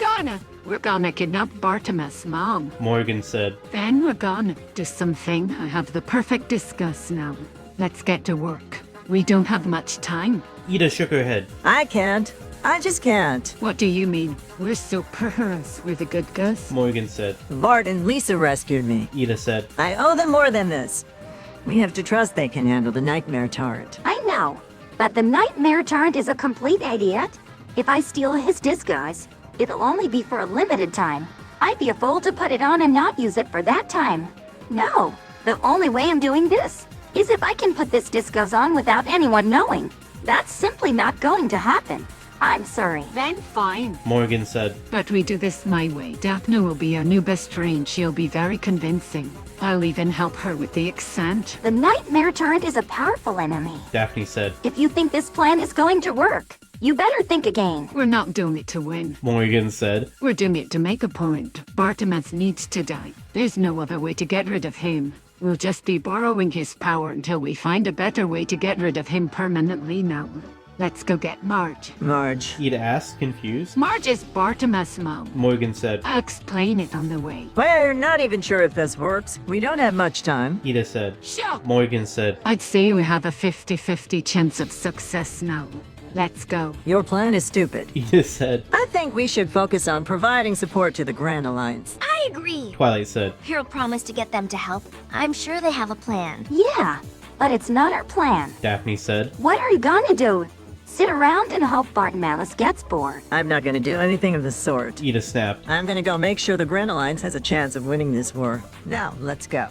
gonna kidnap Bartimaeus' mom. Morgan said. Then we're gonna do something. I have the perfect discuss now. Let's get to work. We don't have much time. Ida shook her head. I can't. I just can't. What do you mean? We're so perverse. We're the good guys. Morgan said. Bart and Lisa rescued me. Ida said. I owe them more than this. We have to trust they can handle the Nightmare Tyrant. I know, but the Nightmare Tyrant is a complete idiot. If I steal his disguise, it'll only be for a limited time. I'd be a fool to put it on and not use it for that time. No, the only way I'm doing this is if I can put this disguise on without anyone knowing. That's simply not going to happen. I'm sorry. Then fine. Morgan said. But we do this my way. Daphne will be our new best friend. She'll be very convincing. I'll even help her with the accent. The Nightmare Tyrant is a powerful enemy. Daphne said. If you think this plan is going to work, You better think again. We're not doing it to win. Morgan said. We're doing it to make a point. Bartimaeus needs to die. There's no other way to get rid of him. We'll just be borrowing his power until we find a better way to get rid of him permanently now. Let's go get Marge. Marge. Ida asked, confused. Marge is Bartimaeus' mom. Morgan said. I'll explain it on the way. We're not even sure if this works. We don't have much time. Ida said. Sure. Morgan said. I'd say we have a 50-50 chance of success now. Let's go. Your plan is stupid. Ida said. I think we should focus on providing support to the Grand Alliance. I agree. Twilight said. Hero promised to get them to help. I'm sure they have a plan. Yeah, but it's not our plan. Daphne said. What are you gonna do? Sit around and hope Bartimaeus gets bored. I'm not gonna do anything of the sort. Ida snapped. I'm gonna go make sure the Grand Alliance has a chance of winning this war. Now, let's go.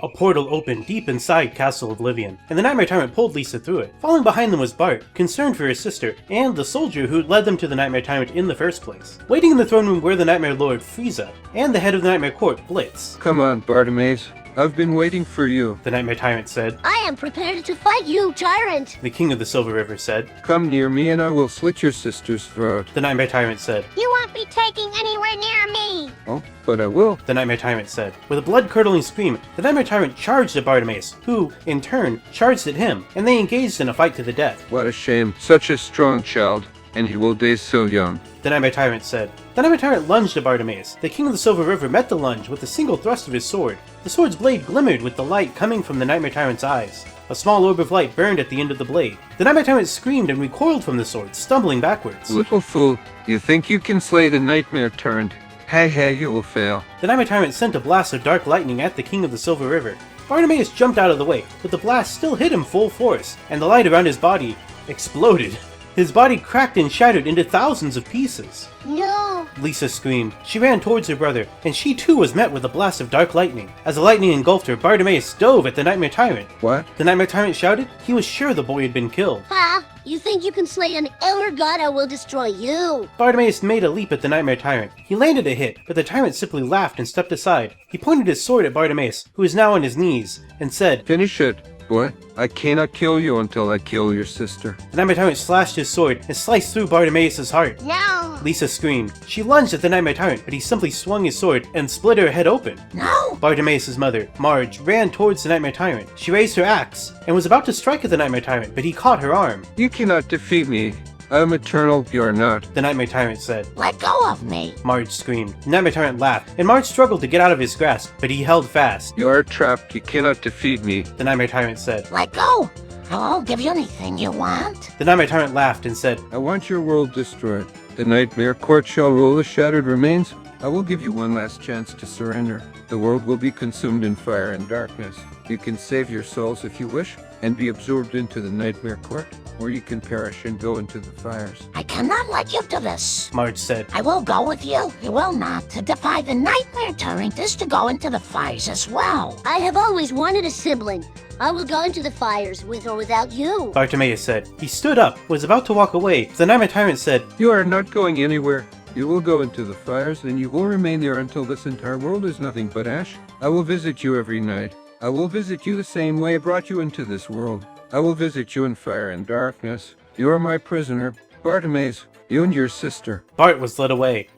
A portal opened deep inside Castle Oblivion, and the Nightmare Tyrant pulled Lisa through it. Following behind them was Bart, concerned for his sister, and the soldier who led them to the Nightmare Tyrant in the first place. Waiting in the throne room were the Nightmare Lord, Frieza, and the head of the Nightmare Court, Blitz. Come on, Bartimaeus. I've been waiting for you. The Nightmare Tyrant said. I am prepared to fight you, Tyrant. The King of the Silver River said. Come near me and I will slit your sister's throat. The Nightmare Tyrant said. You won't be taking anywhere near me. Oh, but I will. The Nightmare Tyrant said. With a blood-curdling scream, the Nightmare Tyrant charged at Bartimaeus, who, in turn, charged at him, and they engaged in a fight to the death. What a shame. Such a strong child, and he will die so young. The Nightmare Tyrant said. The Nightmare Tyrant lunged at Bartimaeus. The King of the Silver River met the lunge with a single thrust of his sword. The sword's blade glimmered with the light coming from the Nightmare Tyrant's eyes. A small orb of light burned at the end of the blade. The Nightmare Tyrant screamed and recoiled from the sword, stumbling backwards. Little fool, you think you can slay the Nightmare Tyrant? Hey, you will fail. The Nightmare Tyrant sent a blast of dark lightning at the King of the Silver River. Bartimaeus jumped out of the way, but the blast still hit him full force, and the light around his body exploded. His body cracked and shattered into thousands of pieces. No! Lisa screamed. She ran towards her brother, and she too was met with a blast of dark lightning. As the lightning engulfed her, Bartimaeus dove at the Nightmare Tyrant. What? The Nightmare Tyrant shouted. He was sure the boy had been killed. Ha! You think you can slay an elder god? I will destroy you! Bartimaeus made a leap at the Nightmare Tyrant. He landed a hit, but the Tyrant simply laughed and stepped aside. He pointed his sword at Bartimaeus, who was now on his knees, and said, Finish it, boy. I cannot kill you until I kill your sister. The Nightmare Tyrant slashed his sword and sliced through Bartimaeus' heart. No! Lisa screamed. She lunged at the Nightmare Tyrant, but he simply swung his sword and split her head open. No! Bartimaeus' mother, Marge, ran towards the Nightmare Tyrant. She raised her axe and was about to strike at the Nightmare Tyrant, but he caught her arm. You cannot defeat me. I am eternal, you are not. The Nightmare Tyrant said. Let go of me! Marge screamed. The Nightmare Tyrant laughed, and Marge struggled to get out of his grasp, but he held fast. You are trapped, you cannot defeat me. The Nightmare Tyrant said. Let go! I'll give you anything you want. The Nightmare Tyrant laughed and said, I want your world destroyed. The Nightmare Court shall rule the shattered remains. I will give you one last chance to surrender. The world will be consumed in fire and darkness. You can save your souls if you wish, and be absorbed into the Nightmare Court, or you can perish and go into the fires. I cannot let you do this. Marge said. I will go with you. You will not. To defy the Nightmare Tyrant is to go into the fires as well. I have always wanted a sibling. I will go into the fires with or without you. Bartimaeus said. He stood up, was about to walk away. The Nightmare Tyrant said, You are not going anywhere. You will go into the fires, and you will remain there until this entire world is nothing but ash. I will visit you every night. I will visit you the same way I brought you into this world. I will visit you in fire and darkness. You are my prisoner, Bartimaeus, you and your sister. Bart was led away.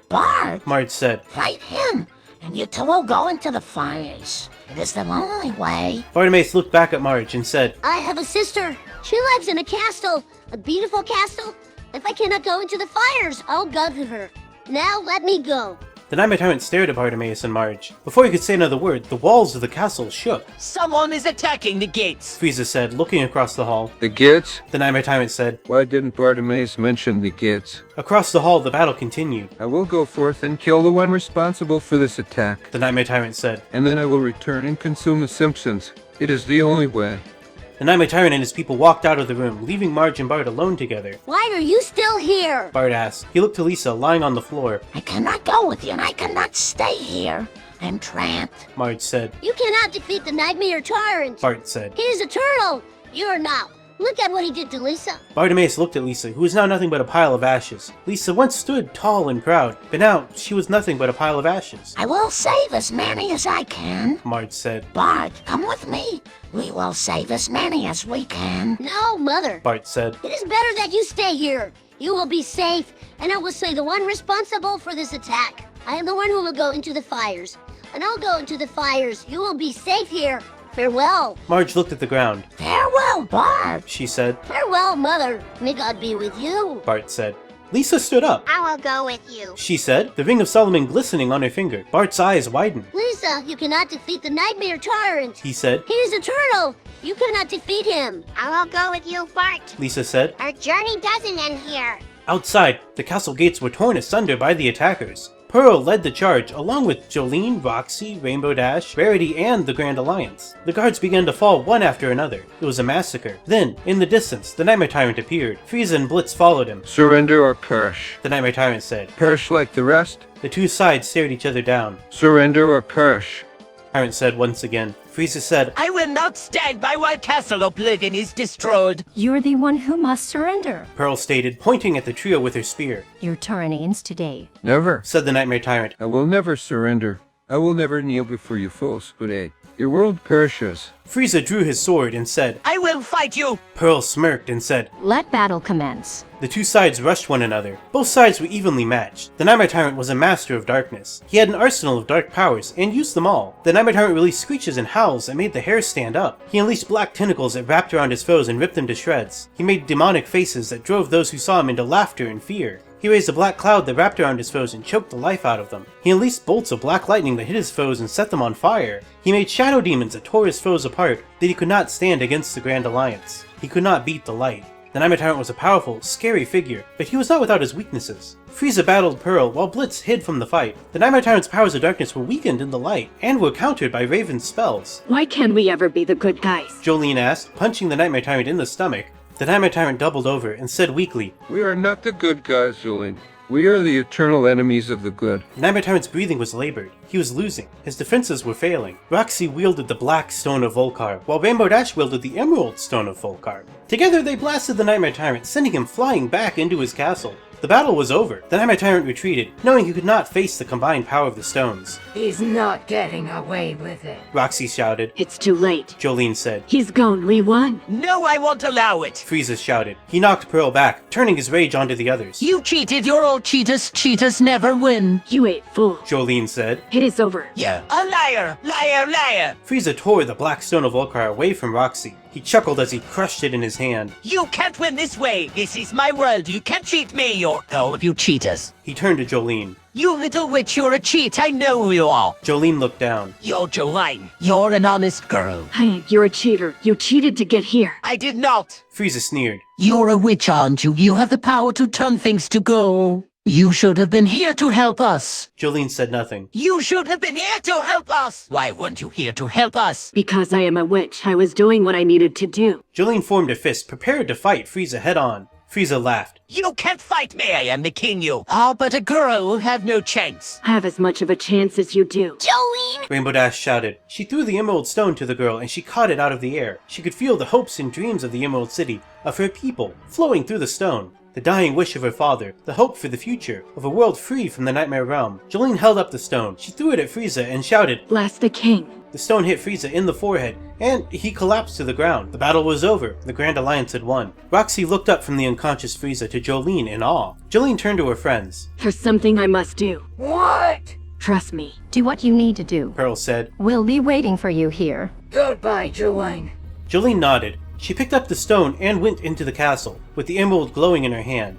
Bart! Marge said. Fight him, and you two will go into the fires. It is the only way. Bartimaeus looked back at Marge and said, I have a sister. She lives in a castle. A beautiful castle. If I cannot go into the fires, I'll go to her. Now let me go. The Nightmare Tyrant stared at Bartimaeus and Marge. Before he could say another word, the walls of the castle shook. Someone is attacking the gates. Frieza said, looking across the hall. The gates? The Nightmare Tyrant said. Why didn't Bartimaeus mention the gates? Across the hall, the battle continued. I will go forth and kill the one responsible for this attack. The Nightmare Tyrant said. And then I will return and consume the Simpsons. It is the only way. The Nightmare Tyrant and his people walked out of the room, leaving Marge and Bart alone together. Why are you still here? Bart asked. He looked to Lisa, lying on the floor. I cannot go with you, and I cannot stay here. I'm trapped. Marge said. You cannot defeat the Nightmare Tyrant. Bart said. He is eternal. You are not. Look at what he did to Lisa. Bartimaeus looked at Lisa, who was now nothing but a pile of ashes. Lisa once stood tall and proud, but now she was nothing but a pile of ashes. I will save as many as I can. Marge said. Bart, come with me. We will save as many as we can. No, Mother. Bart said. It is better that you stay here. You will be safe, and I will say the one responsible for this attack. I am the one who will go into the fires. And I'll go into the fires. You will be safe here. Farewell. Marge looked at the ground. Farewell, Bart. She said. Farewell, Mother. May God be with you. Bart said. Lisa stood up. I will go with you. She said, the ring of Solomon glistening on her finger. Bart's eyes widened. Lisa, you cannot defeat the Nightmare Tyrant. He said. He is eternal. You cannot defeat him. I will go with you, Bart. Lisa said. Our journey doesn't end here. Outside, the castle gates were torn asunder by the attackers. Pearl led the charge, along with Jolene, Roxy, Rainbow Dash, Rarity, and the Grand Alliance. The guards began to fall one after another. It was a massacre. Then, in the distance, the Nightmare Tyrant appeared. Frieza and Blitz followed him. Surrender or perish. The Nightmare Tyrant said. Perish like the rest? The two sides stared each other down. Surrender or perish. Tyrant said once again. Frieza said, I will not stand by while Castle Oblivion is destroyed. You're the one who must surrender. Pearl stated, pointing at the trio with her spear. Your turn ends today. Never, said the Nightmare Tyrant. I will never surrender. I will never kneel before you fools, but your world perishes. Frieza drew his sword and said, I will fight you. Pearl smirked and said, Let battle commence. The two sides rushed one another. Both sides were evenly matched. The Nightmare Tyrant was a master of darkness. He had an arsenal of dark powers, and used them all. The Nightmare Tyrant released screeches and howls that made the hair stand up. He unleashed black tentacles that wrapped around his foes and ripped them to shreds. He made demonic faces that drove those who saw him into laughter and fear. He raised a black cloud that wrapped around his foes and choked the life out of them. He unleashed bolts of black lightning that hit his foes and set them on fire. He made shadow demons that tore his foes apart, that he could not stand against the Grand Alliance. He could not beat the light. The Nightmare Tyrant was a powerful, scary figure, but he was not without his weaknesses. Frieza battled Pearl while Blitz hid from the fight. The Nightmare Tyrant's powers of darkness were weakened in the light, and were countered by Raven's spells. Why can't we ever be the good guys? Jolene asked, punching the Nightmare Tyrant in the stomach. The Nightmare Tyrant doubled over and said weakly, We are not the good guys, Jolene. We are the eternal enemies of the good. The Nightmare Tyrant's breathing was labored. He was losing. His defenses were failing. Roxy wielded the Black Stone of Volcar, while Rainbow Dash wielded the Emerald Stone of Volcar. Together they blasted the Nightmare Tyrant, sending him flying back into his castle. The battle was over. The Nightmare Tyrant retreated, knowing he could not face the combined power of the stones. He's not getting away with it. Roxy shouted. It's too late. Jolene said. He's gone, we won. No, I won't allow it. Frieza shouted. He knocked Pearl back, turning his rage onto the others. You cheated. You're all cheaters. Cheaters never win. You ain't fool. Jolene said. It is over. Yeah. A liar. Liar, liar. Frieza tore the Black Stone of Volcar away from Roxy. He chuckled as he crushed it in his hand. You can't win this way. This is my world. You can't cheat me, or all of you cheaters. He turned to Jolene. You little witch, you're a cheat. I know who you are. Jolene looked down. You're Jolene. You're an honest girl. Hank, you're a cheater. You cheated to get here. I did not. Frieza sneered. You're a witch, aren't you? You have the power to turn things to gold. You should have been here to help us. Jolene said nothing. You should have been here to help us. Why weren't you here to help us? Because I am a witch. I was doing what I needed to do. Jolene formed a fist, prepared to fight Frieza head on. Frieza laughed. You can't fight me. I am the king, you. Oh, but a girl will have no chance. Have as much of a chance as you do. Jolene! Rainbow Dash shouted. She threw the Emerald Stone to the girl and she caught it out of the air. She could feel the hopes and dreams of the Emerald City, of her people, flowing through the stone. The dying wish of her father, the hope for the future, of a world free from the Nightmare Realm. Jolene held up the stone. She threw it at Frieza and shouted, Blast the king. The stone hit Frieza in the forehead, and he collapsed to the ground. The battle was over. The Grand Alliance had won. Roxy looked up from the unconscious Frieza to Jolene in awe. Jolene turned to her friends. There's something I must do. What? Trust me. Do what you need to do. Pearl said. We'll be waiting for you here. Goodbye, Jolene. Jolene nodded. She picked up the stone and went into the castle, with the emerald glowing in her hand.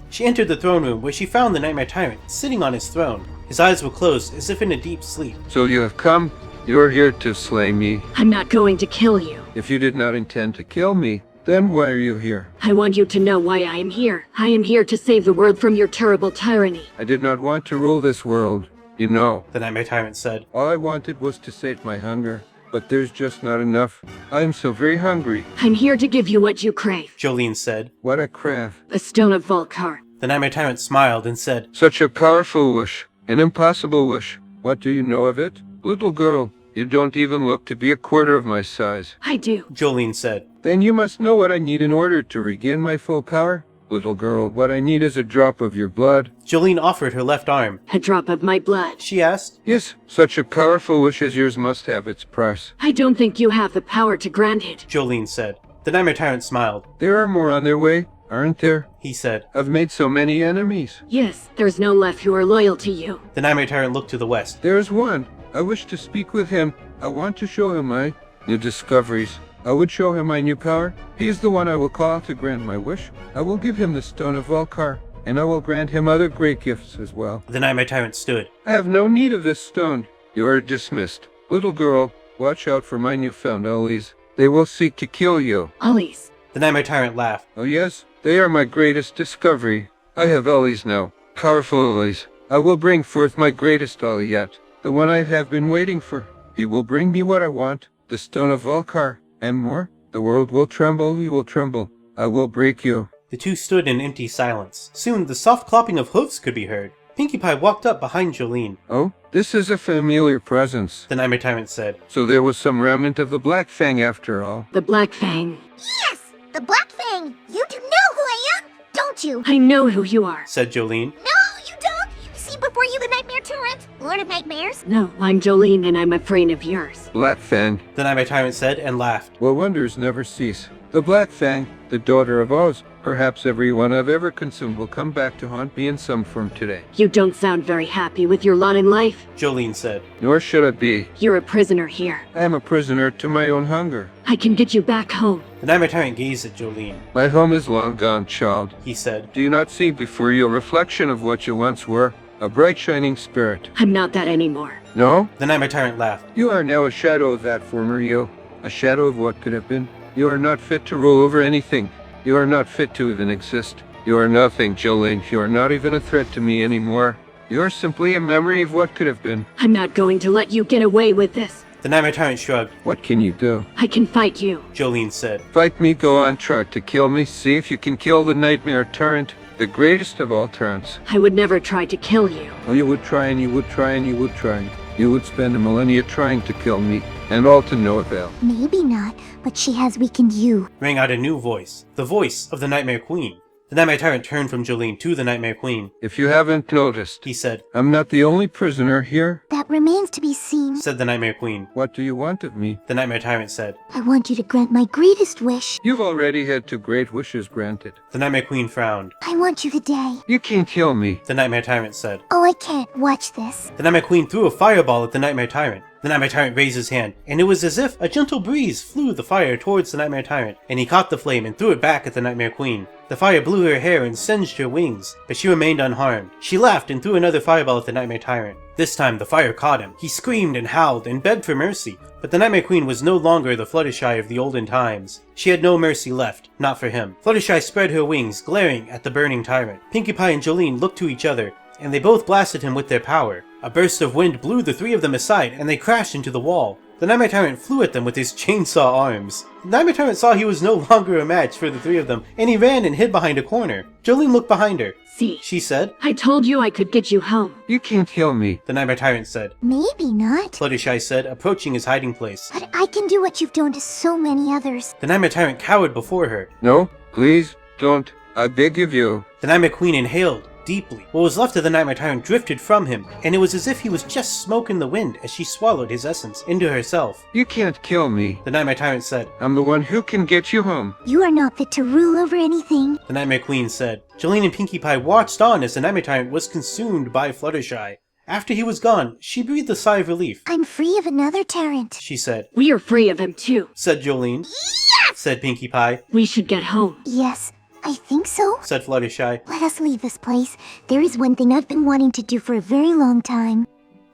She entered the throne room where she found the Nightmare Tyrant sitting on his throne. His eyes were closed as if in a deep sleep. So you have come? You are here to slay me? I'm not going to kill you. If you did not intend to kill me, then why are you here? I want you to know why I am here. I am here to save the world from your terrible tyranny. I did not want to rule this world, you know. The Nightmare Tyrant said. All I wanted was to sate my hunger. But there's just not enough. I am so very hungry. I'm here to give you what you crave. Jolene said. What I crave? The Stone of Volcar. The Nightmare Tyrant smiled and said. Such a powerful wish. An impossible wish. What do you know of it? Little girl, you don't even look to be a quarter of my size. I do. Jolene said. Then you must know what I need in order to regain my full power. Little girl, what I need is a drop of your blood. Jolene offered her left arm. A drop of my blood? She asked. Yes, such a powerful wish as yours must have its price. I don't think you have the power to grant it, Jolene said. The Nightmare Tyrant smiled. There are more on their way, aren't there? He said. I've made so many enemies. Yes, there's no left who are loyal to you. The Nightmare Tyrant looked to the west. There's one. I wish to speak with him. I want to show him my new discoveries. I would show him my new power. He is the one I will call to grant my wish. I will give him the Stone of Valkar, and I will grant him other great gifts as well. The Nightmare Tyrant stood. I have no need of this stone. You are dismissed. Little girl, watch out for my newfound Ollies. They will seek to kill you. Ollies? The Nightmare Tyrant laughed. Oh yes, they are my greatest discovery. I have Ollies now. Powerful Ollies. I will bring forth my greatest Ollie yet. The one I have been waiting for. He will bring me what I want. The Stone of Valkar. And more. The world will tremble, we will tremble. I will break you. The two stood in empty silence. Soon the soft clopping of hoofs could be heard. Pinkie Pie walked up behind Jolene. Oh, this is a familiar presence, the Nightmare Tyrant said. So there was some remnant of the Black Fang after all. The Black Fang. Yes! The Black Fang! You do know who I am, don't you? I know who you are, said Jolene. No, you don't! See before you the Nightmare Tyrant, Lord of Nightmares? No, I'm Jolene and I'm afraid of yours. Black Fang, the Nightmare Tyrant said and laughed. Well, wonders never cease. The Black Fang, the daughter of Oz. Perhaps everyone I've ever consumed will come back to haunt me in some form today. You don't sound very happy with your lot in life, Jolene said. Nor should I be. You're a prisoner here. I am a prisoner to my own hunger. I can get you back home. The Nightmare Tyrant gazed at Jolene. My home is long gone, child, he said. Do you not see before you a reflection of what you once were? A bright shining spirit. I'm not that anymore. No? The Nightmare Tyrant laughed. You are now a shadow of that former you. A shadow of what could have been. You are not fit to rule over anything. You are not fit to even exist. You are nothing, Jolene. You are not even a threat to me anymore. You are simply a memory of what could have been. I'm not going to let you get away with this. The Nightmare Tyrant shrugged. What can you do? I can fight you, Jolene said. Fight me, go on, try to kill me. See if you can kill the Nightmare Tyrant, the greatest of all tyrants. I would never try to kill you. Oh, you would try and you would try and you would try. You would spend a millennia trying to kill me, and all to no avail. Maybe not, but she has weakened you. Rang out a new voice, the voice of the Nightmare Queen. The Nightmare Tyrant turned from Jolene to the Nightmare Queen. If you haven't noticed, he said, I'm not the only prisoner here. That remains to be seen, said the Nightmare Queen. What do you want of me? The Nightmare Tyrant said, I want you to grant my greatest wish. You've already had 2 great wishes granted. The Nightmare Queen frowned. I want you today. You can't kill me, the Nightmare Tyrant said. Oh, I can't. Watch this. The Nightmare Queen threw a fireball at the Nightmare Tyrant. The Nightmare Tyrant raised his hand, and it was as if a gentle breeze flew the fire towards the Nightmare Tyrant, and he caught the flame and threw it back at the Nightmare Queen. The fire blew her hair and singed her wings, but she remained unharmed. She laughed and threw another fireball at the Nightmare Tyrant. This time the fire caught him. He screamed and howled and begged for mercy, but the Nightmare Queen was no longer the Fluttershy of the olden times. She had no mercy left, not for him. Fluttershy spread her wings, glaring at the burning tyrant. Pinkie Pie and Jolene looked to each other, and they both blasted him with their power. A burst of wind blew the 3 of them aside, and they crashed into the wall. The Nightmare Tyrant flew at them with his chainsaw arms. The Nightmare Tyrant saw he was no longer a match for the 3 of them, and he ran and hid behind a corner. Jolene looked behind her. See, she said. I told you I could get you home. You can't kill me, the Nightmare Tyrant said. Maybe not, Fluttershy said, approaching his hiding place. But I can do what you've done to so many others. The Nightmare Tyrant cowered before her. No, please, don't. I beg of you. The Nightmare Queen inhaled deeply. What was left of the Nightmare Tyrant drifted from him, and it was as if he was just smoke in the wind as she swallowed his essence into herself. You can't kill me, the Nightmare Tyrant said. I'm the one who can get you home. You are not fit to rule over anything, the Nightmare Queen said. Jolene and Pinkie Pie watched on as the Nightmare Tyrant was consumed by Fluttershy. After he was gone, she breathed a sigh of relief. I'm free of another tyrant, she said. We are free of him too, said Jolene. Yes! said Pinkie Pie. We should get home. Yes, I think so, said Fluttershy. Let us leave this place. There is one thing I've been wanting to do for a very long time.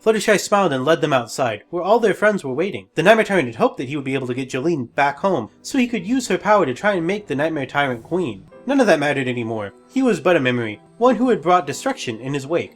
Fluttershy smiled and led them outside, where all their friends were waiting. The Nightmare Tyrant had hoped that he would be able to get Jolene back home, so he could use her power to try and make the Nightmare Tyrant queen. None of that mattered anymore. He was but a memory, one who had brought destruction in his wake.